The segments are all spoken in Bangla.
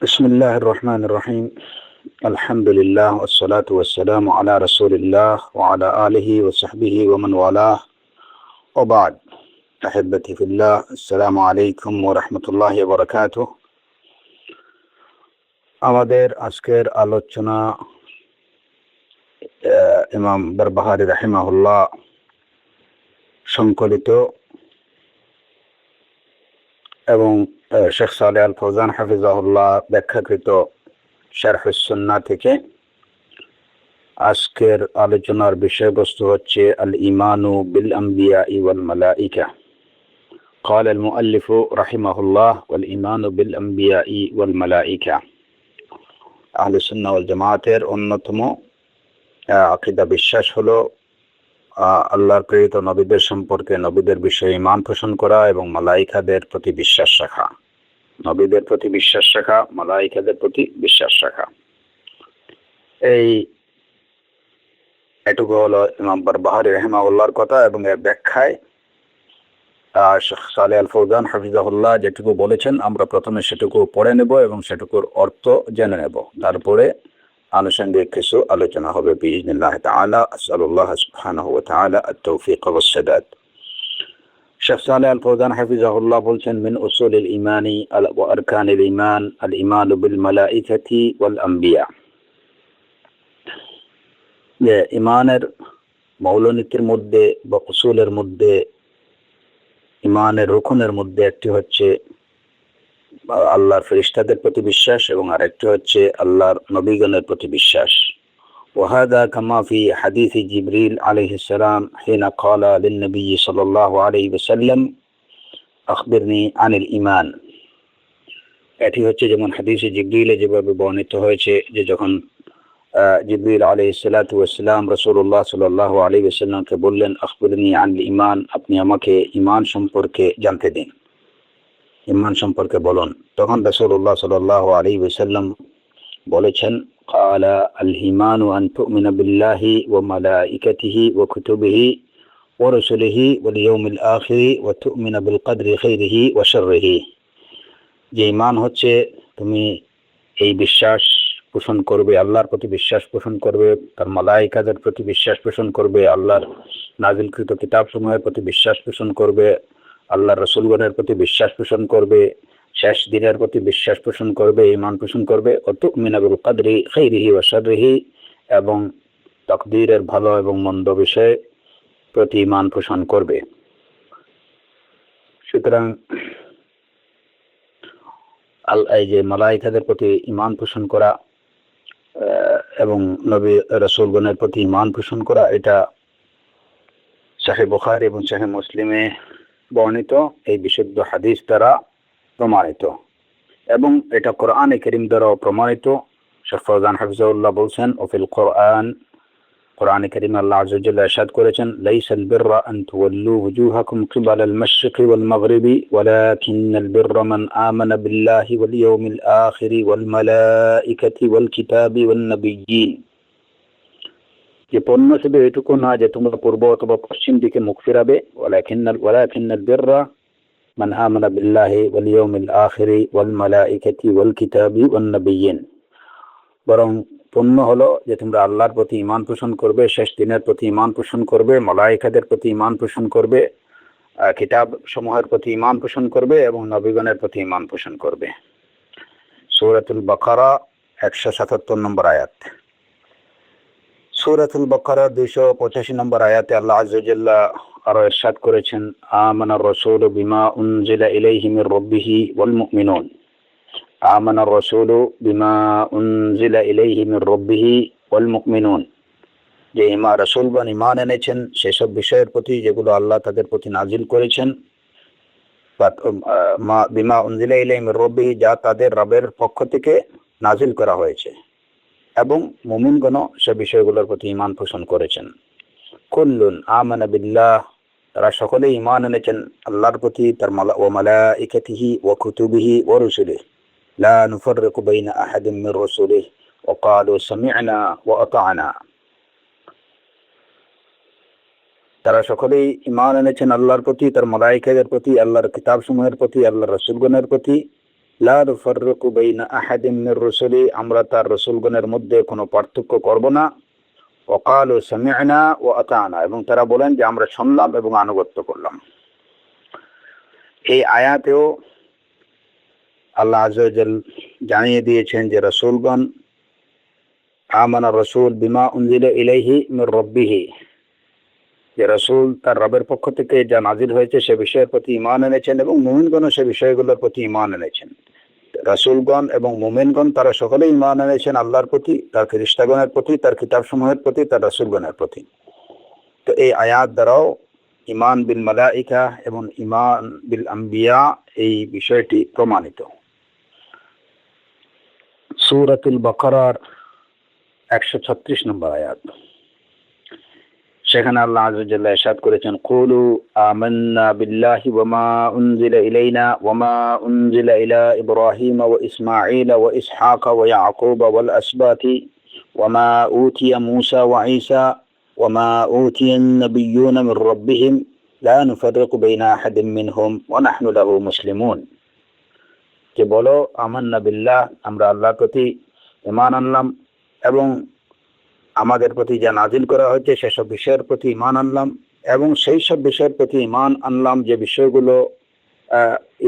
بسم الله الرحمن الرحيم. الحمد لله والصلاة والسلام على رسول الله وعلى آله وصحبه ومن والاه وبعد. أحبتي في الله، السلام عليكم ورحمة الله وبركاته. আমাদের আজকের আলোচনা ইমাম বারবাহারি রাহিমাহুল্লাহ সংকলিত এবং শেখ সালেহ আল ফৌজান হাফিজাহুল্লাহ ব্যাখ্যাকৃত শারহুস সুন্নাহ থেকে আজকের আলোচনার বিষয়বস্তু হচ্ছে আল ইমানু বিল আম্বিয়া ওয়াল মালাইকা। قال المؤلف رحمه الله والإيمان بالأنبياء والملائكة। আহলে সুন্নাহ ওয়াল জামাতের অন্যতম আকীদা বিশ্বাস হলো আল্লাহর প্রেরিত নবীদের সম্পর্কে নবীদের বিষয়ে ঈমান পোষণ করা এবং মালাইকাদের প্রতি বিশ্বাস রাখা। নবীদের প্রতি বিশ্বাস রাখা, মালাইকাদের প্রতি বিশ্বাস রাখা, এটুকু হলো ইমাম বারবাহারি রাহিমাহুল্লাহর কথা। এবং এর ব্যাখ্যায় শেখ সালেহ আল ফৌজান হাফিজাহুল্লাহ যেটুকু বলেছেন আমরা প্রথমে সেটুকু পড়ে নেব এবং সেটুকুর অর্থ জেনে নেব, তারপরে আনুষঙ্গিক কিছু আলোচনা হবে বিইজনিল্লাহ তাআলা। আসআলুল্লাহ সুবহানাহু ওয়া তাআলা আত-তাওফীক ওয়াস সাদাদ। শেখ সালেহ আল ফৌজান হাফিজাহুল্লাহ বলছেন, মিন উসুলিল ঈমানি ওয়া আরকানিল ঈমান আল ঈমানু বিল মালাইকাতি ওয়াল আম্বিয়া। যে ঈমানের মৌলনীতির মধ্যে বা উসুলের মধ্যে, ঈমানের রুকনের মধ্যে একটি হচ্ছে আল্লাহর ফেরেশতাদের প্রতি বিশ্বাস এবং আরেকটি হচ্ছে আল্লাহর নবীগণের প্রতি বিশ্বাস। وهذا كما في حديث جبريل عليه السلام حين قال للنبي صلى الله عليه وسلم أخبرني عن الإيمان। এটি হচ্ছে যেমন হাদিসে জিবরিলে যেভাবে বর্ণিত হয়েছে যে যখন জিবরিল আলাইহিস সালাতু ওয়াস সালাম রাসূলুল্লাহ সাল্লাল্লাহু আলাইহি ওয়াসাল্লামকে বললেন, আখবিরনি আনিল ঈমান, আপনি আমাকে ঈমান সম্পর্কে জানতে দিন, ঈমান সম্পর্কে বলুন। তখন রাসূলুল্লাহ সাল্লাল্লাহু আলাইহি ওয়াসাল্লাম বলেছেন, ক্বালা আল ঈমানু আন তু'মিনা বিল্লাহি ওয়া মালাইকাতিহি ওয়া কুতুবিহি ওয়া রুসুলিহি ওয়াল ইয়াউমিল আখির ওয়া তু'মিনা বিল কদরি খাইরিহি ওয়া শাররিহি। যে ঈমান হচ্ছে তুমি এই বিশ্বাস পোষণ করবে, আল্লাহর প্রতি বিশ্বাস পোষণ করবে, তার মালাইকাদের প্রতি বিশ্বাস পোষণ করবে, আল্লাহর নাজিলকৃত কিতাবসমূহের প্রতি বিশ্বাস পোষণ করবে, আল্লাহর রাসূলগণের প্রতি বিশ্বাস পোষণ করবে, শেষ দিনের প্রতি বিশ্বাস পোষণ করবে, ঈমান পোষণ করবে। ওয়া তু'মিনা বিল কদরি খাইরিহি ওয়া শাররিহি, এবং তাকদীরের ভালো এবং মন্দ বিষয়ে প্রতি ঈমান পোষণ করবে। সুতরাং এই যে মালাইকাদের প্রতি ঈমান পোষণ করা এবং নবী রাসূলগণের প্রতি ঈমান পোষণ করা, এটা সহিহ বুখারী এবং সহিহ মুসলিমে বর্ণিত এই বিশুদ্ধ হাদিস দ্বারা প্রমাণিত এবং এটা কোরআনে কারীম দ্বারাও প্রমাণিত। শেখ ফৌজান হাফিজাহুল্লাহ বলছেন, ওফিল কোরআন, কোরআনে কারীমে আল্লাহ আযজা ওয়া জাল্লা ইরশাদ করেছেন, লাইসাল বিররা আন তুওয়াল্লু ওয়ুজুহাকুম কিবালাল মাশরিকি ওয়াল মাগরিবি ওয়ালাকিন্নাল বিররা মান আমানা বিল্লাহি ওয়াল ইয়াউমিল আখির ওয়াল মালাইকাতি ওয়াল কিতাবি ওয়ান নাবিয়্যিন। যে পণ্য শুধু এটুকু না যে তোমরা পূর্ব অথবা পশ্চিম দিকে মুখ ফিরাবে, ওয়ালাকিন্নাল বিররা মান আমানা বিল্লাহি ওয়াল ইয়াউমিল আখির ওয়াল মালাইকাতি ওয়াল কিতাবি ওয়ান নাবিয়্যিন। বরং পণ্য হলো যে তোমরা আল্লাহর প্রতি ঈমান পোষণ করবে, শেষ দিনের প্রতি ঈমান পোষণ করবে, মালাইকাদের প্রতি ঈমান পোষণ করবে, কিতাব সমূহের প্রতি ঈমান পোষণ করবে এবং নবীগণের প্রতি ঈমান পোষণ করবে। সূরাতুল বাকারা 177 নম্বর আয়াত। সূরাতুল বাকারা 285 নম্বর আয়াতে আল্লাহ আযজা ওয়া জাল্লা আরো ইরশাদ করেছেন, আমানার রাসূলু বিমা উনজিলা ইলাইহি মির রাব্বিহি ওয়াল মুমিনুন। আমানার রাসূলু বিমা উনজিলা ইলাইহি মির রাব্বিহি ওয়াল মুমিনুন। যে রাসূলগণ ঈমান এনেছেন সেসব বিষয়ের প্রতি যেগুলো আল্লাহ তাদের প্রতি নাজিল করেছেন, বিমা উনজিলা ইলাইহি মির রাব্বিহি, যা তাদের রবের পক্ষ থেকে নাজিল করা হয়েছে, এবং মুমিনগণও সে বিষয়গুলোর প্রতি ঈমান পোষণ করেছেন। কুল্লুন আমানা বিল্লাহ, তারা সকলেই ঈমান এনেছেন আল্লাহর প্রতি, তার ওয়া মালাইকাতিহি ওয়া কুতুবিহি ওয়া রুসুলিহি লা নুফাররিকু বাইনা আহাদিন মির রাসূলিহি ওয়া ক্বালু সামি'না ওয়া আতা'না। তারা সকলেই ঈমান এনেছেন আল্লাহর প্রতি, তার মালাইকাদের প্রতি, আল্লাহর কিতাবসমূহের প্রতি, আল্লাহর রাসূলগণের প্রতি, লা নুফাররিকু বাইনা আহাদিন মির রুসুলি, আমরা তার রাসূলগণের মধ্যে কোনো পার্থক্য করব না। ওয়া ক্বালু সামি'না ওয়া আতা'না, এবং তারা বলেন যে আমরা শুনলাম এবং আনুগত্য করলাম। এই আয়াতেও আল্লাহ আযজা ওয়া জাল জানিয়ে দিয়েছেন যে রাসূলগণ আমানা রাসূল বিমা উনজিলা ইলাইহি মির রাব্বিহি, যে রাসূল তার রবের পক্ষ থেকে যা নাজিল হয়েছে সে বিষয়ের প্রতি ঈমান এনেছেন এবং মুমিনগণও সে বিষয়গুলোর প্রতি ঈমান এনেছেন। রাসূলগণ এবং মুমিনগণ তারা সকলেই ঈমান এনেছেন আল্লাহর প্রতি, তার ফেরেশতাগণের প্রতি, তার কিতাবসমূহের প্রতি, তার রাসূলগণের প্রতি। তো এই আয়াত দ্বারাও ঈমান বিল মালাইকা এবং ঈমান বিল আম্বিয়া এই বিষয়টি প্রমাণিত। সূরাতুল বাকারার 136 নম্বর আয়াত, সেখানে আল্লাহ আযজা ওয়া জাল্লা ইরশাদ করেছেন, কুলু আমান্না বিল্লাহি ওয়া মা উনজিলা ইলাইনা ওয়া মা উনজিলা ইলা ইব্রাহিম ওয়া ইসমাঈল ওয়া ইসহাক ওয়া ইয়াকুব ওয়াল আসবাতি ওয়া মা উতিয়া মূসা ওয়া ঈসা ওয়া মা উতিয়া আন-নাবিয়্যুনা মির রাব্বিহিম লা নুফাররিকু বাইনা আহাদিন মিনহুম ওয়া নাহনু লাহু মুসলিমুন। যে বলো আমান্না বিল্লাহ, আমরা আল্লাহর প্রতি ঈমান আনলাম এবং আমাদের প্রতি যা নাজিল করা হয়েছে সেসব বিষয়ের প্রতি ঈমান আনলাম, এবং সেই সব বিষয়ের প্রতি ঈমান আনলাম যে বিষয়গুলো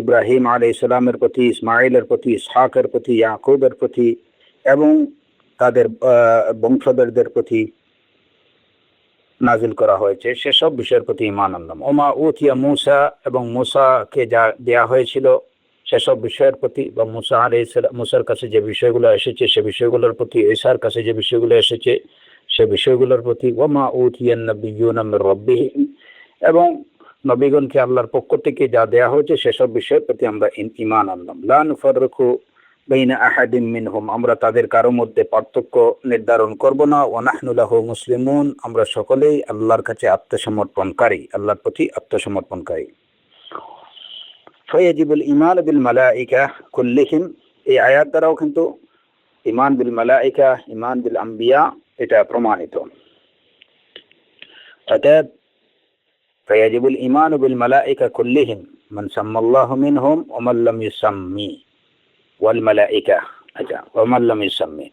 ইব্রাহিম আলাইহিস সালামের প্রতি, ইসমাঈলের প্রতি, ইসহাকের প্রতি, ইয়াকুবের প্রতি এবং তাদের বংশধরদের প্রতি নাজিল করা হয়েছে সেসব বিষয়ের প্রতি ঈমান আনলাম। ওমা উতিয়া মূসা, এবং মূসাকে যা দেয়া হয়েছিল সেসব বিষয়ের প্রতি, বা মূসার কাছে যে বিষয়গুলো এসেছে সে বিষয়গুলোর প্রতি, ঈসার কাছে যে বিষয়গুলো এসেছে সে বিষয়গুলোর প্রতি। ওমা উতিয়ান নাবিয়্যুনা মির রাব্বিহিম, এবং নবীগণকে আল্লাহর পক্ষ থেকে যা দেয়া হয়েছে সেসব বিষয়ের প্রতি আমরা ঈমান আনলাম। লা নুফাররিকু বাইনা আহাদিন মিনহুম, আমরা তাদের কারো মধ্যে পার্থক্য নির্ধারণ করব না। ওয়া নাহনু লাহু মুসলিমুন, আমরা সকলেই আল্লাহর কাছে আত্মসমর্পণকারী, আল্লাহর প্রতি আত্মসমর্পণকারী। ফায়াজিবুল ঈমান বিল মালাইকা কুল্লিহিম, এই আয়াত দ্বারাও কিন্তু ঈমান বিল মালাইকা, ঈমান বিল আম্বিয়া এটা প্রমাণিত। অতএব ফায়াজিবুল ঈমান বিল মালাইকা কুল্লিহিম মান সাম্মাল্লাহু মিনহুম ওয়া মান লাম ইউসাম্মি ওয়াল মালাইকা, আচ্ছা ওয়া মান লাম ইউসাম্মি।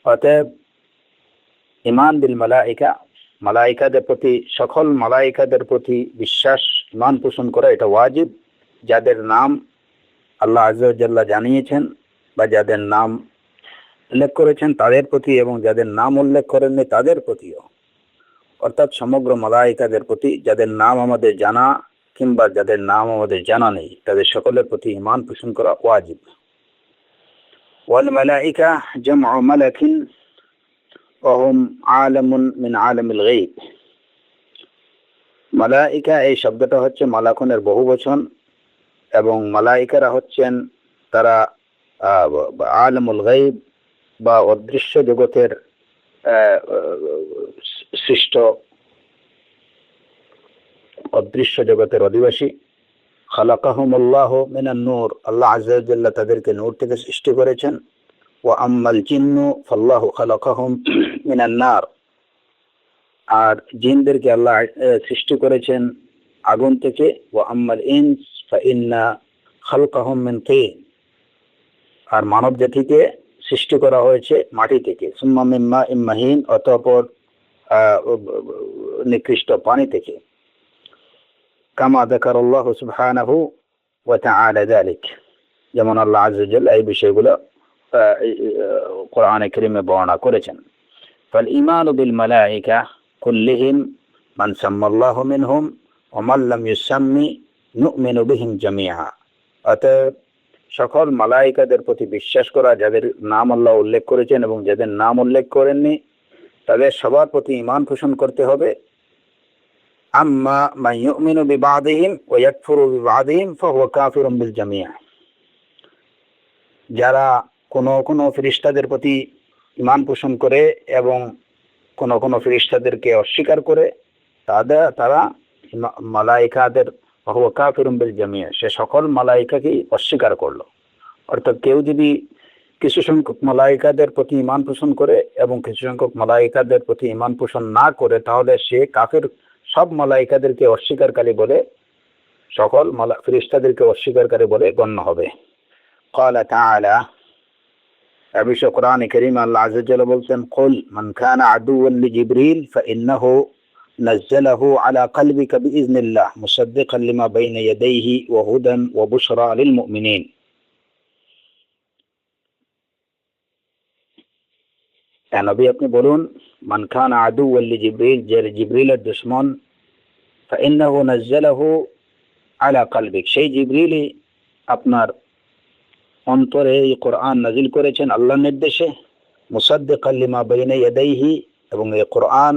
অতএব ঈমান বিল মালাইকা, মালাইকাদের প্রতি, সকল মালাইকাদের প্রতি বিশ্বাস, ঈমান পোষণ করা এটা ওয়াজিব। যাদের নাম আল্লাহ আযজা ওয়া জাল্লা জানিয়েছেন বা যাদের নাম উল্লেখ করেছেন তাদের প্রতি, এবং যাদের নাম উল্লেখ করেননি তাদের প্রতিও, অর্থাৎ সমগ্র মালাইকাদের প্রতি, যাদের নাম আমাদের জানা কিংবা যাদের নাম আমাদের জানা নেই তাদের সকলের প্রতি ঈমান পোষণ করা ওয়াজিব। ওয়াল মালাইকা জামউ মালাকিন ওয়া হুম আলামুন মিন আলামিল গায়ব। মালাইকা এই শব্দটা হচ্ছে মালাকুনের বহুবচন, এবং মালাইকারা হচ্ছেন তারা আলামুল গায়ব বা অদৃশ্য জগতের সৃষ্ট, অদৃশ্য জগতের অধিবাসী। খালাকাহুমুল্লাহু মিনান নূর, আল্লাহ আযজা ওয়া জাল্লা তাদেরকে নূর থেকে সৃষ্টি করেছেন। ওয়া আম্মাল জিন্নু ফাল্লাহু খালাকাহুম মিনান নার, আর জিনদেরকে আল্লাহ সৃষ্টি করেছেন আগুন থেকে। ওয়া আম্মাল ইনস ফাইন্না খালকাহুম মিন তিন, আর মানব জাতিকে সৃষ্টি করা হয়েছে মাটি থেকে। সুম্মা মিন মাইন মাহিন, অতঃপর নিকৃষ্ট পানি থেকে। কামা যাকারাল্লাহু সুবহানাহু ওয়া তাআলা যালিক, যেমন আল্লাহ আযজা ওয়া জাল্লা এই বিষয়গুলো কোরআনে কারীমে বর্ণনা করেছেন। ফাল ঈমানু বিল মালাইকা কুল্লিহিম মান সাম্মাল্লাহু মিনহুম ওয়া মান লাম ইউসাম্মি নু'মিনু বিহিম জামিআ, অতএব সকল মালাইকাদের প্রতি বিশ্বাস করা, যাদের নাম আল্লাহ উল্লেখ করেছেন এবং যাদের নাম উল্লেখ করেননি তাদের সবার প্রতি ঈমান পোষণ করতে হবে। আম্মা মান ইউমিনু বিবাদিহিম ওয়া ইয়াকফুরু বিবাদিহিম ফাহুয়া কাফিরুম বিল জামিআ, যারা কোন ফেরেশতাদের প্রতি ঈমান পোষণ করে এবং কোন ফেরেশতাদেরকে অস্বীকার করে তারা মালাইকাদের ফাহুয়া কাফিরুম বিল জামিআ, সে সকল মালাইকাকেই অস্বীকার করলো। অর্থাৎ কেউ যদি কিছু সংখ্যক মালাইকাদের প্রতি ঈমান পোষণ করে এবং কিছু সংখ্যক মালাইকাদের প্রতি ঈমান পোষণ না করে, তাহলে সে কাফের, সব মালাইকাদেরকে অস্বীকারকারী বলে, সকল ফেরেশতাদেরকে অস্বীকারকারী বলে গণ্য হবে। قال تعالى أبيش قرآن كريم الله عز وجل بلتن قل من كان عدوا لجبريل فإنه نزله على قلبك بإذن الله مصدقا لما بين يديه وهدى وبشرى للمؤمنين يا نبي আপনি বলুন من كان عدوا لجبريل جبريل الدشمن فإنه نزله على قلبك সেই জিবরিলই আপনার অন্তরে এই কোরআন নাজিল করেছেন আল্লাহর নির্দেশে মুসাদ্দিকাল লিমা বাইনা ইয়াদাইহি এবং এই কোরআন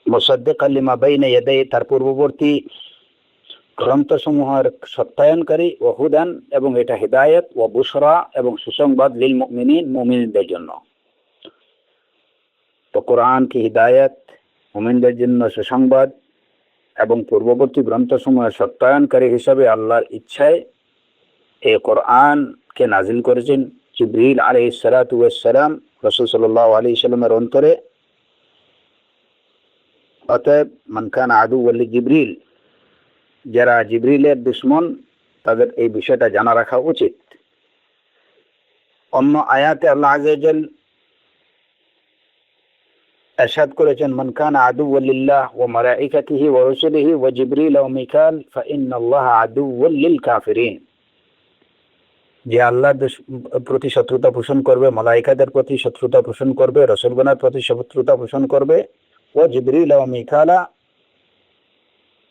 মুসাদ্দিকাল লিমা বাইনা ইয়াদাইহি তার পূর্ববর্তী গ্রন্থসমূহের সত্যায়নকারী ও হুদান এবং এটা হিদায়াত ও বুশরা এবং সুসংবাদ লিল মুমিনিন মুমিনদের জন্য তো কোরআন কি হিদায়াত মুমিনদের জন্য সুসংবাদ এবং পূর্ববর্তী গ্রন্থসমূহের সত্যায়নকারী হিসাবে আল্লাহর ইচ্ছায় এই কোরআনকে নাজিল করেছেন জিবরিল আলাইহিস সালাতু ওয়াস সালাম রাসূল সাল্লাল্লাহু আলাইহি সাল্লামের অন্তরে অতএব মান কানা আদুওয়াল লিজিবরিল যারা জিবরিলের দুশমন তাদের এই বিষয়টা জানা রাখা উচিত অন্য আয়াতে আল্লাহ আযজা ওয়া জাল ارشاد করেছেন মান কানা আদুওয়াল লিল্লাহ ওয়া মালাইকাতিহি ওয়া রাসূলিহি ওয়া জিবরিল ওয়া মিকাল ফাইন্নাল্লাহা আদুওয়াল লিল কাফিরিন যে আল্লাহর প্রতি শত্রুতা পোষণ করবে মালাইকাদের প্রতি শত্রুতা পোষণ করবে রাসূলগণের প্রতি শত্রুতা পোষণ করবে ওয়া জিবরিল ওয়া মিকালা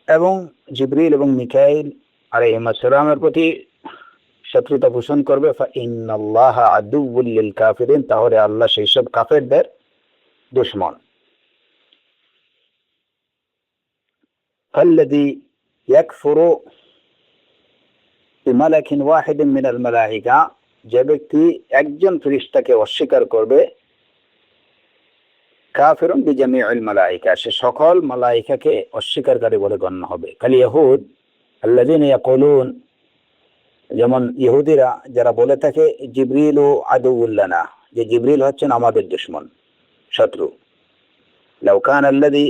এবং জিবরিল এবং মিকাইল আলাইহিস সালামের প্রতি শত্রুতা পোষণ করবে ফাইন্নাল্লাহা আদুওয়াল লিল কাফিরিন তাহলে আল্লাহ সেই সব কাফেরদের দুশমন الذي يكفر بملك واحد من الملائكة যে ব্যক্তি একজন ফেরেশতাকে অস্বীকার করবে কাফিরুন বিজামিউল মালাইকা সে সকল মালাইকাকে অস্বীকারকারী বলে গণ্য হবে কাল ইহুদ আল্লাযিনা ইয়াকুলুন যেমন ইহুদিরা যারা বলে থাকে জিবরিলু আদুউল লানা যে জিবরিল হচ্ছেন আমাদের দুশমন শত্রু লাউ কান আল্লাযী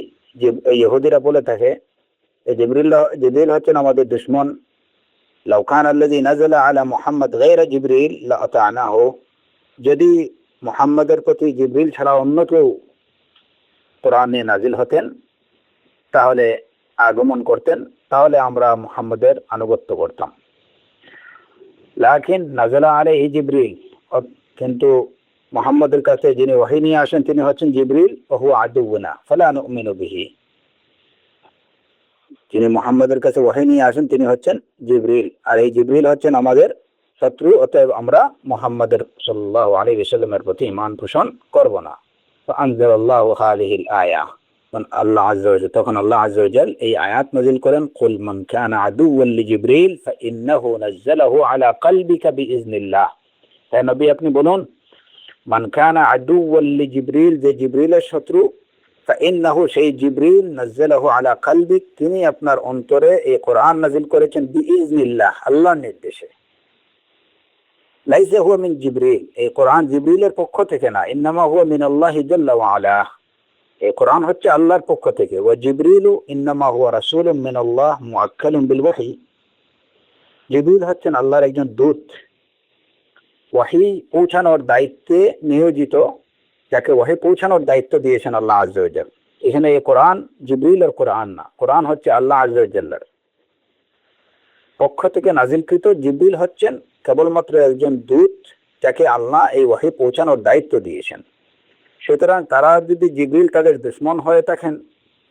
ইহুদিরা বলে থাকে জিবরিল হচ্ছেন আমাদের দুশমন লাউ কান আল্লাযী নাযালা আলা মুহাম্মদ গায়রা জিবরিল লাআতানাহু যদি মুহাম্মাদের প্রতি জিবরিল ছাড়া অন্য কেউ কোরআনে নাজিল হতেন তাহলে আগমন করতেন তাহলে আমরা মুহাম্মাদের আনুগত্য করতাম লাকিন নাযালা আলাইহি জিবরিল কিন্তু মুহাম্মাদের কাছে যিনি ওহী নিয়ে আসেন তিনি হচ্ছেন জিবরিল ওয়া হুয়া আদুউনা ফালা নুমিনু বিহি যিনি মুহাম্মাদের কাছে ওহী নিয়ে আসেন তিনি হচ্ছেন জিবরিল আর এই জিবরিল হচ্ছেন আমাদের শত্রু অতএব আমরা মুহাম্মাদের সাল্লাল্লাহু আলাইহি ওয়াসাল্লামের প্রতি ঈমান পোষণ করব না ফাআনজালাল্লাহু হাযিহিল আয়া আল্লাহ আযজা ওয়া জাল তখন আল্লাহ আযজা ওয়া জাল এই আয়াত নাযিল করেন কুল মান কানা আদুওয়াল লিজিবরিল ফাইন্নাহু নাযালাহু আলা কলবিকা বিইজনিল্লাহ হে নবী আপনি বলুন মান কানা আদুওয়াল লিজিবরিল যে জিবরিলের শত্রু ফাইন্নাহু সেই জিবরিল নাযালাহু আলা কলবিক তিনি আপনার অন্তরে এই কোরআন নাযিল করেছেন বিইজনিল্লাহ আল্লাহর নির্দেশে লাইসা হুয়া মিন জিবরিল এই কোরআন জিবরিলের পক্ষ থেকে না ইন্নামা হুয়া মিনাল্লাহি জাল্লা ওয়া আলা এই কোরআন হচ্ছে আল্লাহর পক্ষ থেকে ওয়া জিবরিলু ইন্নামা হুয়া রাসূলুম মিনাল্লাহ মুআক্কালুম বিল ওহী জিবরিল হচ্ছেন আল্লাহর একজন দূত ওহী পৌঁছানোর দায়িত্বে নিয়োজিত যাকে ওহী পৌঁছানোর দায়িত্ব দিয়েছেন আল্লাহ আযজা ওয়া জাল এখানে এই কোরআন জিবরিলের কোরআন না কোরআন হচ্ছে আল্লাহ আযজা ওয়া জাল্লার পক্ষ থেকে নাজিলকৃত জিবরিল হচ্ছেন কেবলমাত্র একজন দূত যাকে আল্লাহ এই ওহী পৌঁছানোর দায়িত্ব দিয়েছেন সুতরাং তারা যদি জিবরিল তাদের দুশমন হয়ে থাকেন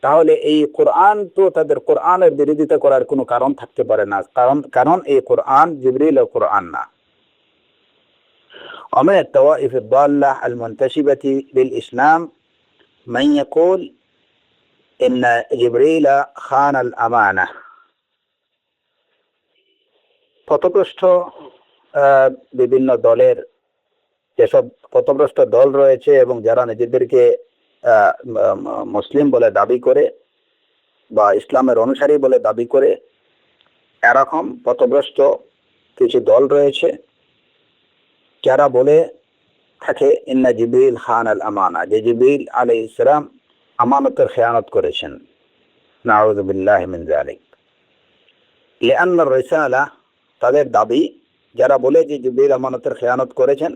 তাহলে এই কোরআন তো তাদের কোরআনের বিরোধিতা করার কোনো কারণ থাকতে পারে না কারণ এই কোরআন জিবরিলের কোরআন না ومن الطوائف الضالة المنتسبة للإسلام من يقول إن جبريل خان الأمانة পথভ্রষ্ট বিভিন্ন দলের যেসব পথভ্রষ্ট দল রয়েছে এবং যারা নিজেদেরকে মুসলিম বলে দাবি করে বা ইসলামের অনুসারী বলে দাবি করে এরকম পথভ্রষ্ট কিছু দল রয়েছে যারা বলে থাকে ইন্না জিবরিল খান আল আমানা যে জিবরিল আলাইহিস সালাম আমানতের খেয়ানত করেছেন নাউযু বিল্লাহি মিন যালিক لأن الرسالة তাদের দাবি, যারা বলে যে জিবরিল আমানতের খেয়ানত করেছেন,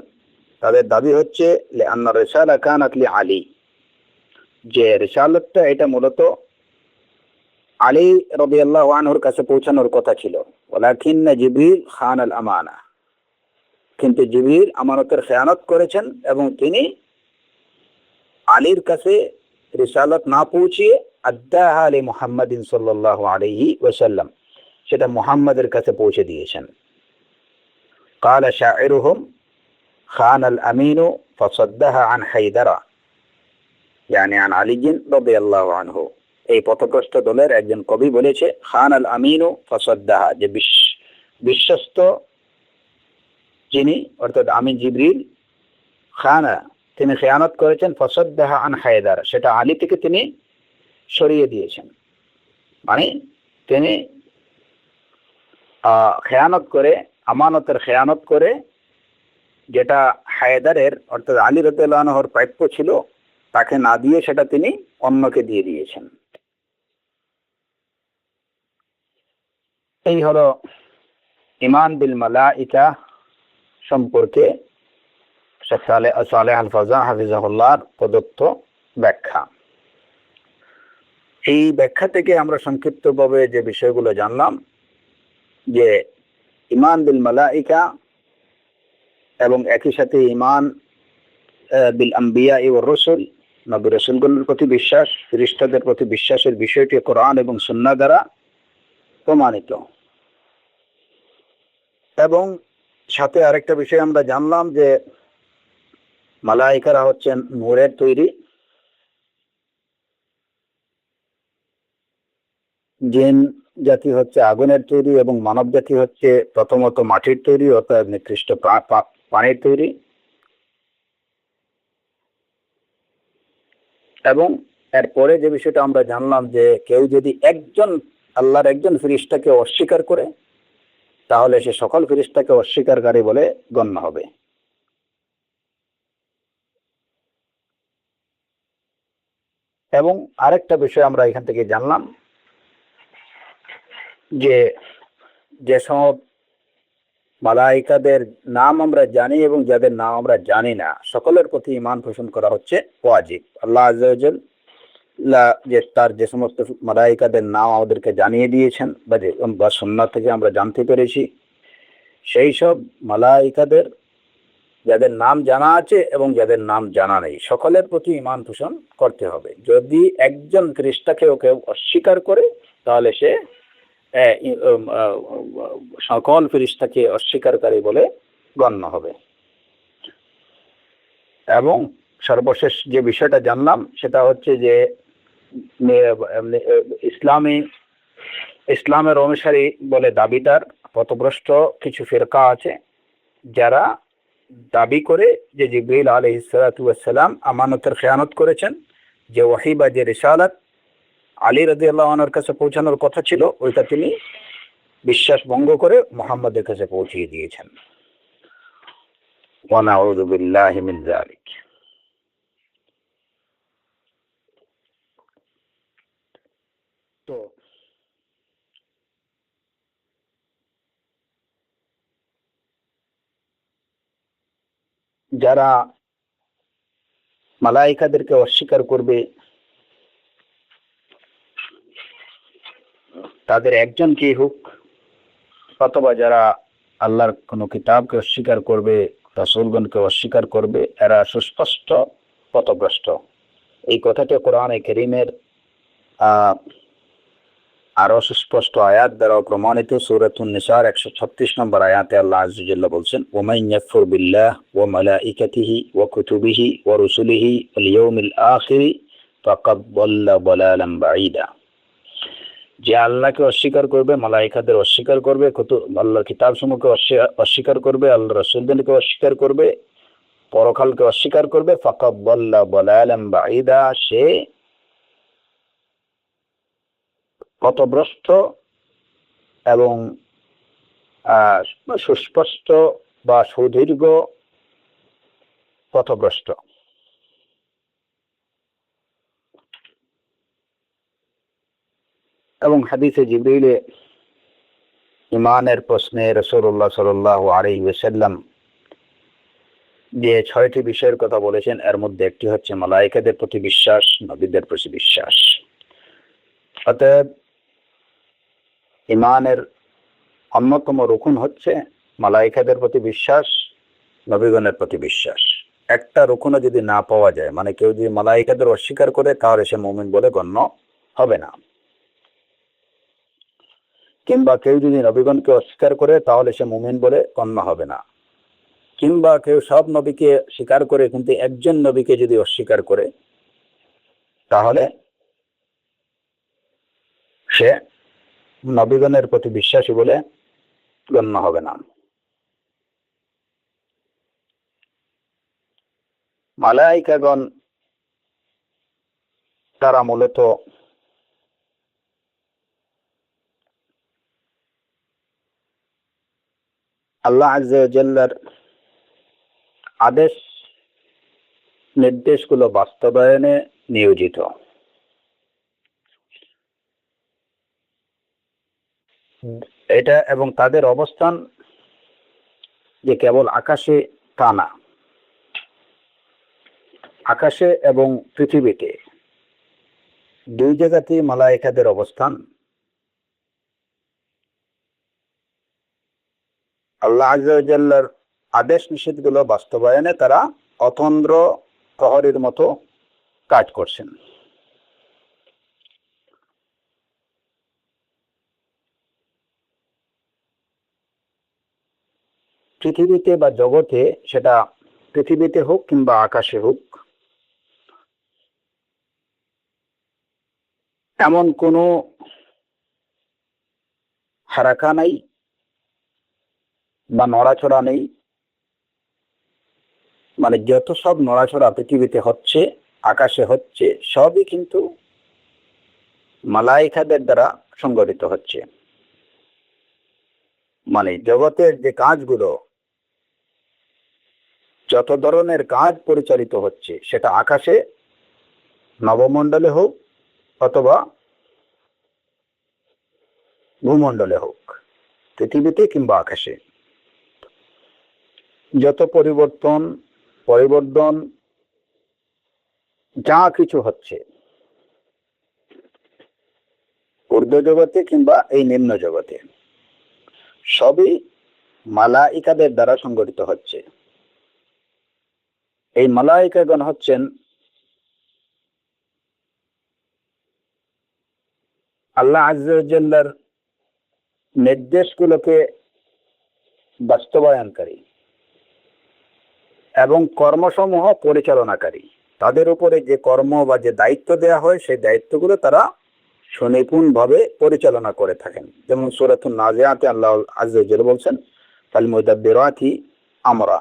তাদের দাবি হচ্ছে লিআন্না রিসালা কানাত লিআলী, যে রিসালাতটা এটা মূলত আলী রাদিয়াল্লাহু আনহুর কাছে পৌঁছানোর কথা ছিল। ওয়ালাকিন্না জিবরিল খানাল আমানা, কিন্তু জিবরিল আমানতের খেয়ানত করেছেন এবং তিনি আলীর কাছে রিসালাত না পৌঁছিয়ে আদ্দাহা লি মুহাম্মাদিন সাল্লাল্লাহু আলাইহি ওয়াসাল্লাম, সেটা মুহাম্মাদের কাছে পৌঁছে দিয়েছেন। ক্বালা শাইরুহুম খানাল আমিনু ফাসাদ্দাহা আন হায়দারা, ইয়ানি আন আলী রাদিয়াল্লাহু আনহু। এই পথভ্রষ্ট দলের একজন কবি বলেছে খানাল আমিনু ফাসাদ্দাহা, যে বিশ্বস্ত যিনি, অর্থাৎ আমি জিবরিল, খানা তিনি খেয়ানত করেছেন, ফাসাদ্দাহা আন হায়দার, সেটা আলী থেকে তিনি সরিয়ে দিয়েছেন। মানে তিনি খেয়ানত করে, আমানতের খেয়ানত করে, যেটা হায়দারের অর্থাৎ আলী রাদিয়াল্লাহু আনহুর প্রাপ্য ছিল তাকে না দিয়ে সেটা তিনি অন্যকে দিয়ে দিয়েছেন। এই হলো ঈমান বিল মালাইকা সম্পর্কে শেখ সালেহ আল ফাওজান হাফিজাহুল্লাহর প্রদত্ত ব্যাখ্যা। এই ব্যাখ্যা থেকে আমরা সংক্ষিপ্তভাবে যে বিষয়গুলো জানলাম, যে ঈমান বিল মালাইকা এবং একই সাথে ঈমান বিল আম্বিয়া ওয়ার রাসূল, নবী রাসূলগণের প্রতি বিশ্বাস, ফেরেশতাদের প্রতি বিশ্বাসের বিষয়টি কোরআন এবং সুন্নাহ দ্বারা প্রমাণিত। এবং সাথে আরেকটা বিষয় আমরা জানলাম যে মালাইকারা হচ্ছেন নূরের তৈরি, জিন জাতি হচ্ছে আগুনের তৈরি এবং মানব জাতি হচ্ছে প্রথমত মাটির তৈরি, অর্থাৎ নিকৃষ্ট পানির তৈরি। এবং এরপরে যে বিষয়টা আমরা জানলাম যে কেউ যদি আল্লাহর একজন ফেরেশতাকে অস্বীকার করে তাহলে সে সকল ফেরেশতাকে অস্বীকারী বলে গণ্য হবে। এবং আরেকটা বিষয় আমরা এখান থেকে জানলাম যে যেসব মালাইকাদের নাম আমরা জানি এবং যাদের নাম আমরা জানি না, সকলের প্রতি ঈমান পোষণ করা হচ্ছে ওয়াজিব। আল্লাহ আযজা ওয়া জাল্লা যে তার যে সমস্ত মালাইকাদের নাম আমাদেরকে জানিয়ে দিয়েছেন বা সুন্নাহ থেকে আমরা জানতে পেরেছি, সেই সব মালাইকাদের যাদের নাম জানা আছে এবং যাদের নাম জানা নেই, সকলের প্রতি ঈমান পোষণ করতে হবে। যদি একজন ফেরেশতাকে কেউ অস্বীকার করে তাহলে সে সকল ফেরেশতাকে অস্বীকারী বলে গণ্য হবে। এবং সর্বশেষ যে বিষয়টা জানলাম সেটা হচ্ছে যে ইসলামের অনুসারী বলে দাবিদার পথভ্রষ্ট কিছু ফিরকা আছে, যারা দাবি করে যে জিবরিল আলাইহিস সালাতু ওয়াস সালাম আমানতের খেয়ানত করেছেন, যে ওহী বা যে রিসালাত আলী রাদিয়াল্লাহু আনহুর কাছে পৌঁছানোর কথা ছিল ওইটা তিনি বিশ্বাস ভঙ্গ করে মুহাম্মাদের কাছে পৌঁছিয়ে দিয়েছেন। ওয়া নাউযু বিল্লাহি মিন যালিক। তো যারা মালাইকাদেরকে অস্বীকার করবে তাদের একজন কি হোক, অথবা যারা আল্লাহর কোন কিতাবকে অস্বীকার করবে, রাসূলগণকে অস্বীকার করবে, এরা সুস্পষ্ট পথভ্রষ্ট। এই কথাটি কোরআনে কারীমের আরো সুস্পষ্ট আয়াত দ্বারা প্রমাণিত। সূরাতুন নিসার 136 নম্বর আয়াতে আল্লাহ আযজা ওয়া জাল্লা বলছেন, ওয়া মান ইয়াকফুর বিল্লাহ ওয়া মালাইকাতিহি ওয়া কুতুবিহি ওয়া রুসুলিহি ওয়াল ইয়াউমিল আখির ফাকাদ দাল্লা দালালান বাঈদা। যে আল্লাহকে অস্বীকার করবে, মালাইকাদের অস্বীকার করবে, আল্লাহর কিতাবসমূহকে অস্বীকার করবে, আল্লাহর রাসূলদেরকে অস্বীকার করবে, পরকালকে অস্বীকার করবে, ফাকাদ দাল্লা দালালান বাঈদা, সে পথভ্রষ্ট এবং সুস্পষ্ট বা সুদীর্ঘ পথভ্রষ্ট। এবং হাদিসে জিবরিলে ইমানের প্রশ্নে রাসূলুল্লাহ সাল্লাল্লাহু আলাইহি ওয়াসাল্লাম যে 6টি বিষয়ের কথা বলেছেন, এর মধ্যে একটি হচ্ছে মালায়েকাদের প্রতি বিশ্বাস, নবীদের প্রতি বিশ্বাস। অতএব ইমানের অন্যতম রুকন হচ্ছে মালায়েকাদের প্রতি বিশ্বাস, নবীগণের প্রতি বিশ্বাস। একটা রুকনও যদি না পাওয়া যায়, মানে কেউ যদি মালায়েকাদের অস্বীকার করে, তাহলে সে মুমিন বলে গণ্য হবে না। কিংবা কেউ যদি নবীগণকে অস্বীকার করে, তাহলে সে মুমিন বলে গণ্য হবে না। কিংবা কেউ সব নবীকে স্বীকার করে কিন্তু একজন নবীকে যদি অস্বীকার করে, তাহলে সে নবীগণের প্রতি বিশ্বাসী বলে গণ্য হবে না। মালায়েকাগণ তারা মূলত আল্লাহ আযজা ওয়া জাল্লার আদেশ নির্দেশগুলো বাস্তবায়নে নিয়োজিত। এটা এবং তাদের অবস্থান যে কেবল আকাশে তা না, আকাশে এবং পৃথিবীতে দুই জায়গাতেই মালায়েকাদের অবস্থান। আল্লাহ আযজা ওয়া জাল্লার আদেশ নিষেধগুলো বাস্তবায়নে তারা অতন্দ্র প্রহরীর মতো কাজ করছেন। পৃথিবীতে বা জগতে, সেটা পৃথিবীতে হোক কিংবা আকাশে হোক, এমন কোনো হারাকা নাই বা নড়াচড়া নেই, মানে যত সব নড়াচড়া পৃথিবীতে হচ্ছে, আকাশে হচ্ছে, সবই কিন্তু মালায়েকাদের দ্বারা সংগঠিত হচ্ছে। মানে জগতের যে কাজগুলো, যত ধরনের কাজ পরিচালিত হচ্ছে, সেটা আকাশে নবমণ্ডলে হোক অথবা ভূমণ্ডলে হোক, পৃথিবীতে কিংবা আকাশে, যত পরিবর্তন পরিবর্তন যা কিছু হচ্ছে, ঊর্ধ্ব জগতে কিংবা এই নিম্ন জগতে, সবই মালায়েকাদের দ্বারা সংগঠিত হচ্ছে। এই মালায়েকাগণ হচ্ছেন আল্লাহ আযজা ওয়া জাল্লার নির্দেশগুলোকে বাস্তবায়নকারী এবং কর্মসমূহ পরিচালনাকারী। তাদের উপরে যে কর্ম বা যে দায়িত্ব দেওয়া হয়, সেই দায়িত্বগুলো তারা সুনিপুণভাবে পরিচালনা করে থাকেন। যেমন সূরাতুন নাজিআতে আল্লাহ আযজা ওয়া জাল্লা বলছেন ফাল মুদাব্বিরাতি আমরা,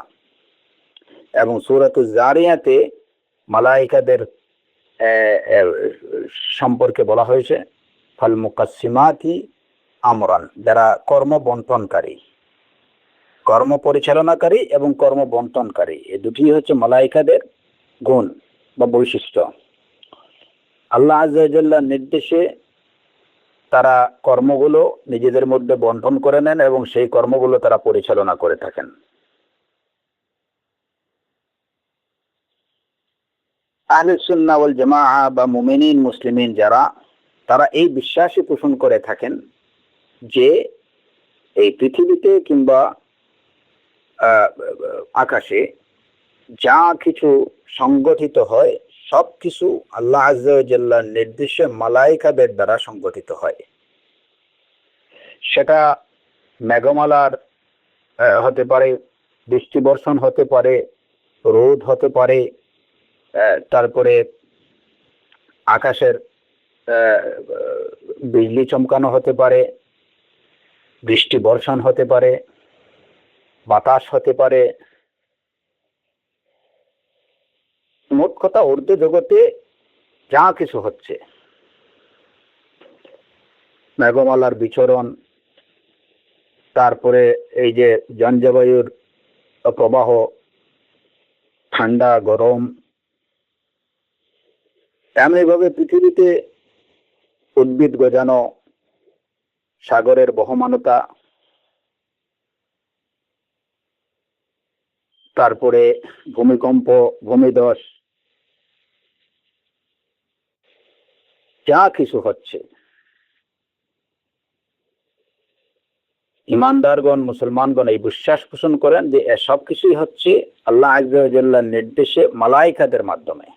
এবং সূরাতুজ জারিয়াতে মালায়েকাদের সম্পর্কে বলা হয়েছে ফাল মুকাসসিমাতি আমরান, যারা কর্ম বন্টনকারী, কর্ম পরিচালনাকারী এবং কর্ম বন্টনকারী, এই দুটি হচ্ছে মালায়েকাদের গুণ বা বৈশিষ্ট্য। আল্লাহ আযজা ওয়া জাল্লার নির্দেশে তারা কর্মগুলো নিজেদের মধ্যে বন্টন করে নেন এবং সেই কর্মগুলো তারা পরিচালনা করে থাকেন। আহলুস সুন্নাহ ওয়াল জামাআহ বা মুমিনিন মুসলিমিন যারা, তারা এই বিশ্বাসই পোষণ করে থাকেন যে এই পৃথিবীতে কিংবা আকাশে যা কিছু সংগঠিত হয়, সব কিছু আল্লাহ আযজা ওয়া জাল্লার নির্দেশে মালায়েকাদের দ্বারা সংগঠিত হয়। সেটা মেঘমালার হতে পারে, বৃষ্টি বর্ষণ হতে পারে, রোদ হতে পারে, তারপরে আকাশের বিজলি চমকানো হতে পারে, বৃষ্টি বর্ষণ হতে পারে, বাতাস হতে পারে। মোট কথা, ঊর্ধ্ব জগতে যা কিছু হচ্ছে, মেঘমালার বিচরণ, তারপরে এই যে জঞ্জবায়ুর প্রবাহ, ঠান্ডা গরম, এমনিভাবে পৃথিবীতে উদ্ভিদ গজানো, সাগরের বহমানতা, তারপরে ভূমিকম্প, ভূমিধস, যা কিছু হচ্ছে, ইমানদারগণ, মুসলমানগণ এই বিশ্বাস পোষণ করেন যে সব কিছুই হচ্ছে আল্লাহ আযজা ওয়া জাল্লার নির্দেশে মালায়েকাদের মাধ্যমে।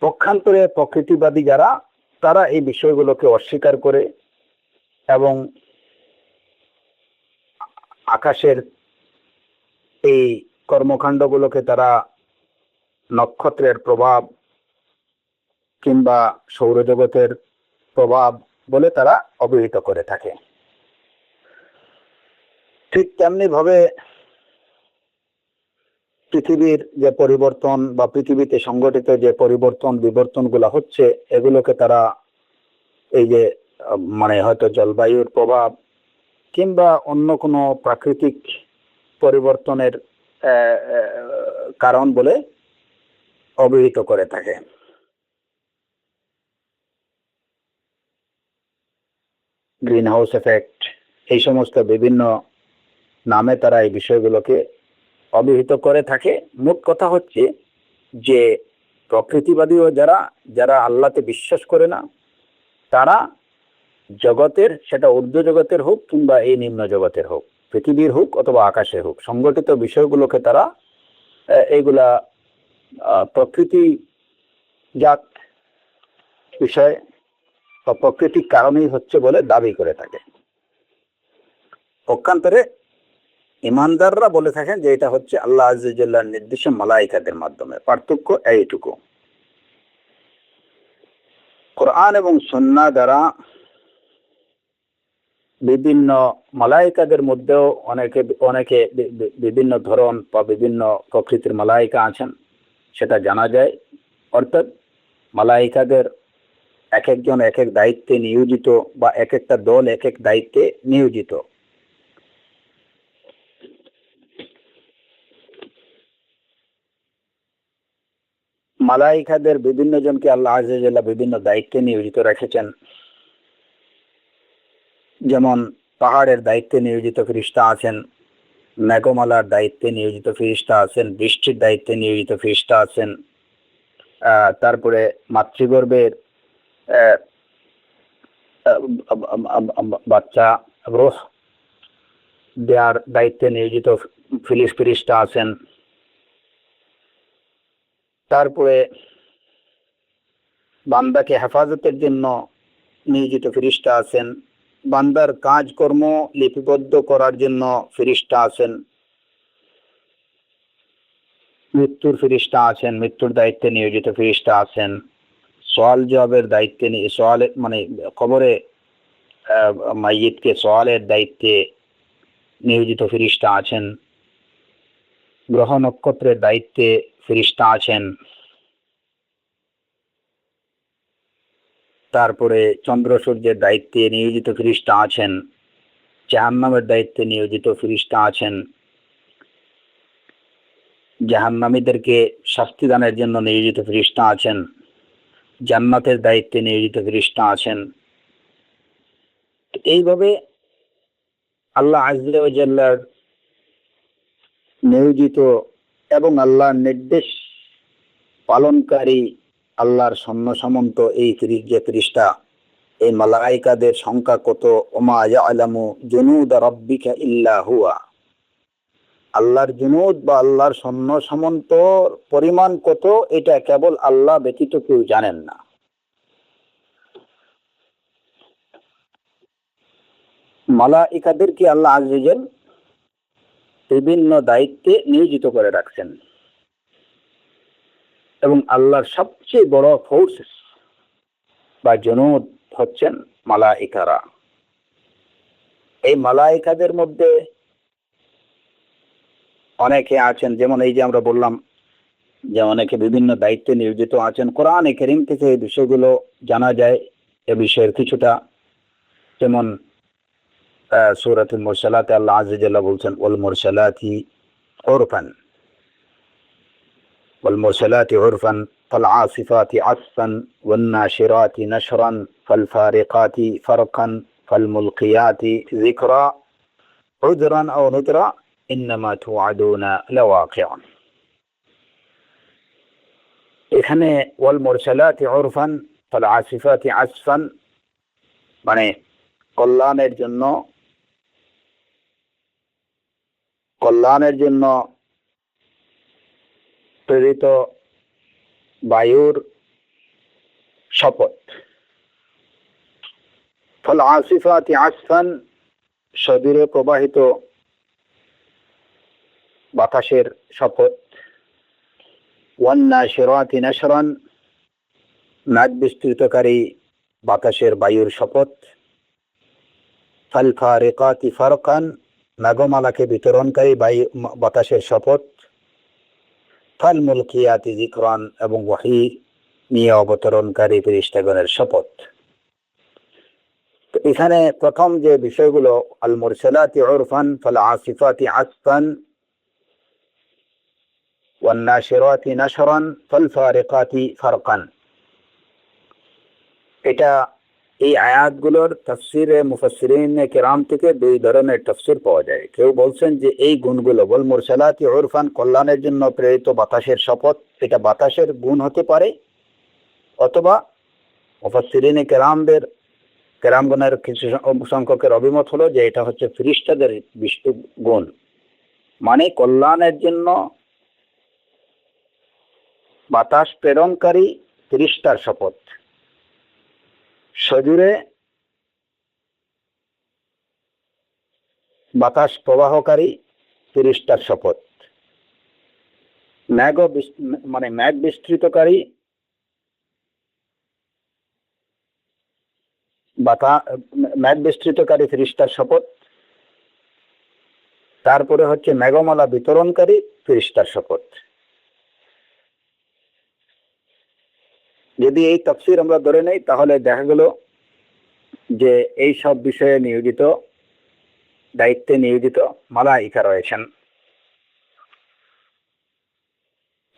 পক্ষান্তরে প্রকৃতিবাদী যারা, তারা এই বিষয়গুলোকে অস্বীকার করে এবং আকাশের এই কর্মকাণ্ডগুলোকে তারা নক্ষত্রের প্রভাব কিংবা সৌরজগতের প্রভাব বলে তারা অভিহিত করে থাকে। ঠিক তেমনি ভাবে পৃথিবীর যে পরিবর্তন বা পৃথিবীতে সংঘটিত যে পরিবর্তন বিবর্তনগুলো হচ্ছে, এগুলোকে তারা এই যে মানে হয়তো জলবায়ুর প্রভাব কিংবা অন্য কোনো প্রাকৃতিক পরিবর্তনের কারণ বলে অভিহিত করে থাকে। গ্রিন হাউস এফেক্ট, এই সমস্ত বিভিন্ন নামে তারা এই বিষয়গুলোকে অভিহিত করে থাকে। মোট কথা হচ্ছে যে প্রকৃতিবাদীও যারা যারা আল্লাহতে বিশ্বাস করে না, তারা জগতের, সেটা ঊর্ধ্ব জগতের হোক কিংবা এই নিম্ন জগতের হোক, পৃথিবীর হোক অথবা আকাশের হোক, সংগঠিত বিষয়গুলোকে তারা এইগুলা প্রকৃতি জাত বিষয় বা প্রকৃতিক কারণেই হচ্ছে বলে দাবি করে থাকে। পক্ষান্তরে ইমানদাররা বলে থাকেন যে এটা হচ্ছে আল্লাহ আযজা ওয়া জাল্লার নির্দেশে মালায়েকাদের মাধ্যমে। পার্থক্য এইটুকু। কোরআন এবং সুন্নাহ দ্বারা বিভিন্ন মালায়েকাদের মধ্যেও অনেকে অনেকে বিভিন্ন ধরন বা বিভিন্ন প্রকৃতির মালায়েকা আছেন, সেটা জানা যায়। অর্থাৎ মালায়েকাদের এক একজন এক এক দায়িত্বে নিয়োজিত বা এক একটা দল এক এক দায়িত্বে নিয়োজিত। মালায়েকাদের বিভিন্ন জনকে আল্লাহ আযজা ওয়া জাল্লা বিভিন্ন দায়িত্বে নিয়োজিত রেখেছেন। যেমন পাহাড়ের দায়িত্বে নিয়োজিত ফেরেশতা আছেন, মেঘমালার দায়িত্বে নিয়োজিত ফেরেশতা আছেন, বৃষ্টির দায়িত্বে নিয়োজিত ফেরেশতা আছেন, তারপরে মাতৃগর্ভের বাচ্চা রূহ দেওয়ার দায়িত্বে নিয়োজিত ফেরেশতা আছেন, তারপরে বান্দাকে হেফাজতের জন্য নিয়োজিত ফেরেশতা আছেন, বান্দার কাজকর্ম লিপিবদ্ধ করার জন্য ফেরেশতা আছেন, মৃত্যুর ফেরেশতা আছেন, মৃত্যুর দায়িত্বে নিয়োজিত ফেরেশতা আছেন, সওয়াল জবাবের দায়িত্বে সওয়ালের মানে কবরে মাইয়িতকে সওয়ালের দায়িত্বে নিয়োজিত ফেরেশতা আছেন, গ্রহ নক্ষত্রের দায়িত্বে ফেরেশতা আছেন, তারপরে চন্দ্র সূর্যের দায়িত্বে নিয়োজিত ফেরেশতা আছেন, জাহান্নামের দায়িত্বে নিয়োজিত ফেরেশতা আছেন, জাহান্নামীদেরকে শাস্তি দানের জন্য নিয়োজিত ফেরেশতা আছেন, জান্নাতের দায়িত্বে নিয়োজিত ফেরেশতা আছেন। এইভাবে আল্লাহ আযজা ওয়া জাল্লার নিয়োজিত এবং আল্লাহর নির্দেশ পালনকারী, আল্লাহর সৈন্য সামন্ত এই যে ফেরেশতা, এই মালায়েকাদের সংখ্যা কত? ওমা ইয়ালামু জুনুদা রাব্বিকা ইল্লা হুয়া। আল্লাহর জুনুদ বা আল্লাহর সৈন্য সামন্ত পরিমাণ কত, এটা কেবল আল্লাহ ব্যতীত কেউ জানেন না। মালায়েকাদেরকে আল্লাহ আযজা ওয়া জাল বিভিন্ন দায়িত্বে নিয়োজিত করে রাখছেন এবং আল্লাহর সবচেয়ে বড় ফোর্স বা জুনুদ হচ্ছেন মালায়েকারা। এই মালায়েকাদের মধ্যে অনেকে আছেন, যেমন এই যে আমরা বললাম যে অনেকে বিভিন্ন দায়িত্বে নিয়োজিত আছেন। কোরআনে কারীম থেকে এই বিষয়গুলো জানা যায়। এ বিষয়ের কিছুটা, যেমন সূরাতুল মুরসালাতে আল্লাহ আযজা ওয়া জাল্লা বলছেন ওয়াল মুরসালাতি উরফান ওয়াল মুরসালাতি উরফান ফাল আসিফাতি আসফান ওয়ান নাশিরাতি নশরান ফাল ফারিকাতি ফারকান فالملقيات ذكرا عذرا أو نذرا إنما توعدون لواقع। এখানে ওয়াল মুরসালাতি উরফান ফাল আসিফাতি আসফান মানে কল্যাণের জন্য প্রেরিত বায়ুর শপথ। ফাল আসিফাতি আসফান সদূরে প্রবাহিত বাতাসের শপথ। ওয়ান নাশিরাতি নাশরান মেঘ বিস্তৃতকারী বাতাসের বায়ুর শপথ। ফাল ফারিকাতি ফারকান মেঘমালাকে বিতরণকারী বাতাসের শপথ। ফাল মুলকিয়াতি যিকরান এবং ওয়াহী নিয়ে অবতরণকারী ফেরেশতাগণের শপথ। তো এখানে প্রথম যে বিষয়গুলো আল মুরসালাতি উরফান ফাল আসিফাতি আসফান ওয়ান নাশিরাতি নাশরান ফাল ফারিকাতি ফারকান, এটা এই আয়াতগুলোর তাফসিরে মুফাসসিরিন কেরাম থেকে দুই ধরনের তাফসির পাওয়া যায়। কেউ বলছেন যে এই গুণগুলো ওয়াল মুরসালাতি উরফান কল্যাণের জন্য প্রেরিত বাতাসের শপথ, এটা বাতাসের গুণ হতে পারে, অথবা মুফাসসিরিন কেরামগণের কিছু সংখ্যকের অভিমত হলো যে এটা হচ্ছে ফেরেশতাদের বিশেষ গুণ, মানে কল্যাণের জন্য বাতাস প্রেরণকারী ফেরেশতার শপথ, সজোরে বাতাস প্রবাহকারী ফেরেশতার শপথ, মেঘ বিস্তৃতকারী ফেরেশতার শপথ। তারপরে হচ্ছে মেঘমালা বিতরণকারী ফেরেশতার শপথ। যদি এই তাফসীর আমরা ধরে নেই তাহলে দেখা গেল যে এই সব বিষয়ে দায়িত্বে নিয়োজিত মালাইকা রয়েছেন।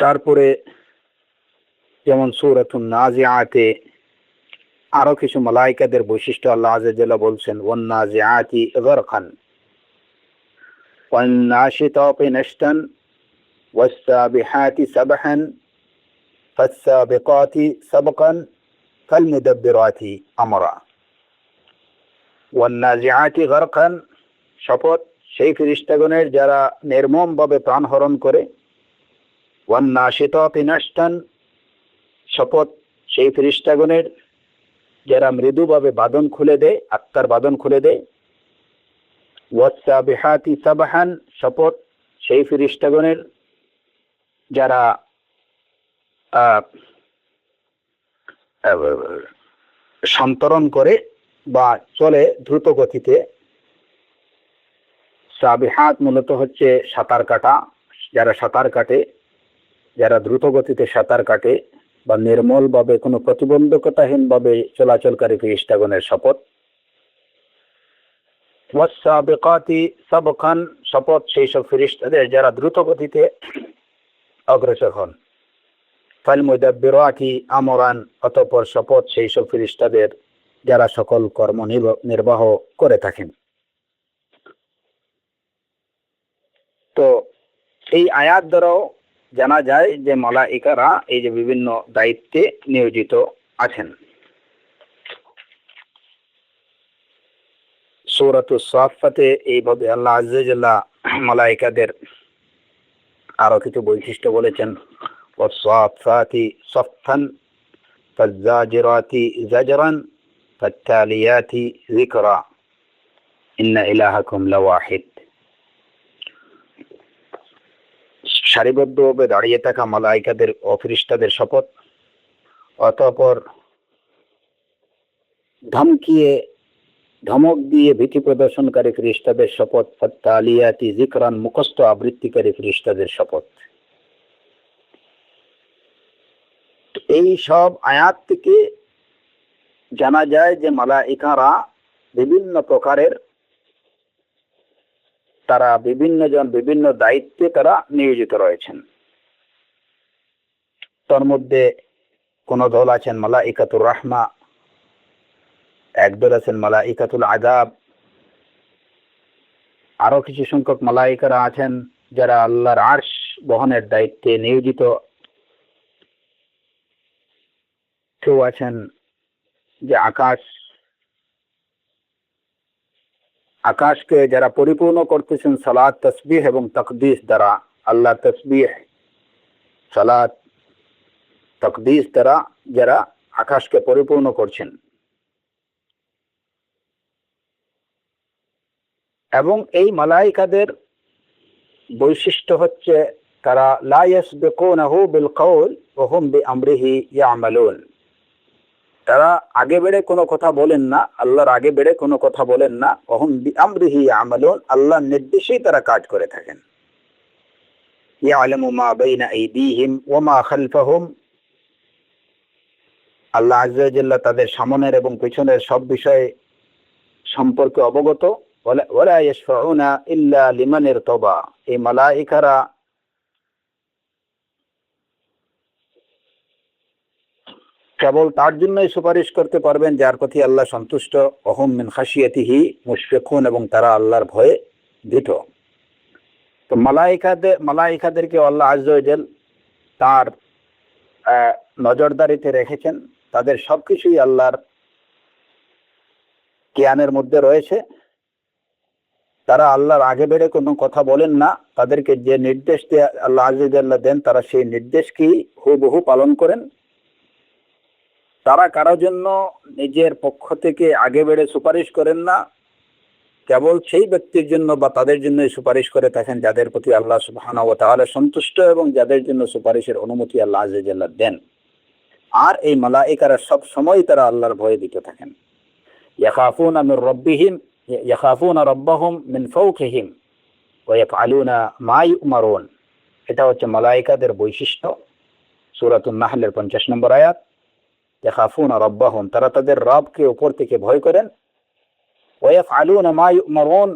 তারপরে যেমন সূরাতুন নাজিআতে আরো কিছু মালাইকাদের বৈশিষ্ট্য আল্লাহ আযজা ওয়া জাল্লা বলছেন, ওয়ান নাজিআতি গারকান ওয়ান নাশিতাতি নাশতান ওয়াস সাবিহাতি সাবহান ফাস-সাবিকাতি সাবকান ফাল-মুদাব্বিরাতি আমরা। ওয়ান নাজিআতি গারকান শপথ সেই ফেরেশতাগণের যারা নির্মম ভাবে প্রাণ হরণ করে। ওয়ান নাশিতাতি নাশতান শপথ সেই ফেরেশতাগণের যারা মৃদুভাবে বাঁধন খুলে দেয়, আত্মার বাঁধন খুলে দেয়। ওয়াস-সাবিহাতি সাবহান শপথ সেই ফেরেশতাগণের যারা সন্তরণ করে বা চলে দ্রুত গতিতে। সাবিহাত মূলত হচ্ছে সাঁতার কাটা, যারা দ্রুত গতিতে সাঁতার কাটে বা নির্মল ভাবে কোনো প্রতিবন্ধকতাহীন ভাবে চলাচলকারী ফেরেশতাগণের শপথ। ওয়াস-সাবিকাতি সাবকান শপথ সেই সব ফেরেশতাদের যারা দ্রুত গতিতে অগ্রসর হন। ফাল-মুদাব্বিরাতি আমরান অতঃপর শপথ সেই সব ফেরেশতাদের যারা সকল কর্ম নির্বাহ করে থাকেন। তো এই আয়াত দ্বারাও জানা যায় যে মালাইকারা এই যে বিভিন্ন দায়িত্বে নিয়োজিত আছেন। সূরাতুস সাফফাতে এইভাবে আল্লাহ আযজা ওয়া জাল্লা মালাইকাদের আরো কিছু বৈশিষ্ট্য বলেছেন, ওয়াস-সাফফাতি সাফফান ফাজ-জাজিরাতি জাজরান ফাত-তালিয়াতি যিকরা ইন্না ইলাহাকুম লাওয়াহিদ। সারিবদ্ধভাবে দাঁড়িয়ে থাকা মালাইকাদের ও ফেরেশতাদের শপথ। অতঃপর ধমক দিয়ে ভীতি প্রদর্শনকারী ফেরেশতাদের শপথ। ফাত-তালিয়াতি যিকরান মুখস্থ আবৃত্তিকারী ফেরেশতাদের শপথ। এই সব আয়াত থেকে জানা যায় যে মালাইকারা বিভিন্ন প্রকারের, তারা বিভিন্ন দায়িত্বে তারা নিয়োজিত রয়েছেন। তার মধ্যে কোন দল আছেন মালাইকাতুর রাহমা, একদল আছেন মালাইকাতুল আযাব, আরো কিছু সংখ্যক মালাইকারা আছেন যারা আল্লাহর আরশ বহনের দায়িত্বে নিয়োজিত। কেউ আছেন যে আকাশকে যারা পরিপূর্ণ করতেছেন সালাত, তাসবিহ এবং তাকদীস দ্বারা। আল্লাহ তাসবিহ, সালাত, তাকদীস দ্বারা যারা আকাশকে পরিপূর্ণ করছেন। এবং এই মালাইকাদের বৈশিষ্ট্য হচ্ছে তারা লা ইয়াসবিকুনাহু বিল কওল ওয়া হুম বিআমরিহি ইয়ামালুন। তারা আগে বেড়ে কোনো কথা বলেন না, আল্লাহর আগে বেড়ে কোনো কথা বলেন না। ওয়া হুম বিআমরিহি ইয়ামালুন, আল্লাহর নির্দেশেই তারা কাজ করে থাকেন। ইয়ালামু মা বাইনা আইদিহিম ওয়া মা খালফাহুম, আল্লাহ আযজা ওয়া জাল্লা তাদের সামনের এবং পিছনের সব বিষয়ে সম্পর্কে অবগত। ওয়ালা ইয়াশফাউনা ইল্লা লিমান ইরতাদা, এই মালাইকারা কেবল তার জন্যই সুপারিশ করতে পারবেন যার প্রতি আল্লাহ সন্তুষ্ট। ওহুম মিন খাশিয়াতিহি মুশফিকুন, এবং তারা আল্লাহর ভয়ে ভীত। তো মালাইকাদেরকে আল্লাহ আযজা ওয়া জাল তার নজরদারিতে রেখেছেন। তাদের সবকিছুই আল্লাহর জ্ঞানের মধ্যে রয়েছে। তারা আল্লাহর আগে বেড়ে কোনো কথা বলেন না। তাদেরকে যে নির্দেশ আল্লাহ আযজা ওয়া জাল্লা দেন, তারা সেই নির্দেশকেই হুবহু পালন করেন। তারা কারো জন্য নিজের পক্ষ থেকে আগে বেড়ে সুপারিশ করেন না, কেবল সেই ব্যক্তির জন্য বা তাদের জন্য সুপারিশ করে থাকেন যাদের প্রতি আল্লাহ সুবহানাহু ওয়া তাআলা সন্তুষ্ট এবং যাদের জন্য সুপারিশের অনুমতি আল্লাহ আযজা ওয়া জাল্লা দেন। আর এই মালাইকারা সব সময় তারা আল্লাহর ভয়ে ভীত থাকেন। ইয়াখাফুনা রাব্বাহুম মিন ফাওকিহিম ওয়া ইয়াফআলুনা মা ইউমারুন। এটা হচ্ছে মালাইকাদের বৈশিষ্ট্য। সূরাতুন নাহলের 50 নম্বর আয়াত। ইয়াখাফুনা রাব্বাহুম, তারা তাদের রবকে উপর থেকে ভয় করেন। ওয়া ইয়াফআলুনা মা ইউমারুন,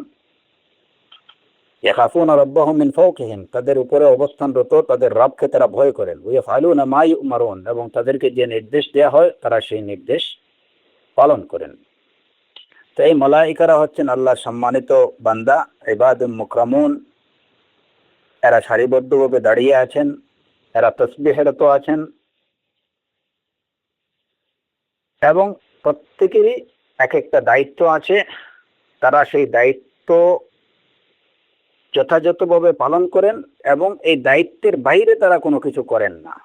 ইয়াখাফুনা রাব্বাহুম মিন ফাওকিহিম, তাদের উপরে অবস্থানরত তাদের রবকে তারা ভয় করেন। ওয়া ইয়াফআলুনা মা ইউমারুন, এবং তাদেরকে যে নির্দেশ দেওয়া হয় তারা সেই নির্দেশ পালন করেন। তো এই মালাইকারা হচ্ছেন আল্লাহর সম্মানিত বান্দা, ইবাদুম মুকরামুন। এরা সারিবদ্ধভাবে দাঁড়িয়ে আছেন, এরা তাসবিহরত আছেন, এবং প্রত্যেকেরই এক একটা দায়িত্ব আছে। তারা সেই দায়িত্ব যথাযথভাবে পালন করেন এবং এই দায়িত্বের বাইরে তারা কোনো কিছু করেন না।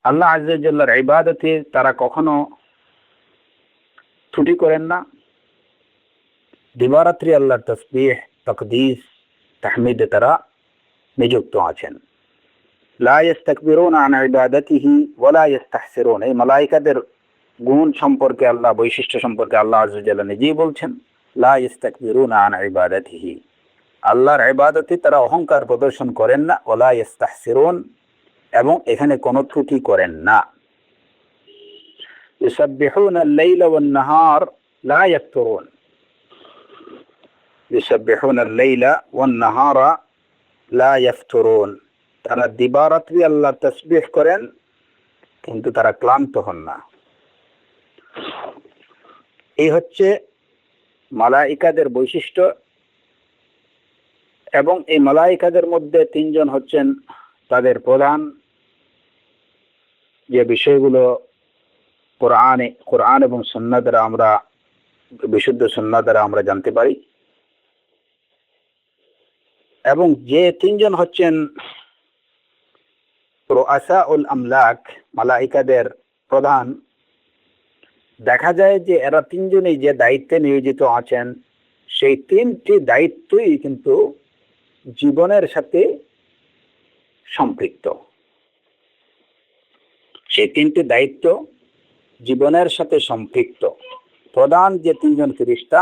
আল্লাহ আযজা ওয়া জাল্লার ইবাদতে তারা কখনো ত্রুটি করেন না। দিবারাত্রি আল্লাহর তাসবিহ, তাকদীস, তাহমিদে তারা নিযুক্ত আছেন। লা ইস্তাকবিরুনা আন ইবাদাতিহি ওয়া লা ইস্তাহসিরুন, এই মালাইকাদের গুণ সম্পর্কে আল্লাহ, বৈশিষ্ট্য সম্পর্কে আল্লাহ আযজা ওয়া জাল্লা নিজেই বলছেন, লা ইস্তাকবিরুনা আন ইবাদাতিহি, আল্লাহর ইবাদতে তারা অহংকার প্রদর্শন করেন না। ওয়া লা ইস্তাহসিরুন, এবং এখানে কোনো ত্রুটি করেন না। ইউসাব্বিহুনা আল-লাইলা ওয়ান-নাহার লা ইয়াফতুরুন, ইউসাব্বিহুনা আল-লাইলা ওয়ান-নাহারা লা ইয়াফতুরুন, তারা দিবারাত্রি আল্লাহ তাসবিহ করেন কিন্তু তারা ক্লান্ত হন না। এই হচ্ছে মালাইকাদের বৈশিষ্ট্য। এবং এই মালাইকাদের মধ্যে তিনজন হচ্ছেন তাদের প্রধান, যে বিষয়গুলো কোরআন এবং সুন্নাহ দ্বারা আমরা, বিশুদ্ধ সুন্নাহ দ্বারা আমরা জানতে পারি। এবং যে তিনজন হচ্ছেন রুআসাউল আমলাক, মালাইকাদের প্রধান, দেখা যায় যে এরা তিনজনই যে দায়িত্বে নিয়োজিত আছেন, সেই তিনটি দায়িত্বই কিন্তু জীবনের সাথে সম্পৃক্ত। সেই তিনটি দায়িত্ব জীবনের সাথে সম্পৃক্ত। প্রধান যে তিনজন ফেরেশতা,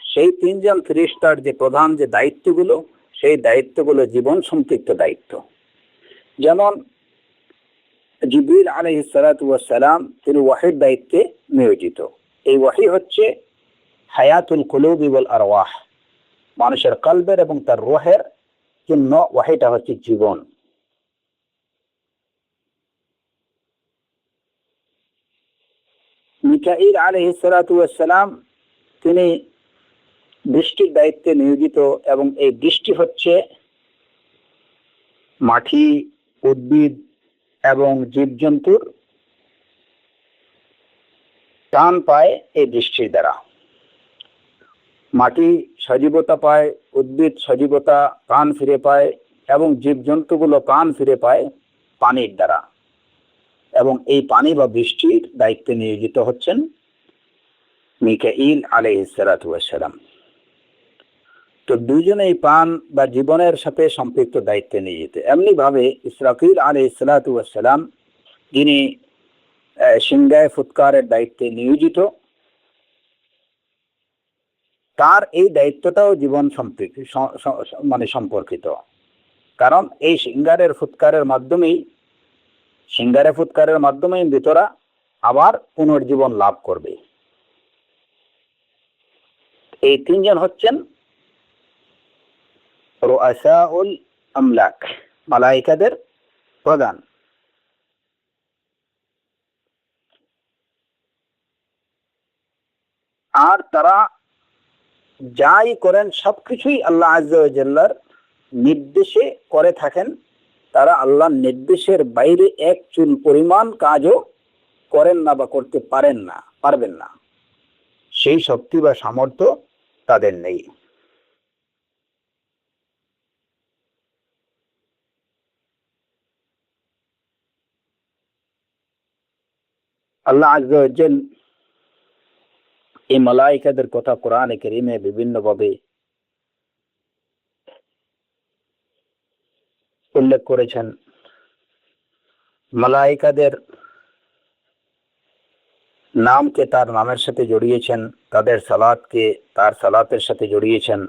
সেই তিনজন ফেরেশতার যে প্রধান যে দায়িত্বগুলো, সেই দায়িত্বগুলো জীবন সম্পৃক্ত দায়িত্ব। যেমন জিবরিল আলাইহিস সালাতু ওয়াস সালাম, তিনি ওয়াহির দায়িত্বে নিয়োজিত। এই ওয়াহি হচ্ছে হায়াতুল কুলুবি ওয়াল আরওয়াহ, মানুষের কলবের এবং তার রূহের জন্য ওয়াহিটা হচ্ছে জীবন। মিকাইল আলাইহিস সালাতু ওয়াস সালাম তিনি বৃষ্টির দায়িত্বে নিয়োজিত, এবং এই বৃষ্টি হচ্ছে মাটি, উদ্ভিদ এবং জীবজন্তুর প্রাণ পায় এই বৃষ্টির দ্বারা। মাটি সজীবতা পায়, উদ্ভিদ সজীবতা প্রাণ ফিরে পায়, এবং জীবজন্তুগুলো প্রাণ ফিরে পায় পানির দ্বারা। এবং এই পানি বা বৃষ্টির দায়িত্বে নিয়োজিত হচ্ছেন মিকাইল আলাইহিস সালাতু ওয়াস সালাম। তো দুজনেই প্রাণ বা জীবনের সাথে সম্পৃক্ত দায়িত্বে নিয়োজিত। এমনি ভাবে ইসরাফিল আলাইহিস সালাতু ওয়াস সালাম, যিনি সিংহায় ফুৎকারের দায়িত্বে নিয়োজিত, তার এই দায়িত্বটাও জীবন সম্পর্কিত। কারণ এই সিংহারে ফুৎকারের মাধ্যমেই মৃতরা আবার পুনর্জীবন লাভ করবে। এই তিনজন হচ্ছেন রুআসাউল আমলাক, মালাইকাদের প্রধান। আর তারা যাই করেন সবকিছুই আল্লাহ আযজা ওয়া জাল্লার নির্দেশে করে থাকেন। তারা আল্লাহর নির্দেশের বাইরে এক চুল পরিমাণ কাজও করেন না বা করতে পারবেন না। সেই শক্তি বা সামর্থ্য তাদের নেই। আল্লাহ আযজা ওয়া জাল এই মালাইকাদের কথা কোরআনে কারীমে বিভিন্নভাবে উল্লেখ করেছেন। মালাইকাদের নামকে তার নামের সাথে জড়িয়েছেন, তাদের সালাতকে তার সালাতের সাথে জড়িয়েছেন।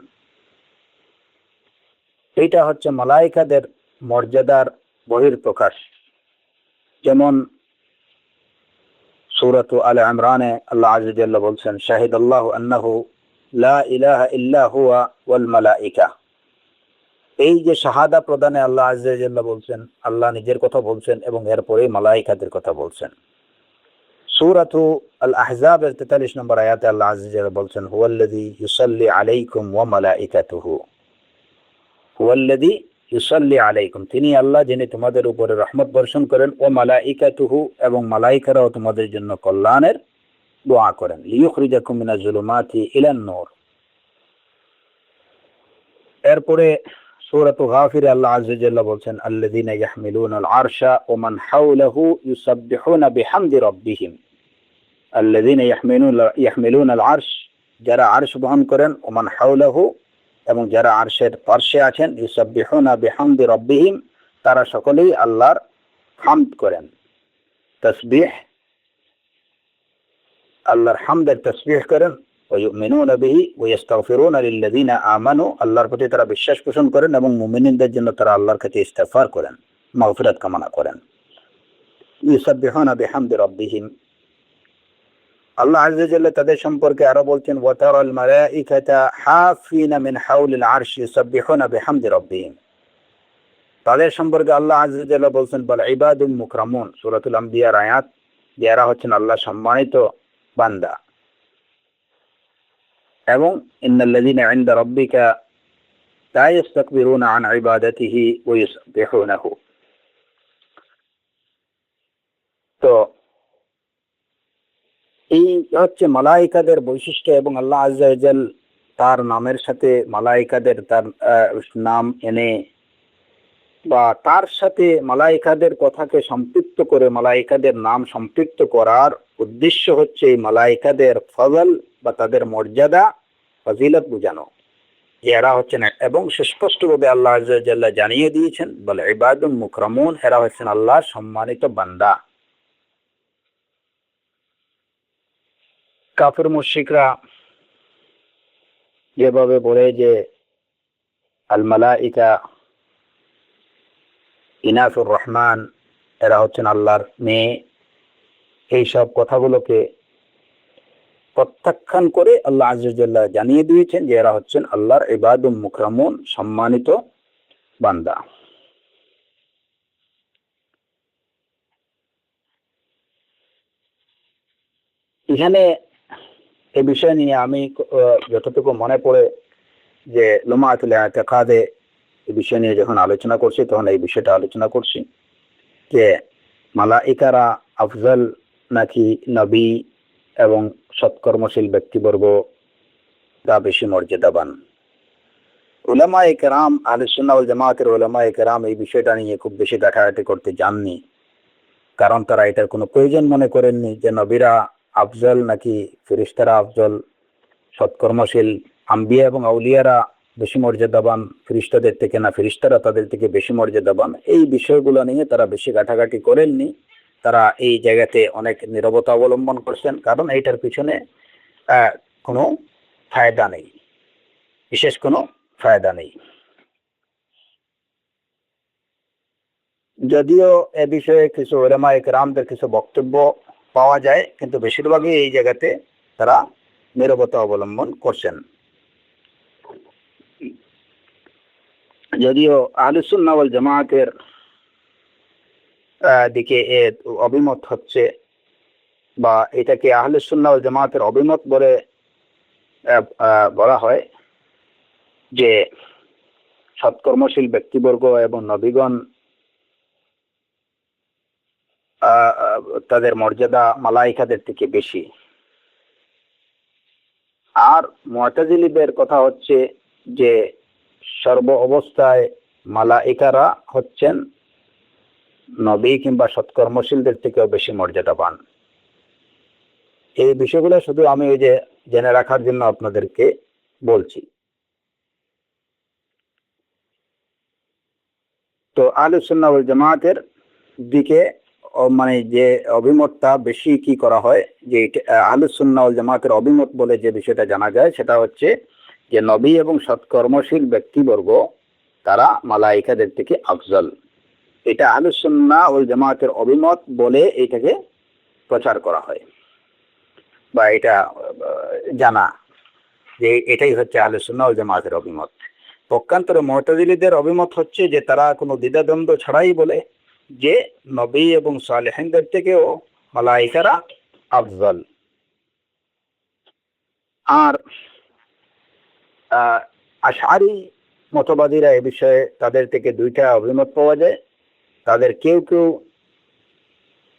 এটা হচ্ছে মালাইকাদের মর্যাদার বহিঃপ্রকাশ। যেমন সূরা আলে ইমরানে আল্লাহ আযজা ওয়া জাল্লা বলছেন, শাহিদাল্লাহু আন্নাহু লা ইলাহা ইল্লা হুয়া ওয়াল মালাইকা। এই যে শাহাদা প্রদানে আল্লাহ আযজা ওয়া জাল্লা বলছেন, আল্লাহ নিজের কথা বলছেন এবং এরপরে মালাইকাদের কথা বলছেন। সূরা আল আহজাবের 43 নম্বর আয়াতে আল্লাহ আযজা ওয়া জাল্লা বলছেন, হুয়াল্লাযী ইউসাল্লি আলাইকুম ওয়া মালাইকাতুহু। হুয়াল্লাযী ইউসাল্লি আলাইকুম, তিনি আল্লাহ যিনি তোমাদের উপরে রহমত বর্ষণ করেন, ও মালাইকাতুহু, এবং মালাইকারাও তোমাদের জন্য কল্যাণের দোয়া করেন। লিইখরিজাকুম মিনাজ যুলুমাতি ইলান নূর। এরপরে সূরা গাফির আল্লাহ আযজা ওয়া জাল্লা বলছেন, আল্লাযীনা ইয়াহমিলুনাল আরশা ওয়া মান হাওলাহু ইউসাব্বিহুনা বিহামদি রাব্বিহিম। আল্লাযীনা ইয়াহমিলুনাল আরশ, যারা আরশ বহন করেন, ওয়া মান হাওলাহু, এবং যারা আরশের পার্শ্বে আছেন, ইউসাব্বিহুনা বিহামদি রাব্বিহিম, তারা সকলেই আল্লাহর হামদ করেন। তাসবিহ, আল্লাহর হামদের তাসবিহ করেন। ওয়া ইউমিনুনা বিহি ওয়া ইস্তাগফিরুনা লিল্লাযীনা আমানু, আল্লাহর প্রতি তারা বিশ্বাস পোষণ করেন এবং মুমিনদের জন্য তারা আল্লাহর কাছে ইস্তিগফার করেন, মাগফিরাত কামনা করেন। ইউসাব্বিহুনা বিহামদি রাব্বিহিম। আল্লাহ আযজা ওয়া জাল্লা তাদের সম্পর্কে আরো বলছেন, ওয়া তারাল মালাইকাতা হাফিনা মিন হাওলিল আরশি ইউসাব্বিহুনা বিহামদি রাব্বিহিম। তাদের সম্পর্কে আল্লাহ আযজা ওয়া জাল্লা বলছেন, বাল ইবাদুম মুকরামুন, সূরাতুল আম্বিয়ার আয়াত। যারা হচ্ছেন আল্লাহ সম্মানিত বান্দা। এবং ইন্নাল্লাযীনা ইনদা রাব্বিকা লা ইস্তাকবিরুনা আন ইবাদাতিহি ওয়া ইউসাব্বিহুনাহু। তো এই হচ্ছে মালাইকাদের বৈশিষ্ট্য। এবং আল্লাহ আযজা ওয়া জাল তার নামের সাথে মালাইকাদের তার নাম এনে বা তার সাথে মালাইকাদের কথাকে সম্পৃক্ত করে মালাইকাদের নাম সম্পৃক্ত করার উদ্দেশ্য হচ্ছে এই মালাইকাদের ফজল বা তাদের মর্যাদা, ফজিলত বোঝানো, যে এরা হচ্ছেন, এবং সুস্পষ্টভাবে আল্লাহ আযজা ওয়া জাল্লা জানিয়ে দিয়েছেন, বলে ইবাদুম মুকরামুন, এরা হচ্ছেন আল্লাহর সম্মানিত বান্দা। কাফির মুশরিকরা যেভাবে বলে যে আল মালাইকা ইনাসুর রহমান, এরা হচ্ছেন আল্লাহর মেয়ে, এইসব কথাগুলোকে প্রত্যাখ্যান করে আল্লাহ আযজা ওয়া জাল্লা জানিয়ে দিয়েছেন যে এরা হচ্ছেন আল্লাহর ইবাদুম মুকরামুন, সম্মানিত বান্দা। এখানে এই বিষয় নিয়ে আমি যতটুকু মনে পড়ে যে লুমাতুল ইতিকাদে এই বিষয় নিয়ে যখন আলোচনা করছি তখন এই বিষয়টা আলোচনা করছি যে মালাইকারা আফজল নাকি নবী এবং সৎকর্মশীল ব্যক্তিবর্গ তা বেশি মর্যাদাবান। উলামায়ে কেরাম আহলে সুন্নাহ ওয়াল জামাতের উলামায়ে কেরাম এই বিষয়টা নিয়ে খুব বেশি ঘাটাঘাটি করতে যাননি, কারণ তারা এটার কোনো প্রয়োজন মনে করেননি যে নবীরা আফজল নাকি ফেরেশতারা আফজল, সৎকর্মশীল আম্বিয়া এবং আউলিয়ারা বেশি মর্যাদাবান ফেরেশতাদের থেকে না ফেরেশতারা তাদের থেকে বেশি মর্যাদাবান, এই বিষয়গুলো নিয়ে তারা বেশি ঘাটাঘাটি করেননি। তারা এই জায়গাতে অনেক নীরবতা অবলম্বন করছেন, কারণ এইটার পিছনে কোনো ফায়দা নেই, বিশেষ কোনো ফায়দা নেই। যদিও এ বিষয়ে কিছু উলামায়ে কেরামদের কিছু বক্তব্য পাওয়া যায়, কিন্তু বেশিরভাগই এই জায়গাতে তারা নীরবতা অবলম্বন করছেন। যদিও আহলুস সুন্নাহ ওয়াল জামাতের দিকে এর অভিমত হচ্ছে, বা এটাকে আহলুস সুন্নাহ ওয়াল জামাতের অভিমত বলে বলা হয় যে সৎকর্মশীল ব্যক্তিবর্গ এবং নবীগণ তাদের মর্যাদা মালাইকাদের থেকে বেশি। আর মুতাজিলিদের কথা হচ্ছে যে সর্ব অবস্থায় মালাইকারা হচ্ছেন নবী কিংবা সৎকর্মশীলদের থেকেও বেশি মর্যাদাবান। এই বিষয়গুলো শুধু আমি ওই যে জেনে রাখার জন্য আপনাদেরকে বলছি। তো আহলুস সুন্নাহ ওয়াল জামাতের দিকে মানে যে অভিমতটা বেশি কি করা হয়, যে আহলুস সুন্নাহ ওয়াল জামাতের অভিমত বলে যে বিষয়টা জানা যায় সেটা হচ্ছে যে নবী এবং সৎকর্মশীল ব্যক্তিবর্গ তারা মালাইকাদের থেকে আফজল। এটা আহলুস সুন্নাহ ওয়াল জামাতের অভিমত বলে এটাকে প্রচার করা হয়, বা এটা জানা যে এটাই হচ্ছে আহলুস সুন্নাহ ওয়াল জামাতের অভিমত। পক্ষান্তরে মুতাজিলিদের অভিমত হচ্ছে যে তারা কোনো দ্বিধাদ্বন্দ্ব ছাড়াই বলে যে নবী এবং সালেহিনদের থেকেও মালাইকারা আফজল। আর আশআরী মতবাদীরা এ বিষয়ে তাদের থেকে দুইটা অভিমত পাওয়া যায়। তাদের কেউ কেউ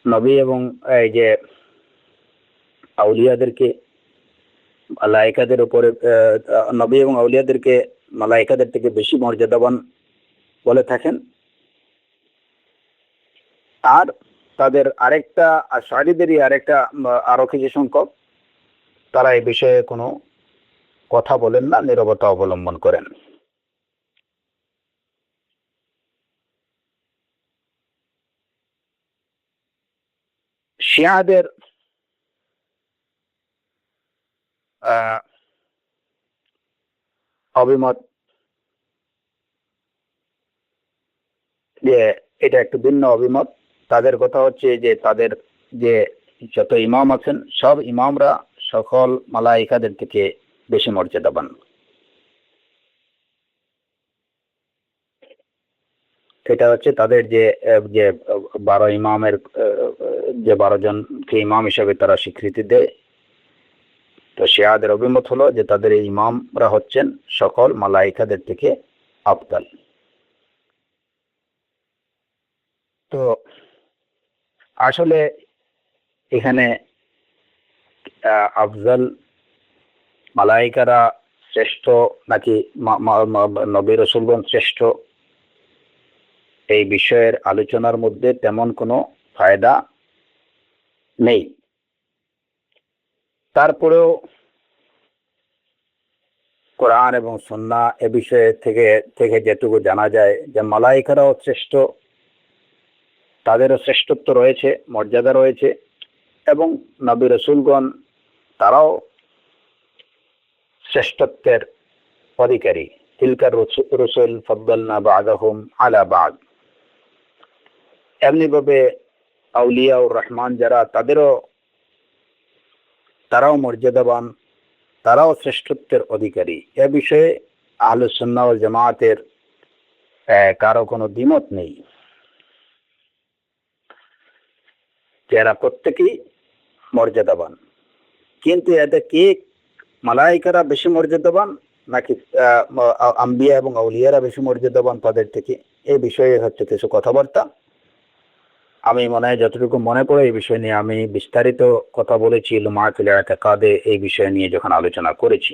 নবী এবং এই যে আউলিয়াদেরকে মালাইকাদের উপরে নবী এবং আউলিয়াদেরকে মালাইকাদের থেকে বেশি মর্যাদাবান বলে থাকেন। আর তাদের আরেকটা আশআরীদেরই আরো কিছু সংখ্যক তারা এই বিষয়ে কোনো কথা বলেন না, নীরবতা অবলম্বন করেন। শিয়াদের অভিমত যে এটা একটু ভিন্ন অভিমত। তাদের কথা হচ্ছে যে তাদের যে যত ইমাম আছেন সব ইমামরা সকল মালাইকাদের থেকে বেশি মর্যাদাবান। এটা হচ্ছে তাদের যে যে 12 ইমামের যে 12 জনকে ইমাম হিসেবে তারা স্বীকৃতি দেয়। তো শিয়াদের অভিমত হলো যে তাদের এই ইমামরা হচ্ছেন সকল মালাইকাদের থেকে আফদাল। তো আসলে এখানে আফজাল মালাইকারা শ্রেষ্ঠ নাকি নবী রাসূলগণ শ্রেষ্ঠ, এই বিষয়ের আলোচনার মধ্যে তেমন কোনো ফায়দা নেই। তারপরেও কোরআন এবং সুন্নাহ এ বিষয়ে থেকে যেটুকু জানা যায় যে মালাইকারাও শ্রেষ্ঠ, তাদেরও শ্রেষ্ঠত্ব রয়েছে, মর্যাদা রয়েছে, এবং নবী রাসূলগণ তারাও শ্রেষ্ঠত্বের অধিকারী। তিলকার রসুল ফাদ্দালনা বা'দাহুম আলা বা'দ। এমনি ভাবে আউলিয়াউর রহমান যারা তারাও মর্যাদাবান, তারাও শ্রেষ্ঠত্বের অধিকারী। এ বিষয়ে আহলুস সুন্নাহ ওয়াল জামাতের কারো কোনো দ্বিমত নেই, যারা প্রত্যেকেই মর্যাদাবান। কিন্তু এতে কে মালাইকারা বেশি মর্যাদাবান নাকি আম্বিয়া এবং আউলিয়ারা বেশি মর্যাদাবান তাদের থেকে, এই বিষয়ে হচ্ছে কিছু কথাবার্তা। আমি মনে হয় যতটুকু মনে পড়ে এই বিষয় নিয়ে আমি বিস্তারিত কথা বলেছি মাহফিল ইতিকাদে, এই বিষয় নিয়ে যখন আলোচনা করেছি।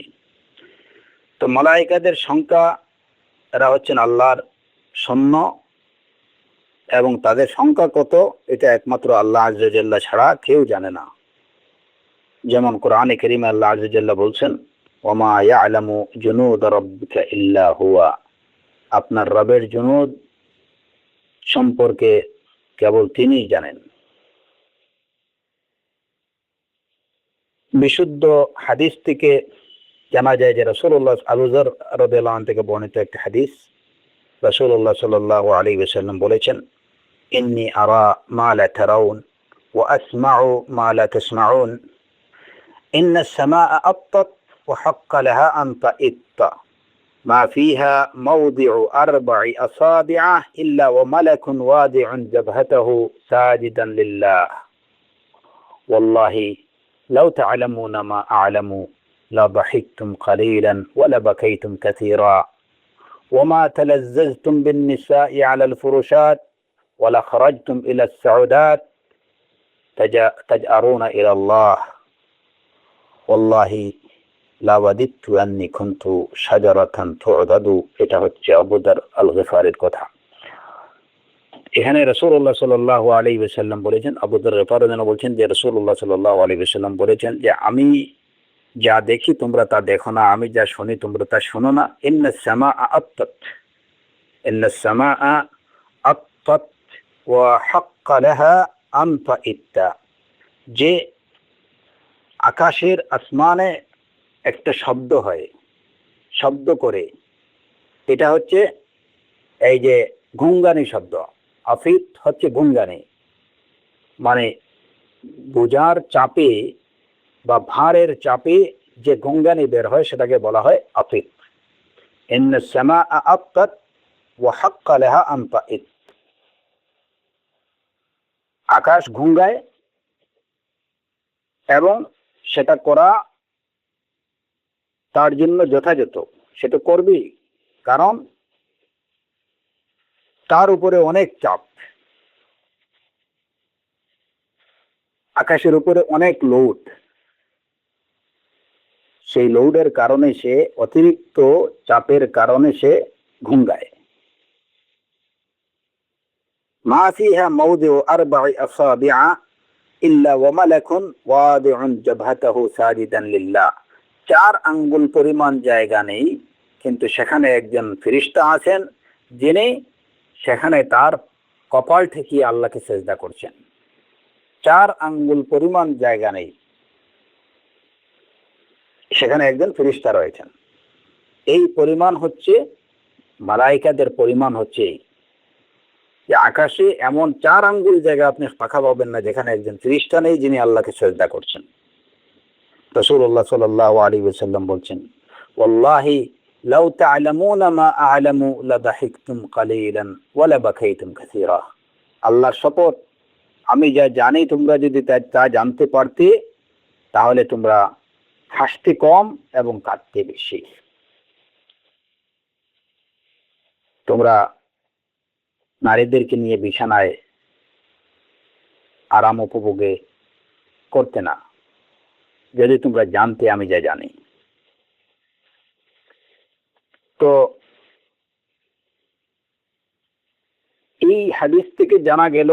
তো মালাইকাদের সংখ্যা, এরা হচ্ছেন আল্লাহর সৈন্য, এবং তাদের সংখ্যা কত এটা একমাত্র আল্লাহ আযজা ওয়া জাল্লা ছাড়া কেউ জানে না। যেমন কোরআনে কারীমে আল্লাহ আযজা ওয়া জাল্লা বলছেন, ওমা ইয়ালামু জুনুদ রাব্বিকা ইল্লা হুয়া, আপনার রবের জুনুদ সম্পর্কে কেবল তিনিই জানেন। বিশুদ্ধ হাদিস থেকে জানা যায় যে রাসূলুল্লাহ, আবু যর রাদিয়াল্লাহু আনহু থেকে বর্ণিত একটা হাদিস, রাসূলুল্লাহ সাল্লাল্লাহু আলাইহি ওয়াসাল্লাম বলেছেন, ইন্নী আরা মা লা তারাউন ওয়া আসমাউ মা লা তাসমাউন, ইন্না আস-সামাআ আত্তাত ওয়া হাক্কা লাহা আন তা'itta মা ফিহা মাওদি'ু আরবা'i আসাবি'a ইল্লা ওয়া মালাকুন ওয়াদি'ুন জাবহাতাহু সাজিদান লিল্লাহ ওয়াল্লাহি লাউ তা'লামুনা মা আ'লামু লা দাহিকতুম قليلا ولا بكيتم كثيرا وما تلذذتم بالنساء على الفرشات ولا خرجتم إلى السعودات تجأرون إلى الله والله لا وددت أني كنت شجرة تعضد। এটা হচ্ছে আবু যর আল গিফারির কথা। এখানে রাসূলুল্লাহ সাল্লাল্লাহু আলাইহি ওয়াসাল্লাম বলেছেন, আবু যর গিফারি বলছেন যে রাসূলুল্লাহ সাল্লাল্লাহু আলাইহি ওয়াসাল্লাম বলেছেন যে আমি যা দেখি তোমরা তা দেখো না, আমি যা শুনি তোমরা তা শোনো না। ইন্নাস সামাআ আত্তাত, ইন্নাস সামাআ আত্তাত ওয়া হাক্কা লাহা আন তা'itta, যে আকাশের আসমানে একটা শব্দ হয়, শব্দ করে, এটা হচ্ছে এই যে গুঙ্গানি শব্দ। আফিত হচ্ছে গুঙ্গানি, মানে বোঝার চাপে বা ভারের চাপে যে গুঙ্গানি বের হয় সেটাকে বলা হয় আফিত। ইন্নাস সামাআ আত্তাত ওয়া হাক্কা লাহা আন তা'iত, আকাশ গুঙ্গায় এবং সেটা করা তার জন্য যথাযথ, সেটা করবি, কারণ তার উপরে অনেক চাপ, আকাশের উপরে অনেক লোড, সেই লোডের কারণে সে, অতিরিক্ত চাপের কারণে সে ঘুঙ্গায়। মা ফিহা মাওদিউ আরবা'i আসাবি'a ইল্লা ওয়া মালাকুন ওয়াদি'ুন জাবহাতাহু সাজিদান লিল্লাহ, 4 আঙ্গুল পরিমাণ জায়গা নেই, কিন্তু সেখানে একজন ফেরেশতা আছেন যিনি সেখানে তার কপাল ঠেকিয়ে আল্লাহকে সেজদা করছেন। 4 আঙ্গুল পরিমাণ জায়গা নেই, সেখানে একজন ফেরেশতা রয়েছেন। এই পরিমাণ হচ্ছে মালাইকাদের পরিমাণ হচ্ছে যে আকাশে এমন 4 আঙ্গুল জায়গা আপনি ফাঁকা পাবেন না যেখানে একজন ফেরেশতা নেই যিনি আল্লাহকে সেজদা করছেন। রাসূলুল্লাহ সাল্লাল্লাহু আলাইহি ওয়াসাল্লাম বলছেন, ওয়াল্লাহি লাউ তা'লামুনা মা আ'লামু লাদাহিকতুম কালিলান ওয়া লাবাকাইতুম কাসীরা, আল্লাহর শপথ, আমি যা জানি তোমরা যদি তা জানতে পারতে তাহলে তোমরা হাসতে কম এবং কাঁদতে বেশি। তোমরা নারীদেরকে নিয়ে বিছানায় আরাম উপভোগে করতে না যদি তোমরা জানতে আমি যা জানি। তো এই হাদিস থেকে জানা গেল,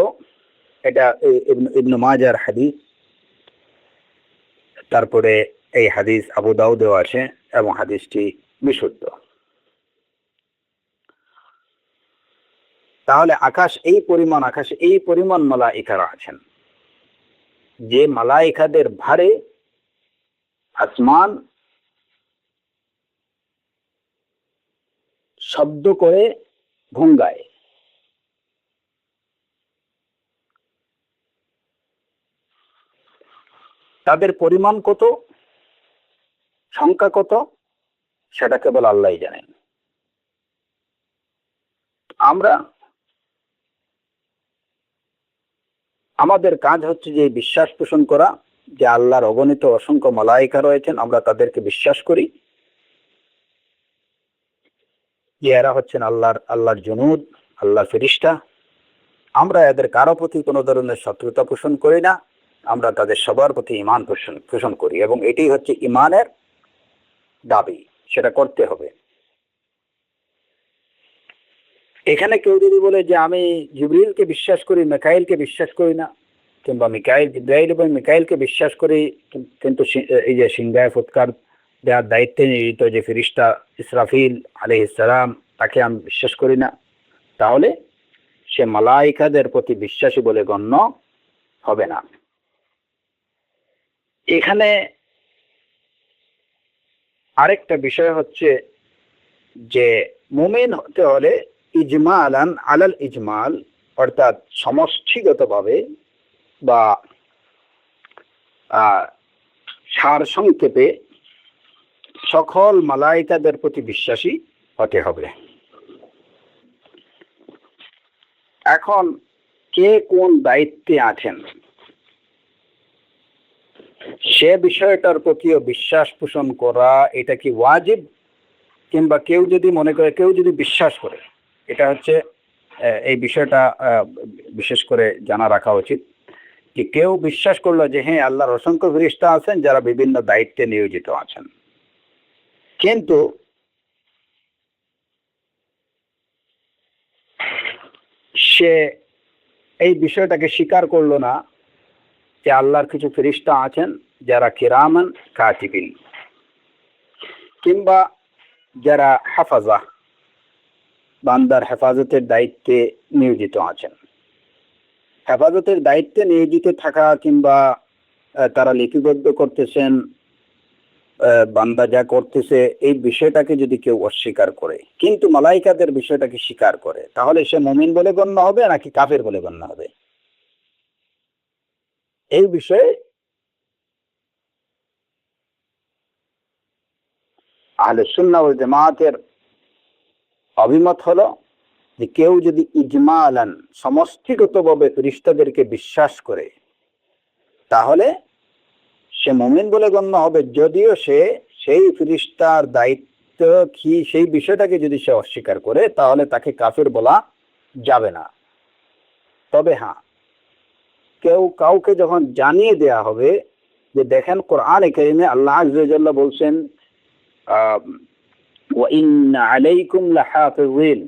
এটা ইবনে মাজার হাদিস, তারপরে এই হাদিস আবু দাউদেও আছে এবং হাদিসটি বিশুদ্ধ। তাহলে আকাশে এই পরিমাণ মালাইকারা আছেন, যে মালাইকাদের ভারে আসমান শব্দ করে ভঙ্গায়। তাদের পরিমাণ কত, সংখ্যা কত, সেটা কেবল আল্লাহই জানেন। আমরা, আমাদের কাজ হচ্ছে যে বিশ্বাস পোষণ করা যে আল্লাহর অগণিত অসংখ্য মালাইকা রয়েছেন, আমরা তাদেরকে বিশ্বাস করি যে এরা হচ্ছেন আল্লাহর জুনুদ, আল্লাহর ফেরেশতা। আমরা এদের কারো প্রতি কোনো ধরনের শত্রুতা পোষণ করি না, আমরা তাদের সবার প্রতি ঈমান পোষণ করি, এবং এটাই হচ্ছে ঈমানের দাবি, সেটা করতে হবে। এখানে কেউ যদি বলে যে আমি জিবরিলকে বিশ্বাস করি, মিকাইলকে বিশ্বাস করি না, কিংবা জিবরাইল এবং মিকাইলকে বিশ্বাস করি, কিন্তু এই যে সিংহায় ফুৎকার দেওয়ার দায়িত্বে নিয়োজিত যে ফেরেশতা ইসরাফিল আলাইহিস সালাম, তাকে আমি বিশ্বাস করি না, তাহলে সে মালাইকাদের প্রতি বিশ্বাসী বলে গণ্য হবে না। এখানে আরেকটা বিষয় হচ্ছে যে মুমিন হতে হলে ইজমালান আলাল ইজমাল, অর্থাৎ সমষ্টিগতভাবে বা সার সংক্ষেপে সকল মালাইকাদের প্রতি বিশ্বাসী হতে হবে। এখন কে কোন দায়িত্বে আছেন সে বিষয়টার প্রতিও বিশ্বাস পোষণ করা, এটা কি ওয়াজিব? কিংবা কেউ যদি মনে করে, কেউ যদি বিশ্বাস করে, এটা হচ্ছে এই বিষয়টা বিশেষ করে জানা রাখা উচিত, যে কেউ বিশ্বাস করলো যে হ্যাঁ আল্লাহর অসংখ্য ফেরেশতা আছেন যারা বিভিন্ন দায়িত্বে নিয়োজিত আছেন, কিন্তু সে এই বিষয়টাকে স্বীকার করলো না যে আল্লাহর কিছু ফেরেশতা আছেন যারা কিরামান কাতিবিন, কিংবা যারা হাফাজা, বান্দার হেফাজতের দায়িত্বে নিয়োজিত আছেন। হেফাজতের দায়িত্বে নিয়োজিত থাকা কিংবা তারা লিপিবদ্ধ করতেছেন বান্দা যা করতেছে, এই বিষয়টাকে যদি কেউ অস্বীকার করে কিন্তু মালাইকাদের বিষয়টাকে স্বীকার করে, তাহলে সে মুমিন বলে গণ্য হবে নাকি কাফের বলে গণ্য হবে? এই বিষয়ে আহলে সুন্নাহ ওয়াল জামাতের অভিমত হলো যে কেউ যদি ইজমালান সমষ্টিগতভাবে ফেরেশতাদেরকে বিশ্বাস করে, তাহলে সে মুমিন বলে গণ্য হবে, যদিও সে সেই ফেরেশতার দায়িত্ব কি সেই বিষয়টাকে যদি সে অস্বীকার করে, তাহলে তাকে কাফের বলা যাবে না। তবে হ্যাঁ, কেউ কাউকে যখন জানিয়ে দেয়া হবে যে দেখেন কোরআনে কারিমে আল্লাহ আযজা ওয়া জাল্লা বলছেন ওয়া ইন্না আলাইকুম লাহাফিজিন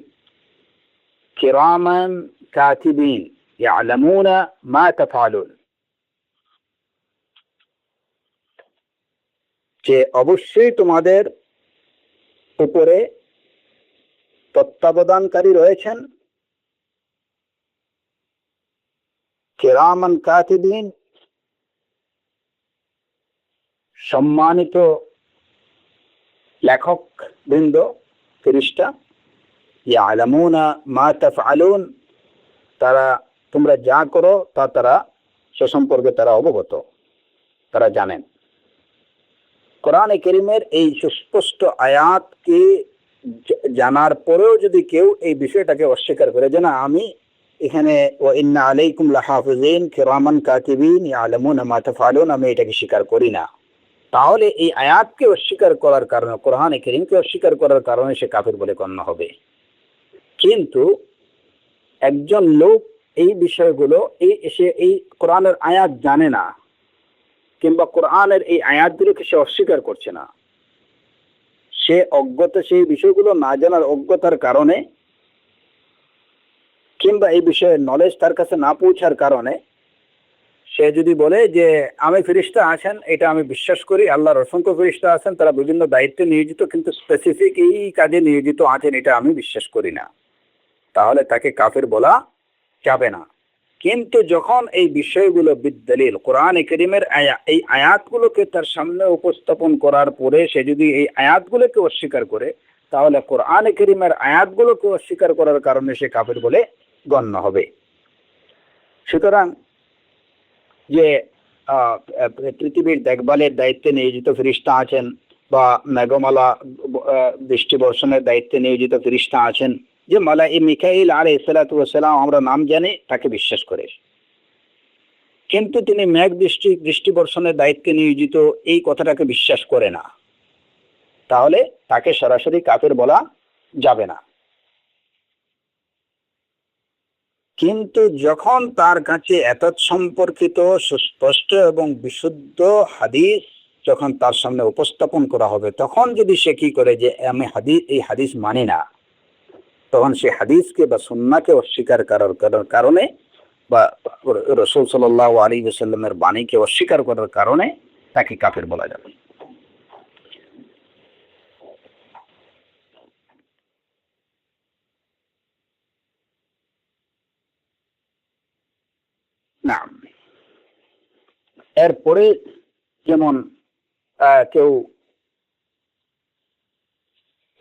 কিরামান কাতিবিন ইয়ালামুনা মা তাফআলুন, যে অবশ্যই তোমাদের উপরে তত্ত্বাবধানকারী রয়েছেন কিরামান কাতিবিন, সম্মানিত লেখক বৃন্দ, ফেরেশতা, ইয়ালামুনা মা তাফআলুন, তারা তোমরা যা করো তা তারা সে সম্পর্কে তারা অবগত, তারা জানেন। কোরআনে কারীমের এই সুস্পষ্ট আয়াতকে জানার পরেও যদি কেউ এই বিষয়টাকে অস্বীকার করে যে না আমি এখানে ওয়া ইন্না আলাইকুম লাহাফিজিন কিরামান কাতিবিন ইয়ালামুনা মা তাফআলুন, আমি এটাকে স্বীকার করি না, তাহলে এই আয়াতকে অস্বীকার করার কারণে, কোরআনে কারীমকে অস্বীকার করার কারণে সে কাফির বলে গণ্য হবে। কিন্তু একজন লোক এই বিষয়গুলো এই কোরআনের আয়াত জানে না, কিংবা কোরআনের এই আয়াতগুলোকে সে অস্বীকার করছে না, সে অজ্ঞত, সেই বিষয়গুলো না জানার অজ্ঞতার কারণে কিংবা এই বিষয়ে নলেজ তার কাছে না পৌঁছার কারণে সে যদি বলে যে আমি ফেরেশতা আছেন এটা আমি বিশ্বাস করি, আল্লাহর অসংখ্য ফেরেশতা আছেন তারা বিভিন্ন দায়িত্বে নিয়োজিত, কিন্তু স্পেসিফিক এই কাজে নিয়োজিত আছেন এটা আমি বিশ্বাস করি না, তাহলে তাকে কাফের বলা যাবে না। কিন্তু যখন এই বিষয়গুলো বিদলিল কোরআনে কারীমের এই আয়াতগুলোকে তার সামনে উপস্থাপন করার পরে সে যদি এই আয়াতগুলোকে অস্বীকার করে, তাহলে কোরআনে কারীমের আয়াতগুলোকে অস্বীকার করার কারণে সে কাফের বলে গণ্য হবে। সুতরাং যে পৃথিবীর দেখভালের দায়িত্বে নিয়োজিত ফেরেশতা আছেন বা মেঘমালা বৃষ্টি বর্ষণের দায়িত্বে নিয়োজিত ফেরেশতা আছেন, যে মালাঈকা মিকাঈল আলাইহিস সালাতু ওয়াস সালাম আমরা নাম জানি, তাকে বিশ্বাস করে। কিন্তু তিনি মেঘ দৃষ্টি বর্ষণের দায়িত্বে নিয়োজিত এই কথাটাকে বিশ্বাস করে না, তাহলে তাকে সরাসরি কাফের বলা যাবে না। কিন্তু যখন তার কাছে এতৎ সম্পর্কিত সুস্পষ্ট এবং বিশুদ্ধ হাদিস যখন তার সামনে উপস্থাপন করা হবে, তখন যদি সে কি করে যে আমি এই হাদিস মানি না, তখন সে হাদিসকে বা সুন্নাহকে অস্বীকার করার কারণে বা রাসূল সাল্লাল্লাহু আলাইহি ওয়াসাল্লামের বাণীকে অস্বীকার করার কারণে তাকে কাফের বলা যাবে। না, এরপরে যেমন কেউ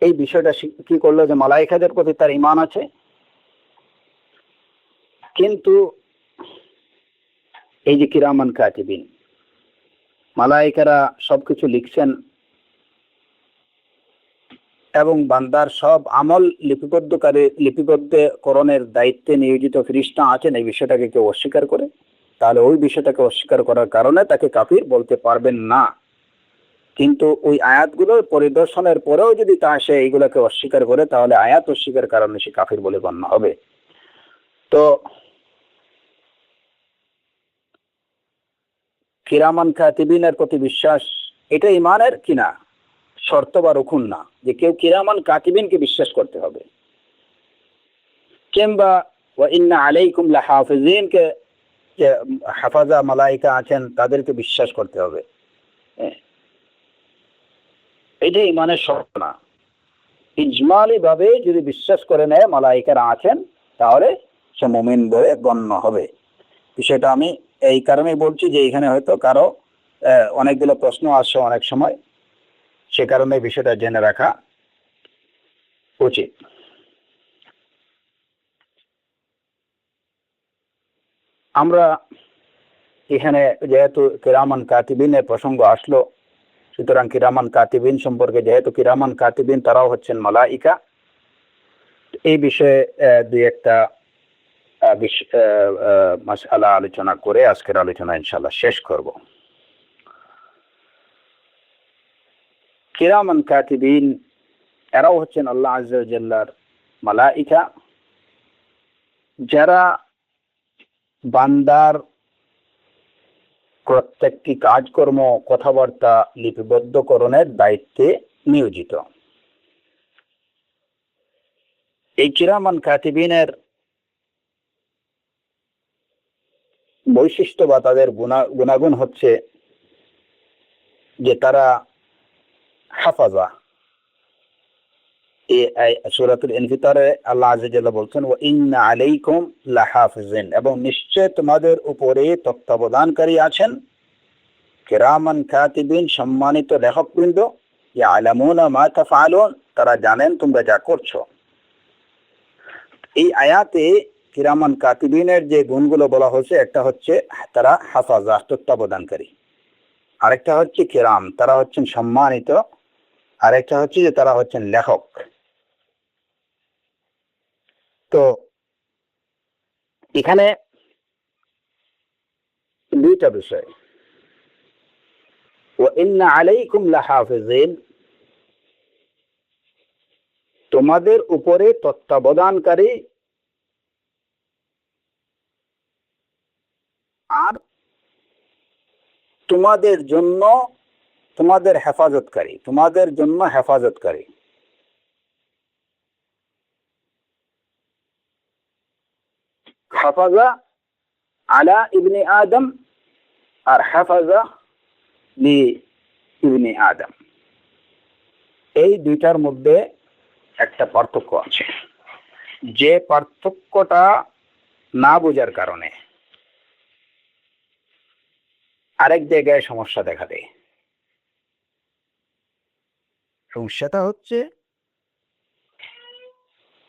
এই বিষয়টা কি করলো যে মালায়েকাদের প্রতি তার ঈমান আছে, কিন্তু এই যে কিরামান কাতিবিন, মালায়েকারা সবকিছু লিখছেন এবং বান্দার সব আমল লিপিবদ্ধকরণের দায়িত্বে নিয়োজিত ফেরেশতা আছেন, এই বিষয়টাকে কেউ অস্বীকার করে, তাহলে ওই বিষয়টাকে অস্বীকার করার কারণে তাকে কাফির বলতে পারবেন না। কিন্তু ওই আয়াতগুলোর পরিদর্শনের পরেও যদি সে এইগুলোকে অস্বীকার করে, তাহলে আয়াত অস্বীকার কারণে সে কাফির বলে গণ্য হবে। তো কিরামান কাতিবিনের প্রতি বিশ্বাস, এটা ইমানের কিনা শর্ত বা রুকুন না যে কেউ কিরামান কাতিবিনকে বিশ্বাস করতে হবে, কিংবা ওয়া ইন্না আলাইকুম লাহাফিজিনকে, যে হাফাজা মালাইকা আছেন তাদেরকে বিশ্বাস করতে হবে, এটা ইমানের শর্ত না। ইজমালি ভাবে যদি বিশ্বাস করে নেয় মালাইকারা আছেন, তাহলে সে মুমিন বলে গণ্য হবে। বিষয়টা আমি এই কারণেই বলছি যে এখানে হয়তো কারো অনেকগুলো প্রশ্ন আসছে অনেক সময়, সে কারণে বিষয়টা জেনে রাখা উচিত। আমরা এখানে যেহেতু কিরামান কাতিবিনের প্রসঙ্গ আসলো, সুতরাং কিরামান কাতিবিন সম্পর্কে, যেহেতু কিরামান কাতিবিন তারাও হচ্ছেন মালাইকা, এই বিষয়ে দুই একটা মাসআলা আলোচনা করে আজকের আলোচনা ইনশাআল্লাহ শেষ করব। কিরামান কাতিবিন এরাও হচ্ছেন আল্লাহ আযজা ওয়া জাল্লার মালাইকা, যারা বান্দার প্রত্যেকটি কাজকর্ম কথাবার্তা লিপিবদ্ধকরণের দায়িত্বে নিয়োজিত। এই কিরামান কাতিবিনের বৈশিষ্ট্য বা তাদের গুণাগুণ হচ্ছে যে তারা হাফাজা। এই সূরাতুল ইনফিতারে আল্লাহ আযজা ওয়া জাল্লা বলছেন ওয়া ইন্না আলাইকুম লাহাফিজিন, এবং নিশ্চয় তোমাদের উপরে তত্ত্বাবধানকারী আছেন কিরামান কাতিবিন, সম্মানিত লেখকবৃন্দ, ইয়ালামুনা মা তাফআলুন, তারা জানেন তোমরা যা করছো। এই আয়াতে কিরামান কাতিবিনের যে গুণগুলো বলা হয়েছে, একটা হচ্ছে তারা হাফাজা, তত্ত্বাবধানকারী, আরেকটা হচ্ছে কিরাম, তারা হচ্ছেন সম্মানিত, আরেকটা হচ্ছে যে তারা হচ্ছেন লেখক। তো এখানে দুইটা বিষয়, ওয়া ইন্না আলাইকুম লাহাফিজিন, তোমাদের উপরে তত্ত্বাবধানকারী আর তোমাদের জন্য তোমাদের হেফাজতকারী, তোমাদের জন্য হেফাজতকারী। হাফাজা আলা ইবনে আদম আর হাফাজা লি ইবনে আদম, এই দুইটার মধ্যে একটা পার্থক্য আছে, যে পার্থক্যটা না বোঝার কারণে আরেক জায়গায় সমস্যা দেখা দেয়। এবং সেটা হচ্ছে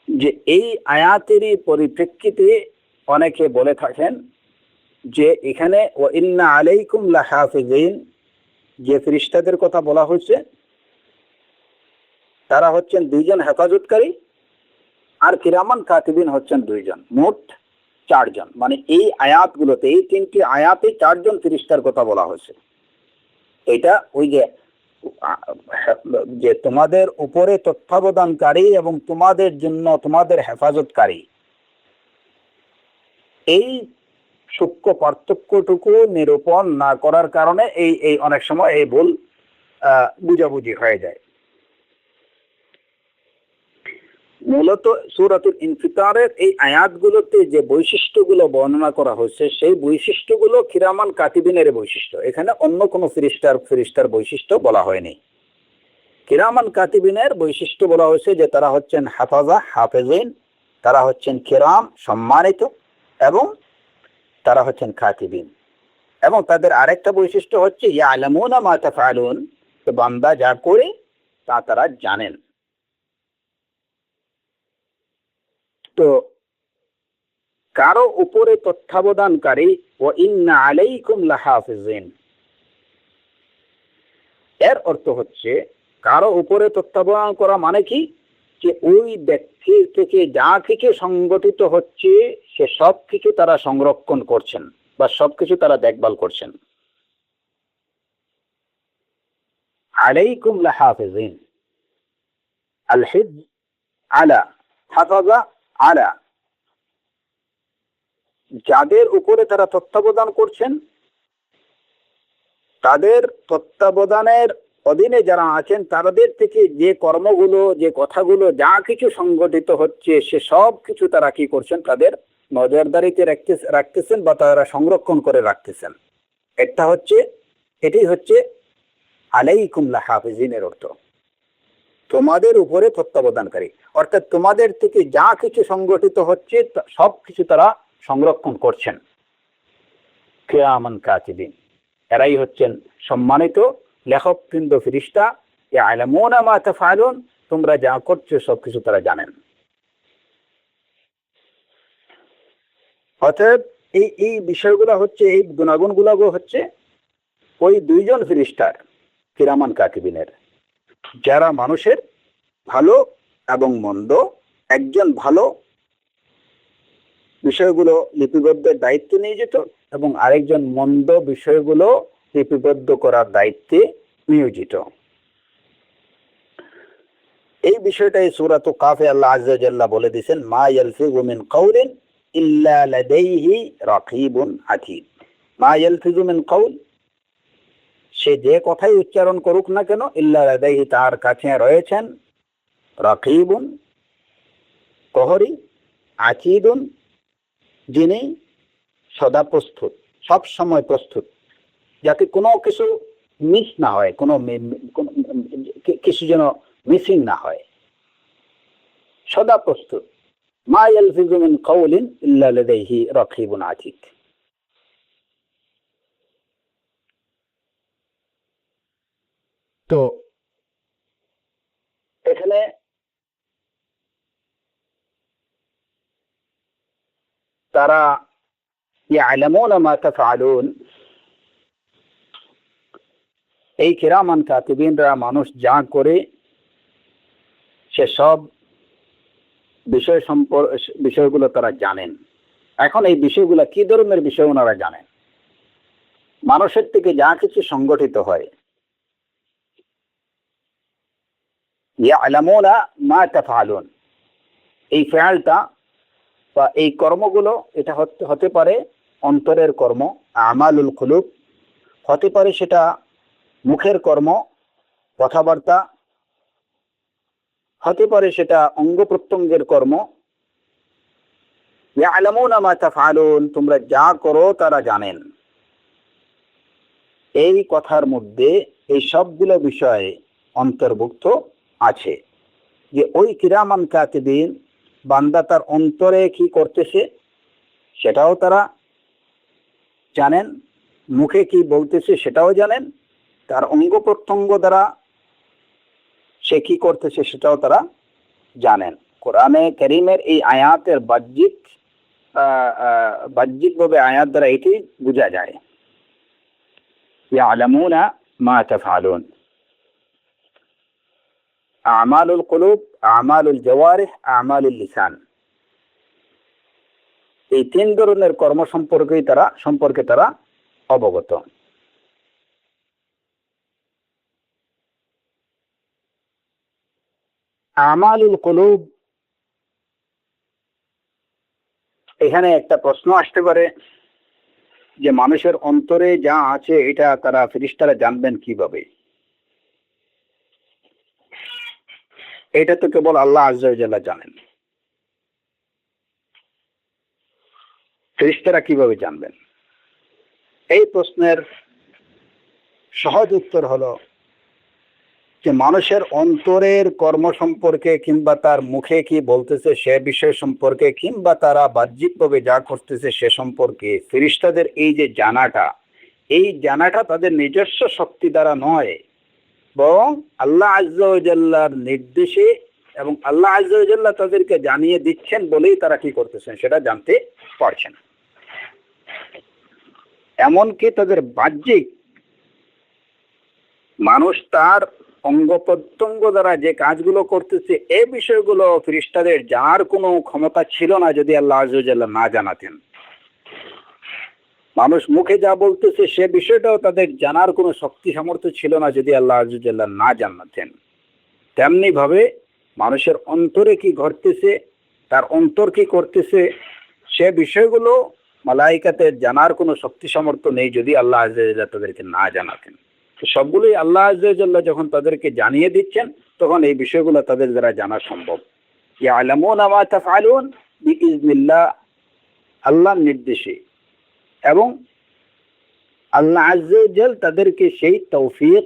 যে এই আয়াতেরই পরিপ্রেক্ষিতে অনেকে বলে থাকেন যে এখানে ওয়া ইন্না আলাইকুম লাহাফিজিন, যে ফেরেশতাদের কথা বলা হয়েছে তারা হচ্ছেন দুইজন হেফাজতকারী, আর কিরামান কাতিবিন হচ্ছেন দুইজন, মোট চারজন, মানে এই আয়াতগুলোতে, এই 3টি আয়াতে 4জন ফেরেশতার কথা বলা হয়েছে। এটা ওই যে তোমাদের উপরে তত্ত্বাবধানকারী এবং তোমাদের জন্য তোমাদের হেফাজতকারী, এই সূক্ষ্ম পার্থক্যটুকু নিরূপণ না করার কারণে এই অনেক সময় এই ভুল বুঝাবুঝি হয়ে যায়। মূলত সূরাতুল ইনফিতারের এই আয়াতগুলোতে যে বৈশিষ্ট্যগুলো বর্ণনা করা হয়েছে, সেই বৈশিষ্ট্যগুলো কিরামান কাতিবিনের বৈশিষ্ট্য, এখানে অন্য কোনো ফেরেশতার বৈশিষ্ট্য বলা হয়নি। কিরামান কাতিবিনের বৈশিষ্ট্য বলা হয়েছে যে তারা হচ্ছেন হাফেজিন, তারা হচ্ছেন কিরাম সম্মানিত, এবং তারা হচ্ছেন কাতিবিন। এবং তাদের আরেকটা বৈশিষ্ট্য হচ্ছে ইয়ালামুনা মা তাফআলুন, তো বান্দা যা করে তা তারা জানেন। তো কারো উপরে তত্ত্বাবধানকারী, ও ইন্না আলাইকুম লাহাফিজিন, এর অর্থ হচ্ছে কারো উপরে তত্ত্বাবধান করা মানে কি, যে ওই ব্যক্তির থেকে যা কিছু সংগঠিত হচ্ছে সে সব কিছু তারা সংরক্ষণ করছেন বা সবকিছু তারা দেখভাল করছেন। আলাইকুম লাহাফিজিন, আল হিফজ আলা, হাফাজা আলা, যাদের উপরে তারা তত্ত্বাবধান করছেন, তাদের তত্ত্বাবধানের অধীনে যারা আছেন, তাদের থেকে যে কর্মগুলো, যে কথাগুলো, যা কিছু সংগঠিত হচ্ছে সে সব কিছু তারা কি করছেন, তাদের নজরদারিতে রাখতেছেন বা তারা সংরক্ষণ করে রাখতেছেন। এটাই হচ্ছে আলাইকুম লাহাফিজিনের অর্থ, তোমাদের উপরে তত্ত্বাবধানকারী, অর্থাৎ তোমাদের থেকে যা কিছু সংগঠিত হচ্ছে সব কিছু তারা সংরক্ষণ করছেন। কিরামান কাতিবিন, এরাই হচ্ছেন সম্মানিত লেখকবৃন্দ ফেরেশতা। ইয়ালামুনা মা তাফআলুন, তোমরা যা করছো সবকিছু তারা জানেন। অতএব এই বিষয়গুলো হচ্ছে, এই গুণাগুণগুলো হচ্ছে ওই 2জন ফেরেশতার, কিরামান কাতিবিনের, যারা মানুষের ভালো এবং মন্দ, একজন ভালো বিষয়গুলো লিপিবদ্ধের দায়িত্ব নিয়ে যেত এবং আরেকজন মন্দ বিষয়গুলো লিপিবদ্ধ করার দায়িত্বে নিয়োজিত। এই বিষয়টাই সূরাত কাফে আল্লাহ আযজা ওয়া জাল্লা বলে দিয়েছেন, মা ইয়ালফিযু মিন কাওলিন ইল্লা লাদাইহি রাকিবুন আতীদ। মা ইয়ালফিযু মিন কাওল, সে যে কথাই উচ্চারণ করুক না কেন, ইল্লা লাদাইহি, তার কাছে রয়েছেন, রাকিবুন প্রহরী, আতীদুন যিনি সদা প্রস্তুত, সব সময় প্রস্তুত, যাতে কোনো কিছু মিস না হয়, কোনো কিছু যেন মিসিং না হয়, সদা প্রস্তুত। মা ইয়ালফিযু মিন কাওলিন ইল্লা লাদাইহি রাকিবুন আতীদ। তো এখানে তারা ইয়ালামুনা মা তাফআলুন, এই কিরামান কাতিবিনরা মানুষ যা করে সে সব বিষয়গুলো তারা জানেন। এখন এই বিষয়গুলো কি ধরনের বিষয় ওনারা জানেন? মানুষের থেকে যা কিছু সংগঠিত হয়, ইয়ালামুনা মা তাফআলুন, এই ফেলটা বা এই কর্মগুলো, এটা হতে পারে অন্তরের কর্ম, আমালুল কুলুব, হতে পারে সেটা মুখের কর্ম, কথাবার্তা, হতে পারে সেটা অঙ্গ প্রত্যঙ্গের কর্ম। ইয়ালামুনা মা তাফআলুন, তোমরা যা করো তারা জানেন। এই কথার মধ্যে এই সবগুলো বিষয় অন্তর্ভুক্ত আছে, যে ওই কিরামান কাতিবিন বান্দা তার অন্তরে কি করতেছে সেটাও তারা জানেন, মুখে কি বলতেছে সেটাও জানেন, তার অঙ্গ প্রত্যঙ্গ দ্বারা সে কি করতেছে সেটাও তারা জানেন। কোরআনে কারীমের এই আয়াতের বাহ্যিকভাবে আয়াত দ্বারা এটি বোঝা যায়, ইয়ালামুনা মা তাফআলুন। আমালুল কুলুব, আমালুল জাওয়ারিহ, আমালুল লিসান, এই 3 ধরনের কর্ম সম্পর্কে তারা অবগত। আমালুল কুলুব, এখানে একটা প্রশ্ন আসতে পারে যে মানুষের অন্তরে যা আছে এটা তারা ফেরেশতারা জানবেন কিভাবে? এটা তো কেবল আল্লাহ আযজা ওয়া জাল্লা জানেন। ফেরেশতারা কিভাবে জানবেন? এই প্রশ্নের সহজ উত্তর হলো যে মানুষের অন্তরের কর্ম সম্পর্কে কিংবা তার মুখে কি বলতেছে সে বিষয় সম্পর্কে কিংবা তারা বাহ্যিকভাবে যা করতেছে সে সম্পর্কে ফেরেশতাদের এই যে জানাটা তাদের নিজস্ব শক্তি দ্বারা নয়, বরং আল্লাহ আযজা ওয়া জাল্লার নির্দেশে এবং আল্লাহ আযজা ওয়া জাল্লা তাদেরকে জানিয়ে দিচ্ছেন বলেই তারা কি করতেছেন সেটা জানতে পারছেন। এমনকি তাদের বাহ্যিক মানুষ তার অঙ্গ প্রত্যঙ্গ দ্বারা যে কাজগুলো করতেছে এই বিষয়গুলো ফেরেশতাদের জানার কোনো ক্ষমতা ছিল না যদি আল্লাহ আযজা ওয়া জাল্লা না জানাতেন। মানুষ মুখে যা বলতেছে সে বিষয়টাও তাদের জানার কোনো শক্তি সামর্থ্য ছিল না যদি আল্লাহ আযজা ওয়া জাল্লা না জানাতেন। তেমনি ভাবে মানুষের অন্তরে কি ঘটতেছে, তার অন্তর কি করতেছে সে বিষয়গুলো মালাইকাতের জানার কোনো শক্তি সামর্থ্য নেই যদি আল্লাহ আযজা ওয়া জাল্লা তাদেরকে না জানাতেন। সবগুলোই আল্লাহ আযজা ওয়া জাল্লা যখন তাদেরকে জানিয়ে দিচ্ছেন তখন এই বিষয়গুলো তাদের দ্বারা জানা সম্ভব। ইয়ালামুনা মা তাফআলুন বিইজনিল্লাহ, আল্লাহর নির্দেশে, এবং আল্লাহ আযজা ওয়া জাল তাদেরকে সেই তৌফিক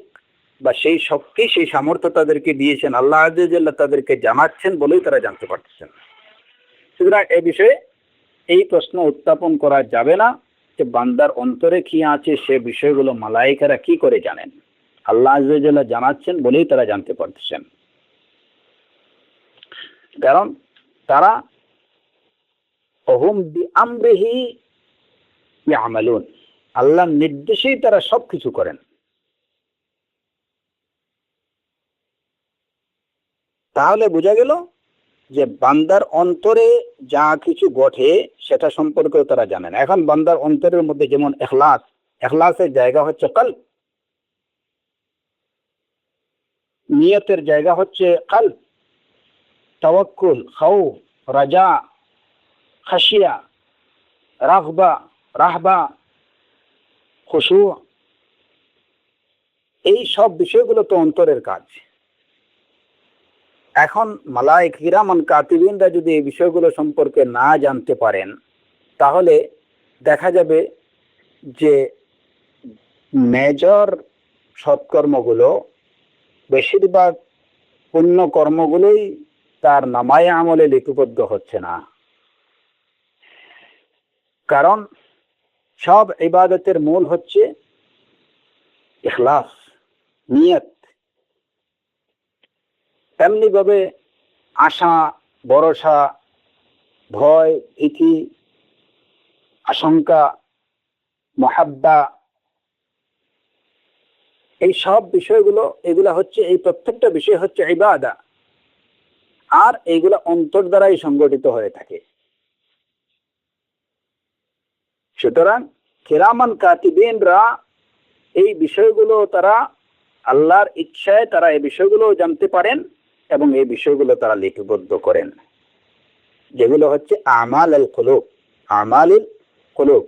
বা সেই শক্তি সেই সামর্থ্য তাদেরকে দিয়েছেন, আল্লাহ আযজা ওয়া জাল্লা তাদেরকে জানাচ্ছেন বলেই তারা জানতে পারতেছেন। সুতরাং এ বিষয়ে এই প্রশ্ন উত্থাপন করা যাবে না যে বান্দার অন্তরে কি আছে সে বিষয়গুলো মালায়েকারা কি করে জানেন, আল্লাহ আযজা ওয়া জাল্লা জানাচ্ছেন বলেই তারা জানতে পারতেছেন। কারণ তারা হুম বিআমরিহি ইয়ামালুন, আল্লাহর নির্দেশেই তারা সবকিছু করেন। তাহলে বোঝা গেল যে বান্দার অন্তরে যা কিছু ঘটে সেটা সম্পর্কেও তারা জানেন। এখন বান্দার অন্তরের মধ্যে যেমন এখলাসের জায়গা হচ্ছে কলব, নিয়তের জায়গা হচ্ছে কলব, তাওয়াক্কুল, খাউফ, রাজা, খাশিয়া, রাগবা, রাহবা, খুশু, এই সব বিষয়গুলো তো অন্তরের কাজ। এখন মালায়েক কিরামান কাতিবিনরা যদি এই বিষয়গুলো সম্পর্কে না জানতে পারেন তাহলে দেখা যাবে যে মেজর সৎকর্মগুলো, বেশিরভাগ পুণ্য কর্মগুলোই তার নামায়ে আমলে লিপিবদ্ধ হচ্ছে না। কারণ সব ইবাদতের মূল হচ্ছে ইখলাস, নিয়ত। তেমনি ভাবে আশা, ভরসা, ভয়, ভীতি, আশঙ্কা, মহাব্বা, এই সব বিষয়গুলো এই প্রত্যেকটা বিষয় হচ্ছে ইবাদা, আর এইগুলা অন্তর দ্বারাই সংগঠিত হয়ে থাকে। সুতরাং কিরামান কাতিবিনরা এই বিষয়গুলো তারা আল্লাহর ইচ্ছায় তারা এই বিষয়গুলো জানতে পারেন এবং এই বিষয়গুলো তারা লিপিবদ্ধ করেন, যেগুলো হচ্ছে আমালুল কুলুব।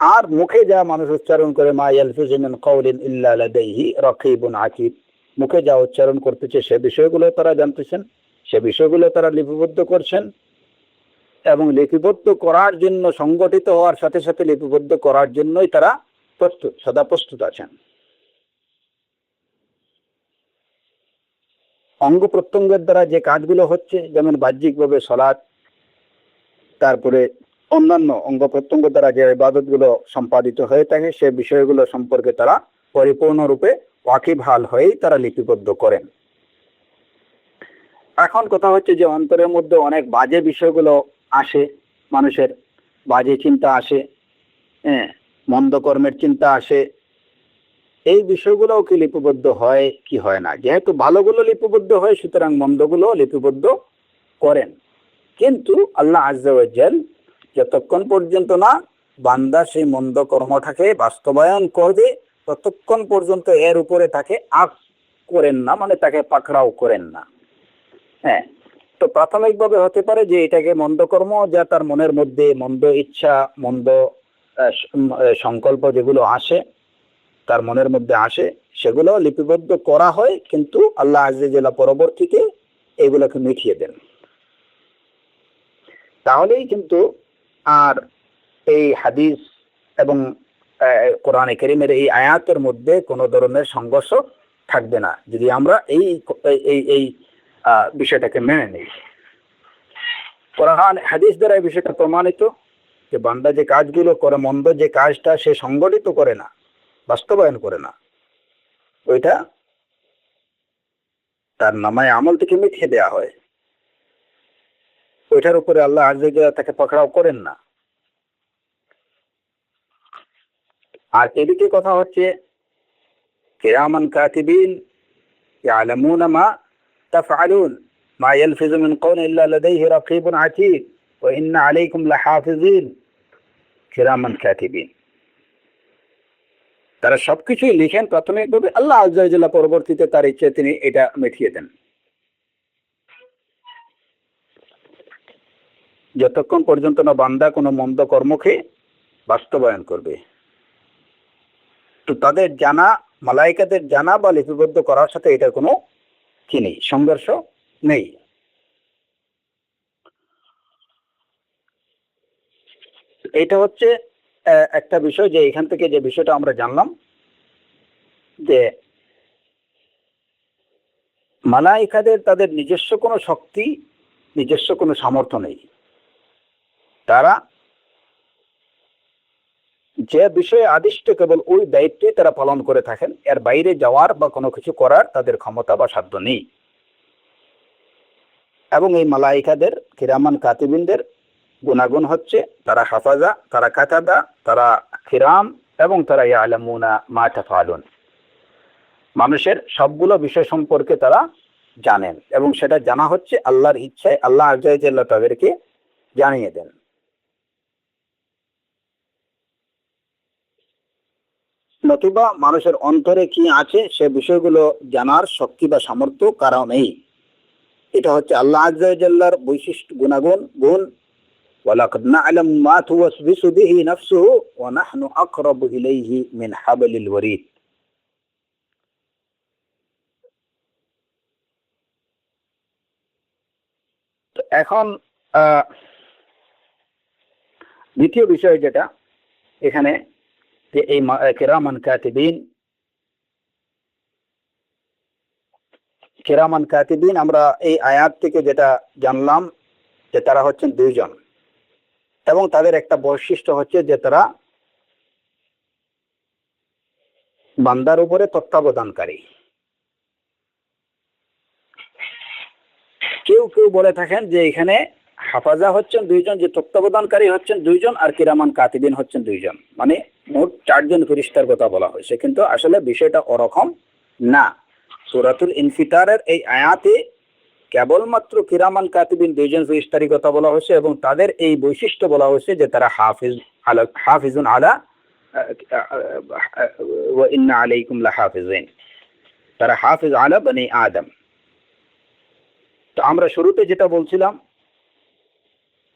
আর মুখে যা মানুষ উচ্চারণ করে মা ইয়ালফিযু মিন কাওলিন ইল্লা লাদাইহি রাকিবুন আতীদ, মুখে যা উচ্চারণ করতেছে সে বিষয়গুলো তারা জানতেছেন, সে বিষয়গুলো তারা লিপিবদ্ধ করছেন এবং লিপিবদ্ধ করার জন্য, সংগঠিত হওয়ার সাথে সাথে লিপিবদ্ধ করার জন্যই তারা সদা প্রস্তুত আছেন। অঙ্গ প্রত্যঙ্গের দ্বারা যে কাজগুলো হচ্ছে, যেমন বাহ্যিকভাবে সালাত, তারপরে অন্যান্য অঙ্গ প্রত্যঙ্গ দ্বারা যে ইবাদতগুলো সম্পাদিত হয়ে থাকে সে বিষয়গুলো সম্পর্কে তারা পরিপূর্ণরূপে ওয়াকিবহাল হয়েই তারা লিপিবদ্ধ করেন। এখন কথা হচ্ছে যে অন্তরের মধ্যে অনেক বাজে বিষয়গুলো আসে, মানুষের বাজে চিন্তা আসে, মন্দ কর্মের চিন্তা আসে, এই বিষয়গুলোও কি লিপিবদ্ধ হয় কি হয় না? যেহেতু ভালোগুলো লিপিবদ্ধ হয় সুতরাং মন্দগুলো লিপিবদ্ধ করেন। কিন্তু আল্লাহ আযজা ওয়া জাল যতক্ষণ পর্যন্ত না বান্দা সেই মন্দ কর্মটাকে বাস্তবায়ন করবে ততক্ষণ পর্যন্ত এর উপরে তাকে আঁক করেন না, মানে তাকে পাকড়াও করেন না। হ্যাঁ, তো প্রাথমিকভাবে হতে পারে যে এটাকে মন্দ কর্ম, যা তার মনের মধ্যে মন্দ ইচ্ছা, মন্দ সংকল্প যেগুলো আসে তার মনের মধ্যে আসে, সেগুলো লিপিবদ্ধ করা হয়, কিন্তু আল্লাহ আজ্জা ওয়াজাল্লা পরবর্তীতে এগুলোকে মিটিয়ে দেন। তাহলেই কিন্তু আর এই হাদিস এবং কোরআনে কারীমের এই আয়াতের মধ্যে কোনো ধরনের সংঘর্ষ থাকবে না, যদি আমরা এই এই এই বিষয়টাকে মেনে নিই। কোরআন হাদিস দ্বারা এই বিষয়টা প্রমাণিত যে বান্দা যে কাজগুলো করে, মন্দ যে কাজটা সে সংগঠিত করে না, বাস্তবায়ন করে না, ওইটা তার নামায় আমল থেকে মিটিয়ে দেওয়া হয়, ওইটার উপরে আল্লাহ আজ্জা ওয়াজাল্লা তাকে পাকড়াও করেন না। আর এদিকে কথা হচ্ছে কিরামান কাতিবিন ইয়ালামুনা মা তাফআলুন মা ইয়ালফিযু মিন কাওলিন ইল্লা লাদাইহি রাকীবুন আতীদ ওয়া ইন্না আলাইকুম লাহাফিজিন। কিরামান কাতিবিন, তারা সবকিছুই লিখেন প্রাথমিকভাবে, আল্লাহ আজ্জা ওয়াজাল্লা পরবর্তীতে তার ইচ্ছে তিনি এটা মিটিয়ে দেন। যতক্ষণ পর্যন্ত না বান্দা কোনো মন্দ কর্মকে বাস্তবায়ন করবে, তো তাদের জানা, মালাইকাদের জানা বা লিপিবদ্ধ করার সাথে এটার কোনো কি নেই, সংঘর্ষ নেই। এটা হচ্ছে একটা বিষয়, যে এখান থেকে যে বিষয়টা আমরা জানলাম যে মালাইকাদের তাদের নিজস্ব কোনো শক্তি, নিজস্ব কোনো সামর্থ্য নেই। তারা যে বিষয়ে আদিষ্ট কেবল ওই দায়িত্বে তারা পালন করে থাকেন, এর বাইরে যাওয়ার বা কোনো কিছু করার তাদের ক্ষমতা বা সাধ্য নেই। এবং এই মালাইকাদের, কিরামান কাতিবিনদের গুণাগুণ হচ্ছে তারা হাফাজা, তারা কাতাদা, তারা কিরাম, এবং তারা ইয়ালামুনা মা তাফআলুন। মানুষের সবগুলো বিষয় সম্পর্কে তারা জানেন, এবং সেটা জানা হচ্ছে আল্লাহর ইচ্ছায়, আল্লাহ আজ্জা ওয়াজাল্লা তাদেরকে জানিয়ে দেন। নতুবা মানুষের অন্তরে কি আছে সে বিষয়গুলো জানার শক্তি বা সামর্থ্য কারও নেই। এটা হচ্ছে আল্লাহ আজ্জা ওয়াজাল্লার বৈশিষ্ট্য, গুণ। ওয়ালাকাদ না'লামু মা তুওয়াসবিসু বিহি নাফসুহু ওয়া নাহনু আকরাবু ইলাইহি মিন হাবলিল ওয়ারিদ। তো এখন দ্বিতীয় বিষয় যেটা এখানে, যে এই কিরামান কাতিবিন, আমরা এই আয়াত থেকে যেটা জানলাম যে তারা হচ্ছেন দুইজন, এবং তাদের একটা বৈশিষ্ট্য হচ্ছে যে তারা বান্দার উপরে তত্ত্বাবধানকারী। কেউ কেউ বলে থাকেন যে এখানে হাফাজা হচ্ছেন দুইজন, যে তত্ত্বাবধানকারী হচ্ছেন দুইজন, আর কিরামান কাতিবিন হচ্ছেন দুইজন, মানে মোট 4 জন ফেরেশতার কথা বলা হয়েছে, কিন্তু আসলে বিষয়টা ওরকম না। সূরাতুল ইনফিতারের এই আয়াতে কেবলমাত্র কিরামান কাতিবিন 2 জন ফেরেশতার কথা বলা হয়েছে, এবং তাদের এই বৈশিষ্ট্য বলা হয়েছে যে তারা হাফিজুন আলা ওয়া ইন্না আলাইকুম লাহাফিজিন, তারা হাফিজ আলা বনি আদম। তো আমরা শুরুতে যেটা বলছিলাম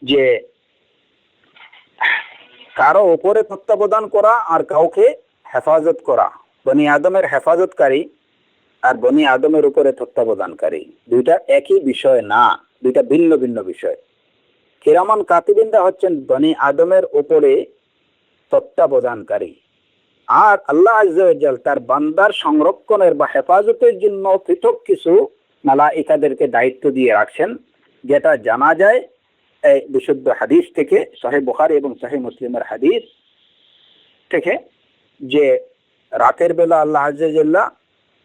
যে কারো উপরে তত্ত্বাবধান করা আর কাউকে হেফাজত করা, বনি আদমের হেফাজতকারী আর বনি আদমের উপরে তত্ত্বাবধানকারী, দুইটা একই বিষয় না, দুইটা ভিন্ন ভিন্ন বিষয়। কিরামান কাতিবিনরা হচ্ছেন বনি আদমের উপরে তত্ত্বাবধানকারী, আর আল্লাহ আজ্জা ওয়াজাল তার বান্দার সংরক্ষণের বা হেফাজতের জন্য পৃথক কিছু মালাইকাদেরকে দায়িত্ব দিয়ে রাখছেন, যেটা জানা যায় এই বিশুদ্ধ হাদিস থেকে, সহিহ বুখারী এবং সহিহ মুসলিমের হাদিস থেকে, যে রাতের বেলা আল্লাহ আজ্জা ওয়াজাল্লা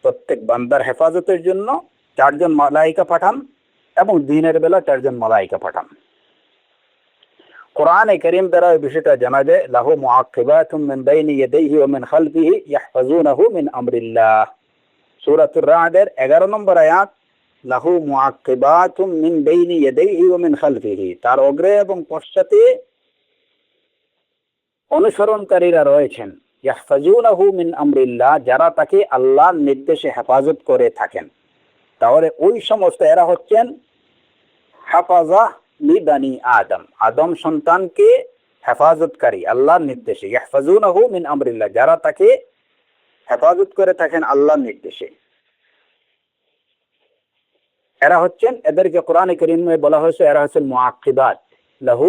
প্রত্যেক বান্দার হেফাজতের জন্য 4 জন মালাইকা পাঠান, এবং দিনের বেলা 4 জন মালাইকা পাঠান। কোরআনে কারীম দ্বারা এই বিষয়টা জানা যায়, লাহু মুআক্কিবাতুম মিন বাইনি ইয়াদাইহি ওয়া মিন খালফিহি ইয়াহফাজুনাহু মিন আমরিল্লাহ। সূরাতুর রা'দের 11 নম্বর আয়াত, লাহু মুআক্কিবাতুম মিন বাইনি ইয়াদাইহি ওয়া মিন খালফিহি, তার অগ্রে এবং পশ্চাতে অনুসরণকারীরা রয়েছেন, ইয়াহফাজুনাহু মিন আমরিল্লাহ, যারা তাকে আল্লাহর নির্দেশে হেফাজত করে থাকেন। তাহলে ওই সমস্ত এরা হচ্ছেন হাফাজা লিবানি আদম, আদম সন্তানকে হেফাজতকারী আল্লাহর নির্দেশে। ইয়াহফাজুনাহু মিন আমরিল্লাহ, যারা তাকে হেফাজত করে থাকেন আল্লাহর নির্দেশে। এরা হচ্ছেন, এদেরকে কোরআনে কারীমে বলা হয়েছে এরা হচ্ছেন মুআক্কিবাত, লাহু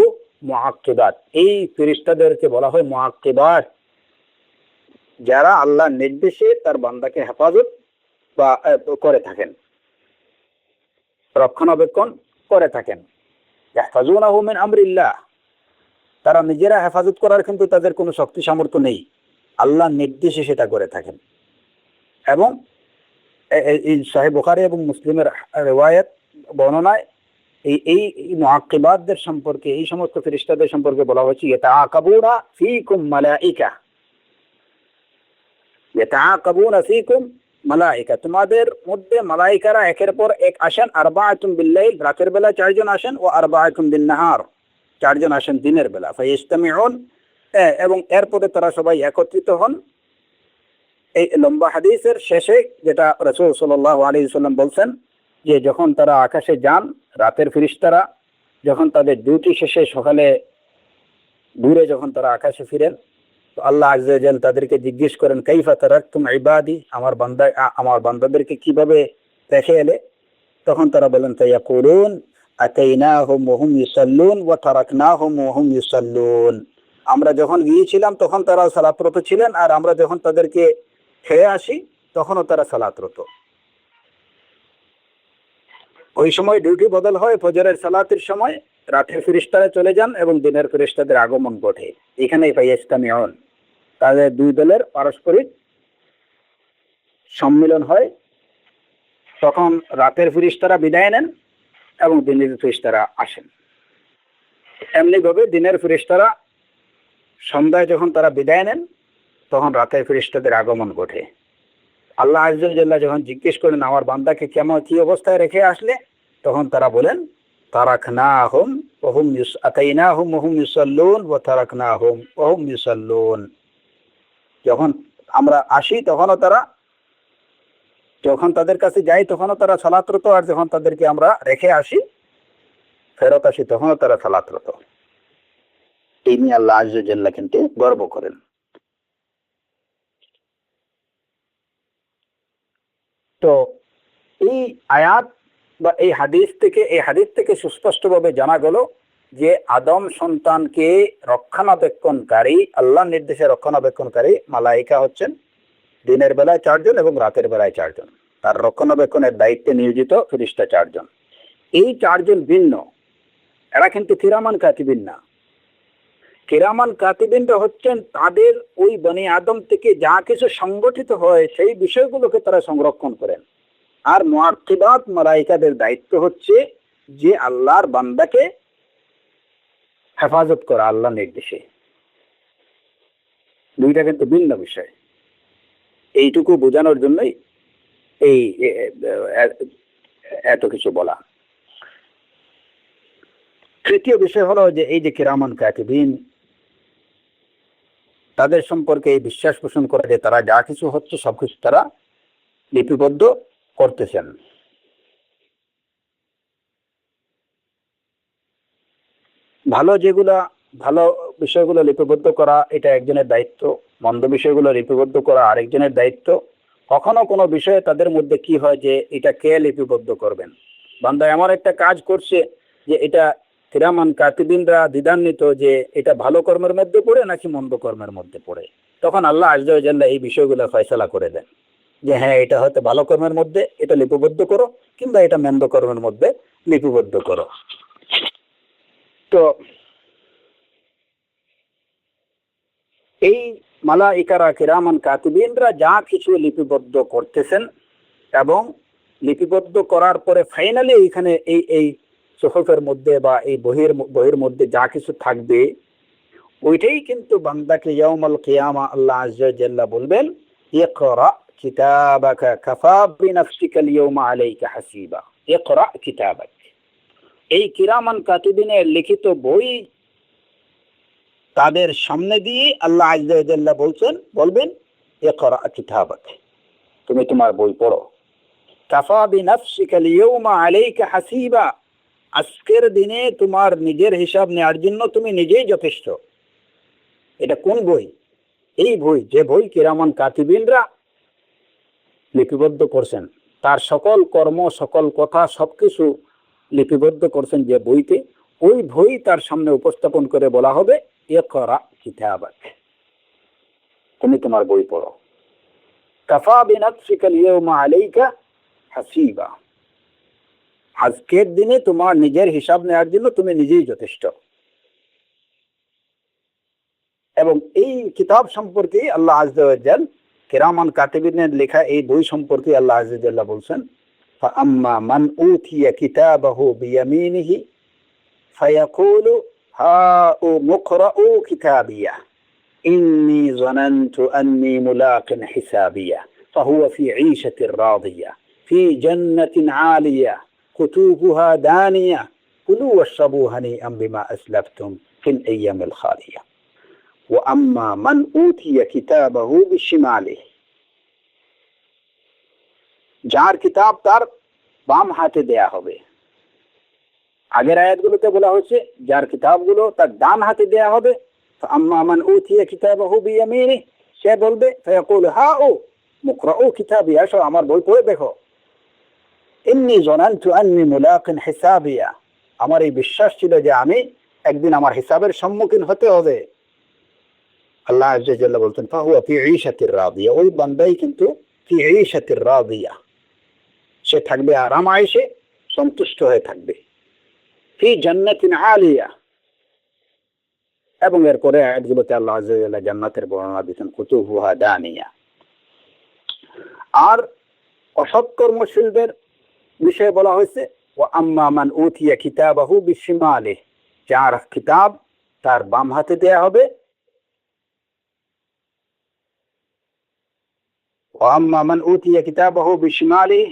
মুআক্কিবাত। এই ফেরেশতাদেরকে বলা হয় মুআক্কিবাত, যারা আল্লাহর নির্দেশে তার বান্দাকে হেফাজত বা করে থাকেন, রক্ষণাবেক্ষণ করে থাকেন। ইয়াহফাজুনাহু মিন আমরিল্লাহ, তারা নিজেরা হেফাজত করার কিন্তু তাদের কোনো শক্তি সামর্থ্য নেই, আল্লাহর নির্দেশে সেটা করে থাকেন। এবং এই সহিহ বুখারী এবং মুসলিমের রিওয়ায়াত বর্ণনায় এই মুআক্কিবাতদের সম্পর্কে, এই সমস্ত ফেরেশতাদের সম্পর্কে বলা হয়েছে ইয়াতাআকাবুনা ফীকুম মালাইকা, ইয়াতাআকাবুনা ফীকুম মালাইকা, তোমাদের মধ্যে মালাইকারা একের পর এক আসেন। আরবাআতুম বিল্লাইল, রাতের বেলা 4 জন আসেন, ও আরবাআতুম বিন-নাহার, 4 জন আসেন দিনের বেলা। ফাইস্তামিউন, এবং এরপরে তারা সবাই একত্রিত হন। এই লম্বা হাদিসের শেষে যেটা রাসূল সাল্লাল্লাহু আলাইহি ওয়াসাল্লাম বলছেন, যে যখন তারা আকাশে যান, রাতের ফেরেশতারা যখন তাদের ডিউটি শেষে সকালে দূরে যখন তারা আকাশে ফিরেন, তো আল্লাহ আযজা ওয়া জাল তাদেরকে জিজ্ঞেস করেন, কাইফা তারাকতুম ইবাদি, আমার বান্দাদেরকে কিভাবে রেখে এলে? তখন তারা বলেন, তায়াকুলুন আতাইনাহুম ওয়া হুম ইউসাল্লুন ওয়া তারাকনাহুম ওয়া হুম ইউসাল্লুন, আমরা যখন গিয়েছিলাম তখন তারা সালাতরত ছিলেন, আর আমরা যখন তাদেরকে খেয়ে আসি তখনও তারা সালাতরত। ওই সময় ডিউটি বদল হয়, ফজরের সালাতের সময় রাতের ফেরেশতারা চলে যান এবং দিনের ফেরেশতাদের আগমন ঘটে। এখানেই ফাইস্তামিউন, তাদের দুই দলের পারস্পরিক সম্মিলন হয়। তখন রাতের ফেরেশতারা বিদায় নেন এবং দিনের ফেরেশতারা আসেন। এমনি ভাবে দিনের ফেরেশতারা সন্ধ্যায় যখন তারা বিদায় নেন, তখন রাতের ফেরেশতাদের আগমন ঘটে। আল্লাহ আযজা ওয়া জাল্লা যখন জিজ্ঞেস করেন আমার বান্দাকে কেমন কি অবস্থায় রেখে আসলে, তখন তারা বলেন, তারাকনাহুম ওয়া হুম আতাইনাহুম ওয়া হুম ইউসাল্লুন ওয়া তারাকনাহুম ওয়া হুম ইউসাল্লুন, যখন আমরা আসি তখনও তারা, যখন তাদের কাছে যাই তখনও তারা সালাতরত, আর যখন তাদেরকে আমরা রেখে আসি, ফেরত আসি, তখনও তারা সালাতরত। এই নিয়ে আল্লাহ আযজা ওয়া জাল্লা কিন্তু গর্ব করেন। তো এই আয়াত বা এই হাদিস থেকে সুস্পষ্টভাবে জানা গেল যে আদম সন্তানকে রক্ষণাবেক্ষণকারী, আল্লাহর নির্দেশে রক্ষণাবেক্ষণকারী মালাইকা হচ্ছেন দিনের বেলায় 4 জন এবং রাতের বেলায় 4 জন, তার রক্ষণাবেক্ষণের দায়িত্বে নিয়োজিত ফেরেশতা 4 জন। এই 4 জন ভিন্ন, এরা কিন্তু কিরামান কাতিবিন না। কিরামান কাতিবিনরা হচ্ছেন তাদের ওই বনি আদম থেকে যা কিছু সংগঠিত হয় সেই বিষয়গুলোকে তারা সংরক্ষণ করেন। আর মুআক্কিবাত মালাইকাদের দায়িত্ব হচ্ছে যে আল্লাহর বান্দাকে হেফাজত করা আল্লাহর নির্দেশে। দুইটা কিন্তু ভিন্ন বিষয়। এইটুকু বোঝানোর জন্যই এই এত কিছু বলা। তৃতীয় বিষয় হলো যে এই যে কিরামান কাতিবিন, তাদের সম্পর্কে এই বিশ্বাস পোষণ করা যে তারা যা কিছু হচ্ছে সবকিছু তারা লিপিবদ্ধ করতেছেন। ভালো বিষয়গুলো লিপিবদ্ধ করা এটা একজনের দায়িত্ব, মন্দ বিষয়গুলো লিপিবদ্ধ করা আরেকজনের দায়িত্ব। কখনো কোনো বিষয়ে তাদের মধ্যে কি হয় যে এটা কে লিপিবদ্ধ করবেন। বান্দা এমন একটা কাজ করছে যে এটা কিরামান কাতিবিনরা দ্বিধান্বিত যে এটা ভালো কর্মের মধ্যে পড়ে নাকি মন্দ কর্মের মধ্যে পড়ে। তখন আল্লাহ আযজা ওয়া জাল্লা এই বিষয়গুলো ফয়সালা করে দেন যে হ্যাঁ, এটা হয়তো ভালো কর্মের মধ্যে এটা লিপিবদ্ধ করো, কিংবা এটা মন্দ কর্মের মধ্যে লিপিবদ্ধ করো। তো এই মালাইকারা কিরামান কাতিবিনরা যা কিছু লিপিবদ্ধ করতেছেন এবং লিপিবদ্ধ করার পরে ফাইনালি এখানে এই সুহুফের মধ্যে বা এই বহির মধ্যে যা কিছু থাকবে ওইটাই কিন্তু বান্দাকে ইয়াউমুল কিয়ামা আল্লাহ আযজা ওয়া জাল্লা বলবেন, ইকরা কিতাবাকা কাফা বিনাফসিকাল ইয়াউমা আলাইকা হাসিবা, ইকরা কিতাবাক। এই কিরামান কাতিবিনের লিখিত বই তাদের সামনে দিয়ে আল্লাহ আজ্জা ওয়া জাল্লা বলবেন ইকরা কিতাবাক, তুমি তোমার বই পড়ো। কাফা বিনাফসিকা আল-ইয়াওমা আলাইকা হাসিবা, আজকের দিনে তোমার নিজের হিসাব নেওয়ার জন্য তুমি নিজেই যথেষ্ট। এটা কোন বই? এই বই, যে বই কিরামান কাতিবিনরা লিপিবদ্ধ করছেন, তার সকল কর্ম, সকল কথা, সবকিছু লিপিবদ্ধ করছেন যে বইতে, ওই বই তার সামনে উপস্থাপন করে বলা হবে ইকরা কিতাবাক, তুমি তোমার বই পড়ো। কাফা বিনাফসিকা আল-ইয়াওমা আলাইকা হাসিবা, আজকের দিনে তোমার নিজের হিসাব নেওয়ার জন্য তুমি নিজেই যথেষ্ট। এবং এই কিতাব সম্পর্কে আল্লাহ আজ্জা ওয়া জাল কিরামান কাতিবিনের লেখা এই বই সম্পর্কে আল্লাহ আজ্জা ওয়া জাল্লা বলছেন ফাআম্মা মান উতিয়া কিতাবাহু বিয়ামিনিহি ফায়াকুলু হাউ মুকরাউ কিতাবিয়া ইন্নী যানানতু আন্নী মুলাকিন হিসাবিয়া ফাহুয়া ফি ঈশাতির রাদিয়া ফি জান্নাতিন আলিয়া কুতুবুহা দানিয়া কুলু ওয়াশরাবু হানিআন বিমা আসলাফতুম ফিল আইয়ামিল খালিয়া وأما من أوتي كتابه بشماله, যার কিতাব তার বাম হাতে দেয়া হবে। আগের আয়াতগুলোতে বলা হয়েছে যার কিতাবগুলো তার ডান হাতে দেয়া হবে। فأما من أوتي كتابه بيمينه, সে বলবে فيقول هاؤ مقرؤوا كتابي, আসো আমার বই পড়ে দেখো। إني ظننت أني ملاق حسابيا, আমার এই বিশ্বাস ছিল যে আমি একদিন আমার হিসাবের সম্মুখীন হতে হবে। আল্লাহ আজ্জা ওয়া জাল্লা বলতেন ফাহুয়া ফি ঈশাতির রাদিয়া, ওই বান্দাই কিন্তু ফি ঈশাতির রাদিয়া, সে থাকবে আরাম আয়েশে, সন্তুষ্ট হয়ে থাকবে। ফি জান্নাতিন আলিয়া, এবং এরপরে আয়াতগুলোতে আল্লাহ আজ্জা ওয়া জাল্লা জান্নাতের বর্ণনা দিতেন কুতুবুহা দানিয়া। আর অসৎ কর্মশীলদের বিষয়ে বলা হয়েছে ওয়া আম্মা মান উতিয়া কিতাবাহু বিশিমালিহি, যার কিতাব তার বাম হাতে দেয়া হবে। وأما من أوتي كتابه بشماله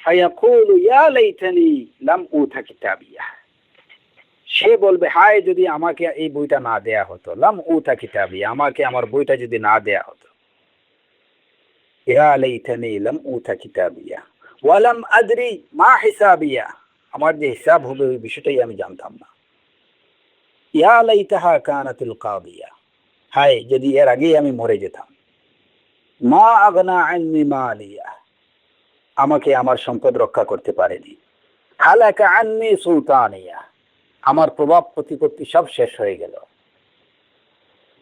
فيقول يا ليتني لم أوت كتابيه, সে বলবে হায় যদি আমাকে এই বইটা না দেয়া হতো। লাম উতা কিতাবিয়া, আমাকে আমার বইটা যদি না দেয়া হতো। ইয়া লাইতানি লাম উতা কিতাবিয়া ওয়া লাম আদরি মা হিসাবিয়া, আমার যে হিসাব হবে ওই বিষয়টাই আমি জানতাম না। ইয়া লাইতাহা কানাতুল কাদিয়া, হায় যদি এর আগেই আমি মরে যেতাম। মা আগনা আন্নি মালিয়া, আমাকে আমার সম্পদ রক্ষা করতে পারেনি। হালাকা আন্নি সুলতানিয়া, আমার প্রভাব প্রতিপত্তি সব শেষ হয়ে গেল।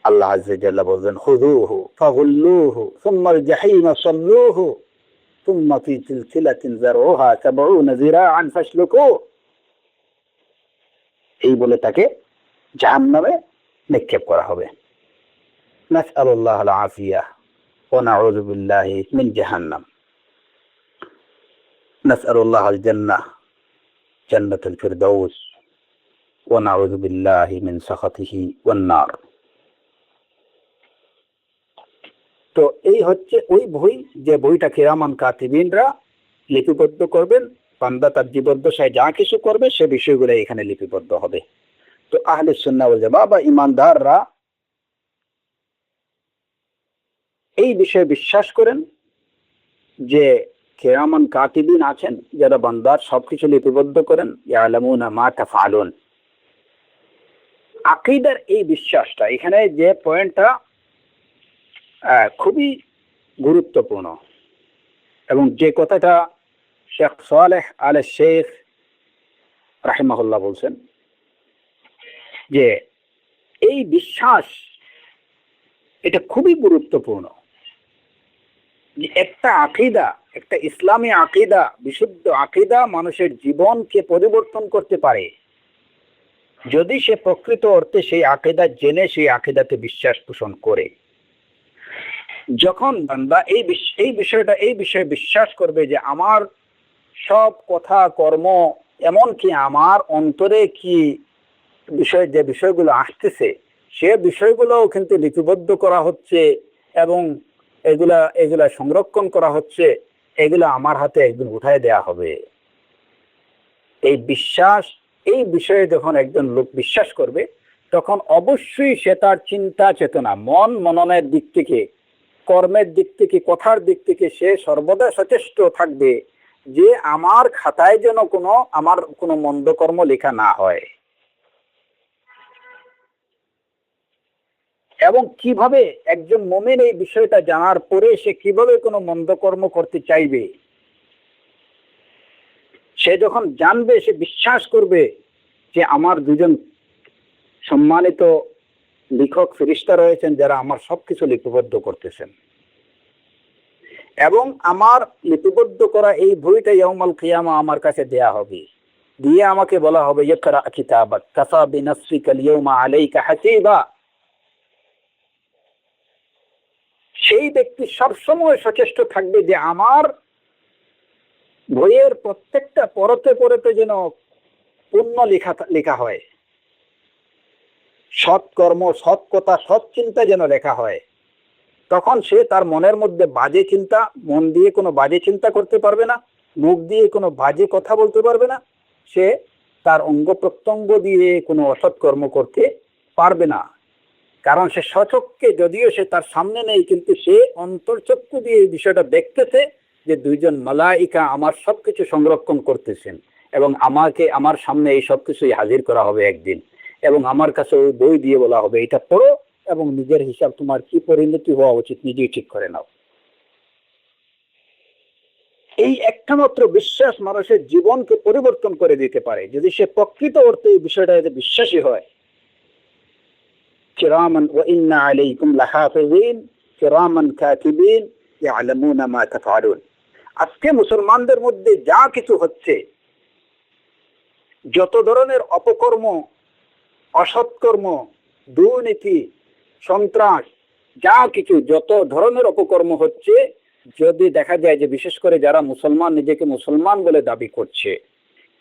আল্লাহ আজ্জা ওয়া জাল্লা বললেন খুযুহু ফাগুল্লুহু সুম্মাল জাহিমা সাল্লুহু সুম্মা ফি সিলসিলাতিন যারউহা ৭০ যিরাআন ফাসলুকু, এই বলে তাকে জাহান্নামে নিক্ষেপ করা হবে। নাসআলুল্লাহাল আফিয়া ونعوذ بالله من جهنم, نسأل الله الجنة جنة الفردوس ونعوذ بالله من سخطه والنار। তো এই হচ্ছে ওই বই, যে বইটা কিরামান কাতিবিনরা লিপিবদ্ধ করবেন। বান্দা তার জীবদ্দশায় যা কিছু করবে সে বিষয়গুলো এখানে লিপিবদ্ধ হবে। তো আহলে সুন্নাহ ওয়াল জামাআহ বা ঈমানদাররা এই বিষয়ে বিশ্বাস করেন যে কিরামান কাতিবিন আছেন যারা বান্দার সবকিছু লিপিবদ্ধ করেন। ইয়ালামুনা মা তাফআলুন, আকীদার এই বিশ্বাসটা, এখানে যে পয়েন্টটা খুবই গুরুত্বপূর্ণ এবং যে কথাটা শেখ সালেহ আল শেখ রাহিমাহুল্লাহ বলছেন যে এই বিশ্বাস এটা খুবই গুরুত্বপূর্ণ। একটা আকীদা, একটা ইসলামী আকীদা, বিশুদ্ধ আকীদা মানুষের জীবনকে পরিবর্তন করতে পারে যদি সে প্রকৃত অর্থে সেই আকীদা জেনে সেই আকীদাতে বিশ্বাস পোষণ করে। যখন বান্দা এই বিষয়ে বিশ্বাস করবে যে আমার সব কথা কর্ম, এমনকি আমার অন্তরে কি যে বিষয়গুলো আসতেছে সে বিষয়গুলোও কিন্তু লিপিবদ্ধ করা হচ্ছে এবং এগুলা সংরক্ষণ করা হচ্ছে, এগুলো আমার হাতে একদিন উঠায় দেয়া হবে। এই বিষয়ে যখন একজন লোক বিশ্বাস করবে তখন অবশ্যই সে তার চিন্তা চেতনা, মন মননের দিক থেকে, কর্মের দিক থেকে, কথার দিক থেকে সে সর্বদা সচেষ্ট থাকবে যে আমার খাতায় যেন আমার কোনো মন্দ কর্ম লেখা না হয়। এবং কিভাবে একজন মুমিন এই বিষয়টা জানার পরে সে কিভাবে কোনো মন্দ কর্ম করতে চাইবে, সে যখন জানবে, সে বিশ্বাস করবে যে আমার দুজন সম্মানিত লেখক ফেরেশতা রয়েছেন যারা আমার সবকিছু লিপিবদ্ধ করতেছেন, এবং আমার লিপিবদ্ধ করা এই বইটা ইয়াউমুল কিয়ামা আমার কাছে দেয়া হবে, দিয়ে আমাকে বলা হবে ইকরা কিতাবাক কাফা বিনাফসিকাল ইয়াউমা আলাইকা হাসিবা। সেই ব্যক্তি সবসময় সচেষ্ট থাকবে যে আমার বইয়ের প্রত্যেকটা পরতে পরতে যেন পূর্ণ লেখা হয়, সৎ কর্ম, সৎ কথা, সৎ চিন্তা যেন লেখা হয়। তখন সে তার মনের মধ্যে বাজে চিন্তা, মন দিয়ে কোনো বাজে চিন্তা করতে পারবে না, মুখ দিয়ে কোনো বাজে কথা বলতে পারবে না, সে তার অঙ্গ প্রত্যঙ্গ দিয়ে কোনো অসৎ কর্ম করতে পারবে না। কারণ সে স্বচক্ষে, যদিও সে তার সামনে নেই, কিন্তু সে অন্তর্চক্ষু দিয়ে এই বিষয়টা দেখতেছে যে দুইজন মালাইকা আমার সবকিছু সংরক্ষণ করতেছেন, এবং আমাকে আমার সামনে এই সবকিছুই হাজির করা হবে একদিন, এবং আমার কাছে ওই বই দিয়ে বলা হবে এটা পড়ো এবং নিজের হিসাব তোমার কি পরিণতি হওয়া উচিত নিজেই ঠিক করে নাও। এই একটা মাত্র বিশ্বাস মানুষের জীবনকে পরিবর্তন করে দিতে পারে যদি সে প্রকৃত অর্থে এই বিষয়টা বিশ্বাসী হয়। কিরামান ওয়া ইন্না আলাইকুম লাহাফিজিন কিরামান কাতিবিন ইয়ালামুনা মা তাফআলুন। আজকে মুসলমানদের মধ্যে যা কিছু হচ্ছে, যত ধরনের অপকর্ম, অসৎকর্ম, দুর্নীতি, সন্ত্রাস, যা কিছু যত ধরনের অপকর্ম হচ্ছে, যদি দেখা যায় যে বিশেষ করে যারা মুসলমান, নিজেকে মুসলমান বলে দাবি করছে,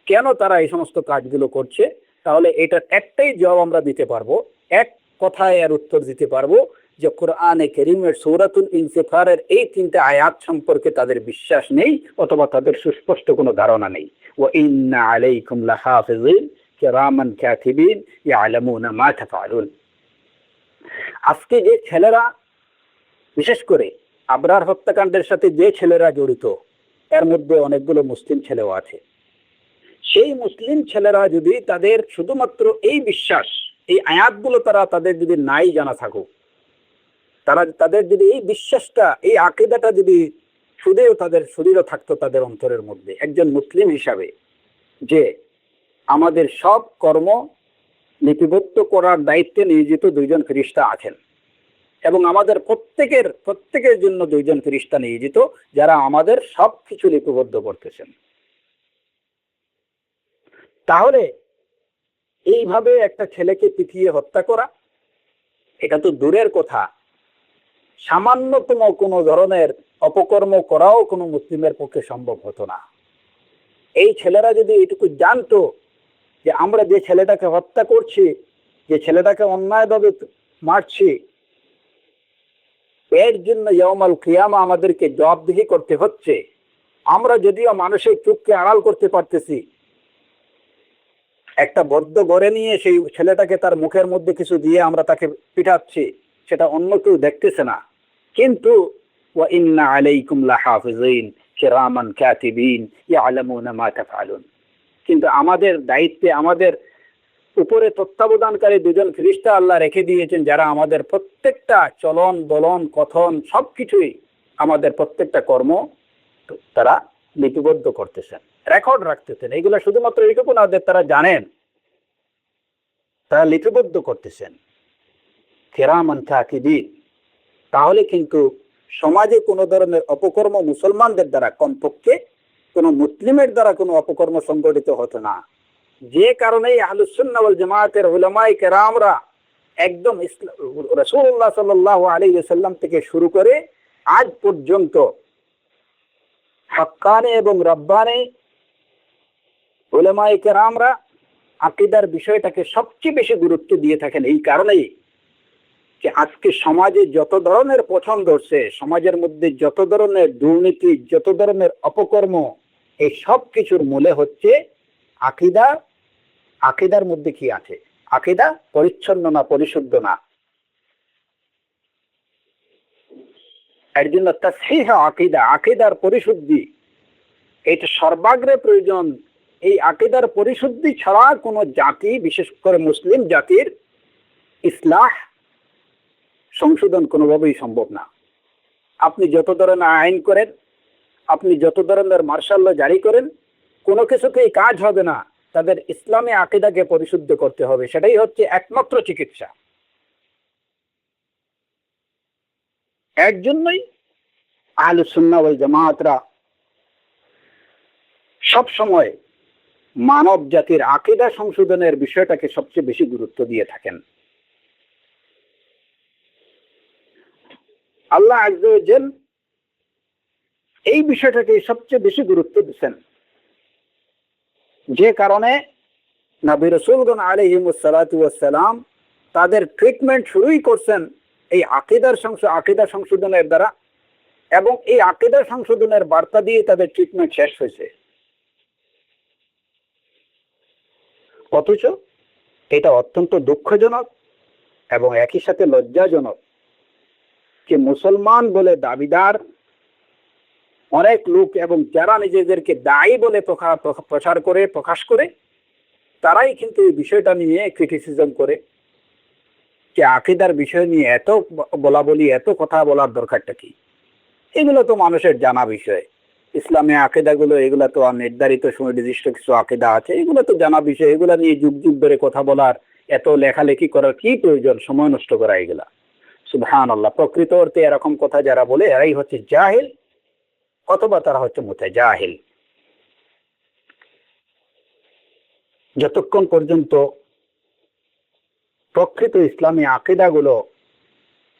কেন তারা এই সমস্ত কাজগুলো করছে, তাহলে এটার একটাই জবাব আমরা দিতে পারবো, এক কথায় এর উত্তর দিতে পারবো যে কোরআনে কারীমের সূরাতুল ইনফিতারের এই তিনটে আয়াত সম্পর্কে তাদের বিশ্বাস নেই, অথবা তাদের সুস্পষ্ট কোনো ধারণা নেই। ওয়া ইন্না আলাইকুম লাহাফিজিন কিরামান কাতিবিন ইয়ালামুনা মা তাফআলুন। আজকে যে ছেলেরা, বিশেষ করে আবরার হত্যাকাণ্ডের সাথে যে ছেলেরা জড়িত, এর মধ্যে অনেকগুলো মুসলিম ছেলেও আছে। সেই মুসলিম ছেলেরা যদি তাদের শুধুমাত্র এই বিশ্বাস, এই আয়াতগুলো তাদের যদি নাই জানা থাকুক, তাদের যদি এই বিশ্বাসটা, এই আকীদাটা যদি শুধুও থাকতো তাদের অন্তরের মধ্যে একজন মুসলিম হিসাবে, যে আমাদের সব কর্ম লিপিবদ্ধ করার দায়িত্বে নিয়োজিত দুইজন ফেরেশতা আছেন, এবং আমাদের প্রত্যেকের জন্য দুইজন ফেরেশতা নিয়োজিত যারা আমাদের সব কিছু লিপিবদ্ধ করতেছেন, তাহলে এইভাবে একটা ছেলেকে পিটিয়ে হত্যা করা, এটা তো দূরের কথা, সামান্যতম কোনো ধরনের অপকর্ম করাও কোনো মুসলিমের পক্ষে সম্ভব হতো না। এই ছেলেরা যদি এটুকু জানতো যে আমরা যে ছেলেটাকে হত্যা করছি, যে ছেলেটাকে অন্যায়ভাবে মারছি, এর জন্য ইয়াউমুল কিয়ামা আমাদেরকে জবাবদিহি করতে হচ্ছে। আমরা যদিও মানুষের চোখকে আড়াল করতে পারতেছি, একটা বদ্ধ ঘরে নিয়ে সেই ছেলেটাকে তার মুখের মধ্যে কিছু দিয়ে আমরা তাকে পিটাচ্ছি, সেটা অন্য কেউ দেখতেছে না, কিন্তু ওয়া ইন্না আলাইকুম লাহাফিজিন কিরামান কাতিবিন ইয়ালামুনা মা তাফআলুন। কিন্তু আমাদের দায়িত্বে, আমাদের উপরে তত্ত্বাবধানকারী দুজন ফেরেশতা আল্লাহ রেখে দিয়েছেন, যারা আমাদের প্রত্যেকটা চলন বলন কথন সবকিছুই, আমাদের প্রত্যেকটা কর্ম তারা লিপিবদ্ধ করতেছেন, রেকর্ড রাখতেছেন। এইগুলা শুধুমাত্র এইটুকু না, তারা জানেন, তারা লিপিবদ্ধ করতেছেন কিরামান কাতিবিন। তাহলে কিন্তু সমাজে কোনো ধরনের অপকর্ম মুসলমানদের দ্বারা, কমপক্ষে কোনো মুসলিমের দ্বারা কোনো অপকর্ম সংগঠিত হতো না। যে কারণেই আহলুস সুন্নাহ ওয়াল জামাতের উলামায়ে কেরামরা একদম রাসূলুল্লাহ সাল্লাল্লাহু আলাইহি ওয়াসাল্লাম থেকে শুরু করে আজ পর্যন্ত হাক্কানি এবং রাব্বানি উলামায়ে কেরামরা আকীদার বিষয়টাকে সবচেয়ে বেশি গুরুত্ব দিয়ে থাকেন। এই কারণেই যে আজকে সমাজে যত ধরনের পছন্দ হচ্ছে, সমাজের মধ্যে যত ধরনের দুর্নীতি, যত ধরনের অপকর্ম, এই সব কিছুর মূলে হচ্ছে আকীদা। আকীদার মধ্যে কি আছে? আকীদা পরিচ্ছন্ন না, পরিশুদ্ধ না। এর জন্য তাসহিহ আকীদা, আকীদার পরিশুদ্ধি এটা সর্বাগ্রে প্রয়োজন। এই আকীদার পরিশুদ্ধি ছাড়া কোনো জাতি, বিশেষ করে মুসলিম জাতির ইসলাহ, সংশোধন কোনোভাবেই সম্ভব না। আপনি যত ধরনের আইন করেন, আপনি যত ধরনের মার্শাল ল জারি করেন, কোনো কিছুতেই কাজ হবে না। তাদের ইসলামী আকীদাকে পরিশুদ্ধ করতে হবে, সেটাই হচ্ছে একমাত্র চিকিৎসা। এর জন্যই আহলুস সুন্নাহ ওয়াল জামাআতরা সব সময় মানব জাতির আকীদা সংশোধনের বিষয়টাকে সবচেয়ে বেশি গুরুত্ব দিয়ে থাকেন। আল্লাহ আযজা ওয়া জাল এই বিষয়টাকে সবচেয়ে বেশি গুরুত্ব দিচ্ছেন, যে কারণে নবী রাসূলগণ আলাইহিমুস সালাতু ওয়াস সালাম তাদের ট্রিটমেন্ট শুরুই করছেন এই আকীদা সংশোধনের দ্বারা, এবং এই আকীদা সংশোধনের বার্তা দিয়ে তাদের ট্রিটমেন্ট শেষ হয়েছে। অথচ এটা অত্যন্ত দুঃখজনক এবং একই সাথে লজ্জাজনক যে মুসলমান বলে দাবিদার অনেক লোক, এবং যারা নিজেদেরকে দায়ী বলে প্রকাশ করে, তারাই কিন্তু এই বিষয়টা নিয়ে ক্রিটিসিজম করে যে আকীদার বিষয় নিয়ে এত বলাবলি, এত কথা বলার দরকারটা কি? এগুলো তো মানুষের জানা বিষয়। ইসলামে আকীদাগুলো, এগুলো তো নির্ধারিত সুনির্দিষ্ট কিছু আকীদা আছে, এগুলো তো জানা বিষয়। এগুলা নিয়ে যুগ যুগ ধরে কথা বলার, এত লেখালেখি করার কি প্রয়োজন? সময় নষ্ট করা এগুলা। সুবহানাল্লাহ। প্রকৃত অর্থে এরকম কথা যারা বলে এরাই হচ্ছে জাহিল, অথবা তারা হচ্ছে মুতাজাহিল। যতক্ষণ পর্যন্ত প্রকৃত ইসলামী আকীদাগুলো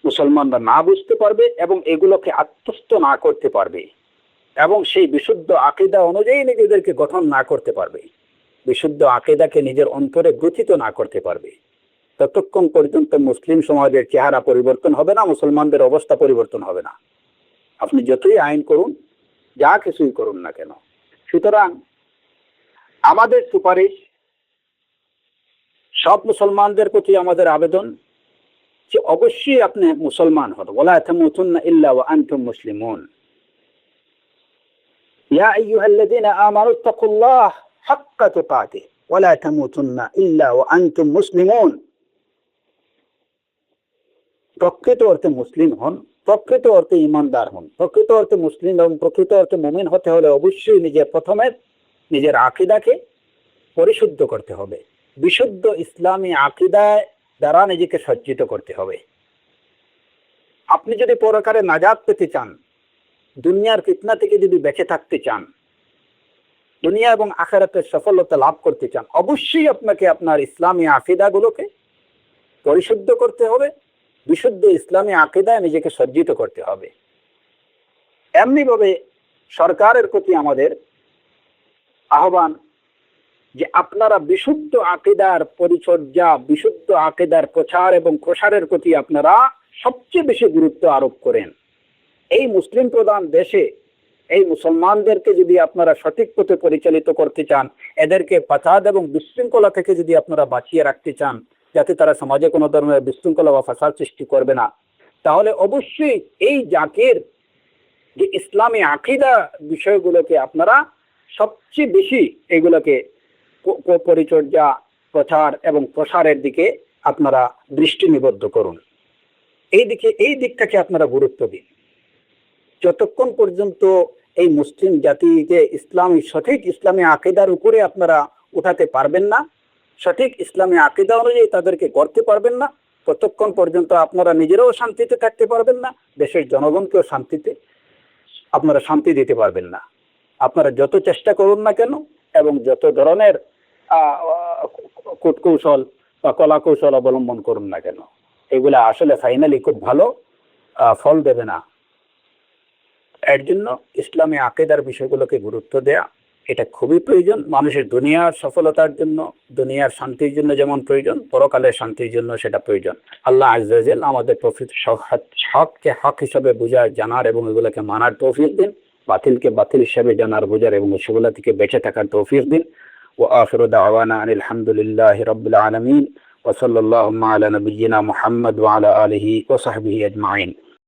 মুসলমানরা না বুঝতে পারবে এবং এগুলোকে আত্মস্থ না করতে পারবে, এবং সেই বিশুদ্ধ আকীদা অনুযায়ী নিজেদেরকে গঠন না করতে পারবে, বিশুদ্ধ আকীদাকে নিজের অন্তরে গ্রথিত না করতে পারবে, ততক্ষণ পর্যন্ত মুসলিম সমাজের চেহারা পরিবর্তন হবে না, মুসলমানদের অবস্থা পরিবর্তন হবে না। আপনি যতই আইন করুন, যা কিছুই করুন না কেন। সুতরাং আমাদের সুপারিশ সব মুসলমানদের প্রতি আমাদের আবেদন যে অবশ্যই আপনি মুসলমান হন। ওয়ালা তামুতুন্না ইল্লা ওয়া আনতুম মুসলিমুন। ইয়া আইয়ুহাল্লাযীনা আমানু তাকুল্লাহ হাক্কা তুকাতিহি ওয়ালা তামুতুন্না ইল্লা ওয়া আনতুম মুসলিমুন। প্রকৃত অর্থে মুসলিম হন, প্রকৃত অর্থে ইমানদার হন। প্রকৃত অর্থে মুসলিম এবং প্রকৃত অর্থে মুমিন হতে হলে অবশ্যই প্রথমে নিজের আকীদাকে পরিশুদ্ধ করতে হবে, বিশুদ্ধ ইসলামী আকীদায় দ্বারা নিজেকে সজ্জিত করতে হবে। আপনি যদি পরকালে নাজাত পেতে চান, দুনিয়ার ফিতনা থেকে যদি বেঁচে থাকতে চান, দুনিয়া এবং আখিরাতের সফলতা লাভ করতে চান, অবশ্যই আপনাকে আপনার ইসলামী আকীদাগুলোকে পরিশুদ্ধ করতে হবে, বিশুদ্ধ ইসলামী আকীদায় নিজেকে সজ্জিত করতে হবে। এমনিভাবে সরকারের প্রতি আমাদের আহ্বান যে আপনারা বিশুদ্ধ আকীদার পরিচর্যা, বিশুদ্ধ আকীদার প্রচার এবং প্রসারের প্রতি আপনারা সবচেয়ে বেশি গুরুত্ব আরোপ করেন। এই মুসলিম প্রধান দেশে এই মুসলমানদেরকে যদি আপনারা সঠিক পথে পরিচালিত করতে চান, এদেরকে ফাসাদ এবং বিশৃঙ্খলা থেকে যদি আপনারা বাঁচিয়ে রাখতে চান, যাতে তারা সমাজে কোনো ধরনের বিশৃঙ্খলা বা ফাসাদ সৃষ্টি করবে না, তাহলে অবশ্যই এই জাতির যে ইসলামী আকীদা বিষয়গুলোকে আপনারা সবচেয়ে বেশি এগুলোকে পরিচর্যা, প্রচার এবং প্রসারের দিকে আপনারা দৃষ্টি নিবদ্ধ করুন। এই দিকটাকে আপনারা গুরুত্ব দিন। যতক্ষণ পর্যন্ত এই মুসলিম জাতিকে সঠিক ইসলামী আকীদার উপরে আপনারা উঠাতে পারবেন না, সঠিক ইসলামী আকীদা অনুযায়ী তাদেরকে গড়তে পারবেন না, ততক্ষণ পর্যন্ত আপনারা নিজেরাও শান্তিতে থাকতে পারবেন না, দেশের জনগণকেও আপনারা শান্তি দিতে পারবেন না। আপনারা যত চেষ্টা করুন না কেন এবং যত ধরনের কূটকৌশল বা কলা কৌশল অবলম্বন করুন না কেন, এগুলা আসলে ফাইনালি খুব ভালো ফল দেবে না। এর জন্য ইসলামী আকীদার বিষয়গুলোকে গুরুত্ব দেয়া এটা খুবই প্রয়োজন। মানুষের দুনিয়ার সফলতার জন্য, দুনিয়ার শান্তির জন্য যেমন প্রয়োজন, পরকালের শান্তির জন্য সেটা প্রয়োজন। আল্লাহ আযজা ওয়া জাল্লা আমাদের প্রকৃত হককে হক হিসাবে বুঝার, জানার এবং এগুলোকে মানার তৌফিক দিন, বাতিলকে বাতিল হিসাবে জানার, বোঝার এবং সেগুলো থেকে বেঁচে থাকার তৌফিক দিন। ওয়া আখিরু দাওয়ানা আনিল হামদুলিল্লাহি রাব্বিল আলামিন। وصلى اللهم على نبينا محمد وعلى آله وصحبه أجمعين.